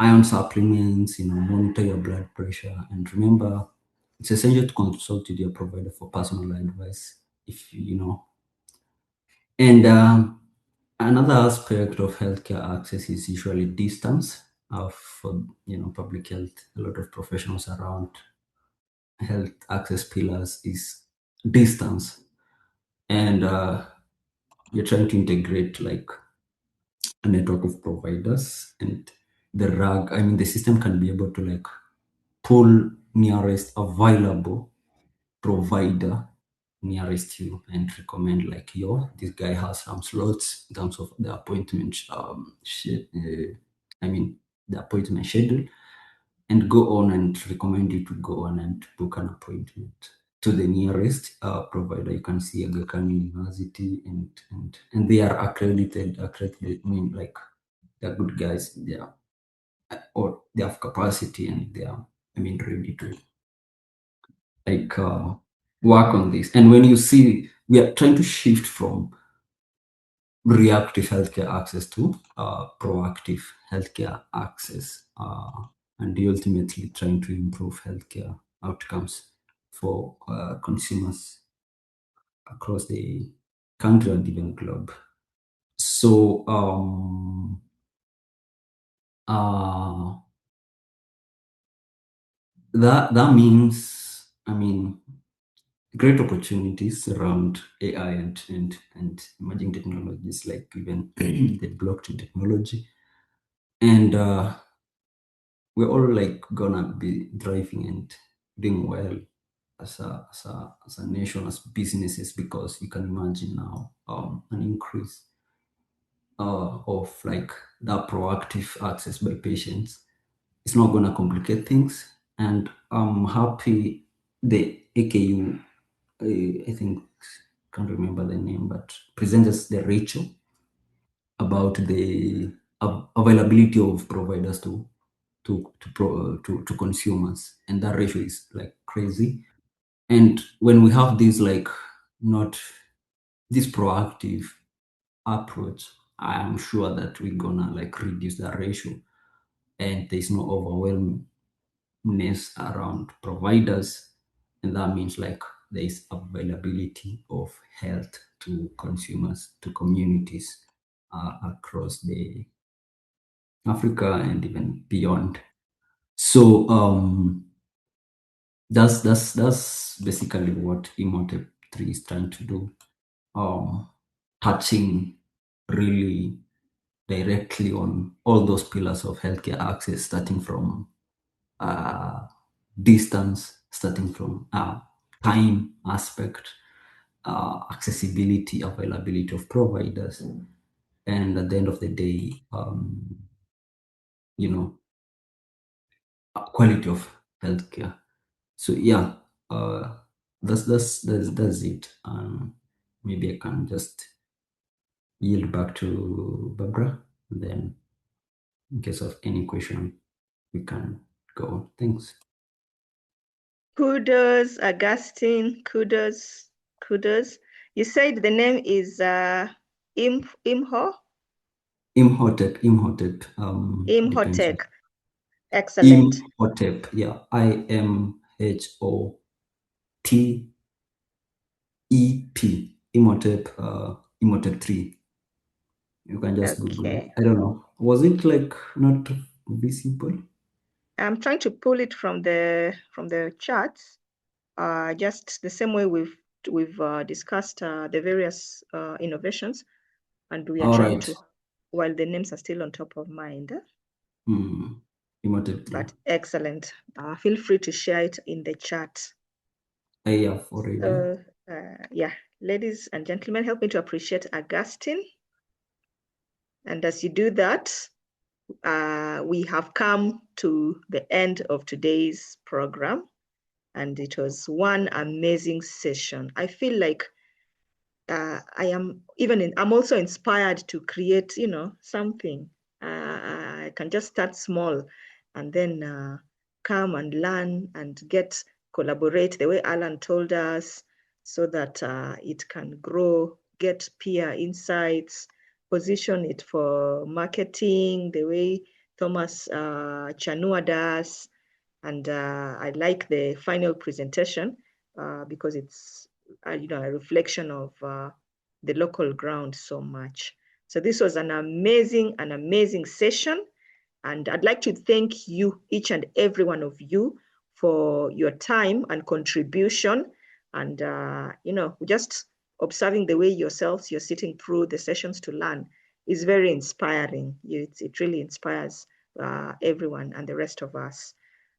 Iron supplements. Monitor your blood pressure, and remember, it's essential to consult with your provider for personal advice. If and another aspect of healthcare access is usually distance. For public health, a lot of professionals around health access pillars is distance, and you're trying to integrate like a network of providers, and the system can be able to like pull nearest available provider nearest you and recommend like this guy has some slots in terms of the appointment the appointment schedule, and go on and recommend you to go on and book an appointment to the nearest provider. You can see Aga Khan University, and they are accredited. I mean, like they're good guys. Or they have capacity, and they are ready to like work on this. And when you see we are trying to shift from reactive healthcare access to proactive healthcare access, and ultimately trying to improve healthcare outcomes for consumers across the country and even globe. So that means great opportunities around AI and emerging technologies like even the blockchain technology, and we're all like gonna be thriving and doing well as a nation, as businesses, because you can imagine now an increase of like that proactive access by patients, it's not going to complicate things. And I'm happy the AKU, I think, can't remember the name, but presents the ratio about the availability of providers to consumers, and that ratio is like crazy. And when we have this not this proactive approach, I am sure that we're gonna reduce that ratio, and there's no overwhelmingness around providers, and that means there is availability of health to consumers, to communities across the Africa and even beyond. So that's basically what Imhotep 3 is trying to do, touching really directly on all those pillars of healthcare access, starting from distance, starting from time aspect, accessibility, availability of providers, and at the end of the day, quality of healthcare. So yeah, that's it. Maybe I can just yield back to Barbara, and then in case of any question, we can go on. Thanks. Kudos, Augustine. Kudos. You said the name is Imhotep. Imhotep. Imhotep. Excellent. Imhotep. Yeah. IMHOTEP. Imhotep. Imhotep 3. You can just Google it. I don't know. Was it not visible? I'm trying to pull it from the charts. Just the same way we've discussed the various innovations, and we are trying to, while the names are still on top of mind. Imhotep 3. But excellent. Feel free to share it in the chat. I have already. Yeah, ladies and gentlemen, help me to appreciate Augustine. And as you do that, we have come to the end of today's program, and it was one amazing session. I feel like I'm also inspired to create, something. I can just start small and then come and learn and collaborate the way Alan told us, so that it can grow, get peer insights, position it for marketing the way Thomas Chanua does. And I like the final presentation because it's a reflection of the local ground so much. So this was an amazing session. And I'd like to thank you, each and every one of you, for your time and contribution. And, just observing the way you're sitting through the sessions to learn is very inspiring. It really inspires everyone and the rest of us.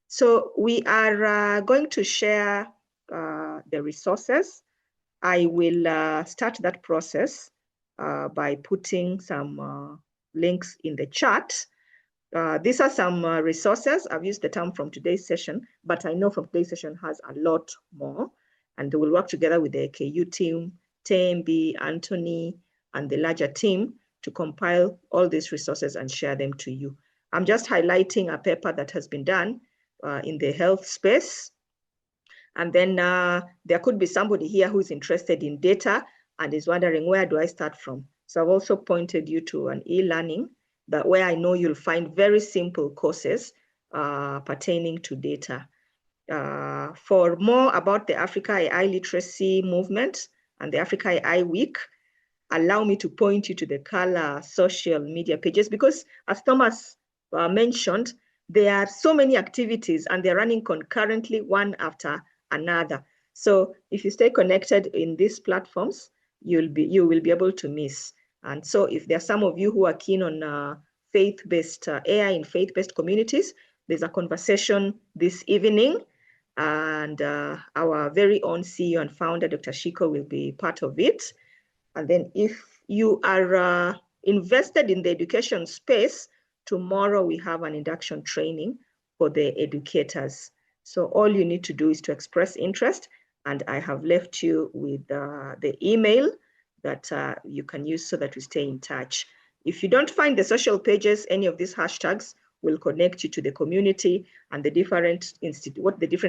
So we are going to share the resources. I will start that process by putting some links in the chat. These are some resources. I've used the term from today's session, but I know from today's session has a lot more. And we'll work together with the KU team, TMB, Anthony, and the larger team to compile all these resources and share them to you. I'm just highlighting a paper that has been done in the health space. And then there could be somebody here who's interested in data and is wondering, where do I start from? So I've also pointed you to an e-learning where I know you'll find very simple courses pertaining to data. For more about the Africa AI literacy movement and the Africa AI Week, allow me to point you to the Qhala social media pages, because as Thomas mentioned, there are so many activities and they're running concurrently, one after another. So if you stay connected in these platforms, you will be able to miss. And so if there are some of you who are keen on faith-based AI in faith-based communities, there's a conversation this evening, and our very own CEO and founder, Dr. Shiko, will be part of it. And then if you are invested in the education space, tomorrow we have an induction training for the educators. So all you need to do is to express interest, and I have left you with the email that you can use so that we stay in touch. If you don't find the social pages, any of these hashtags will connect you to the community and the different what the different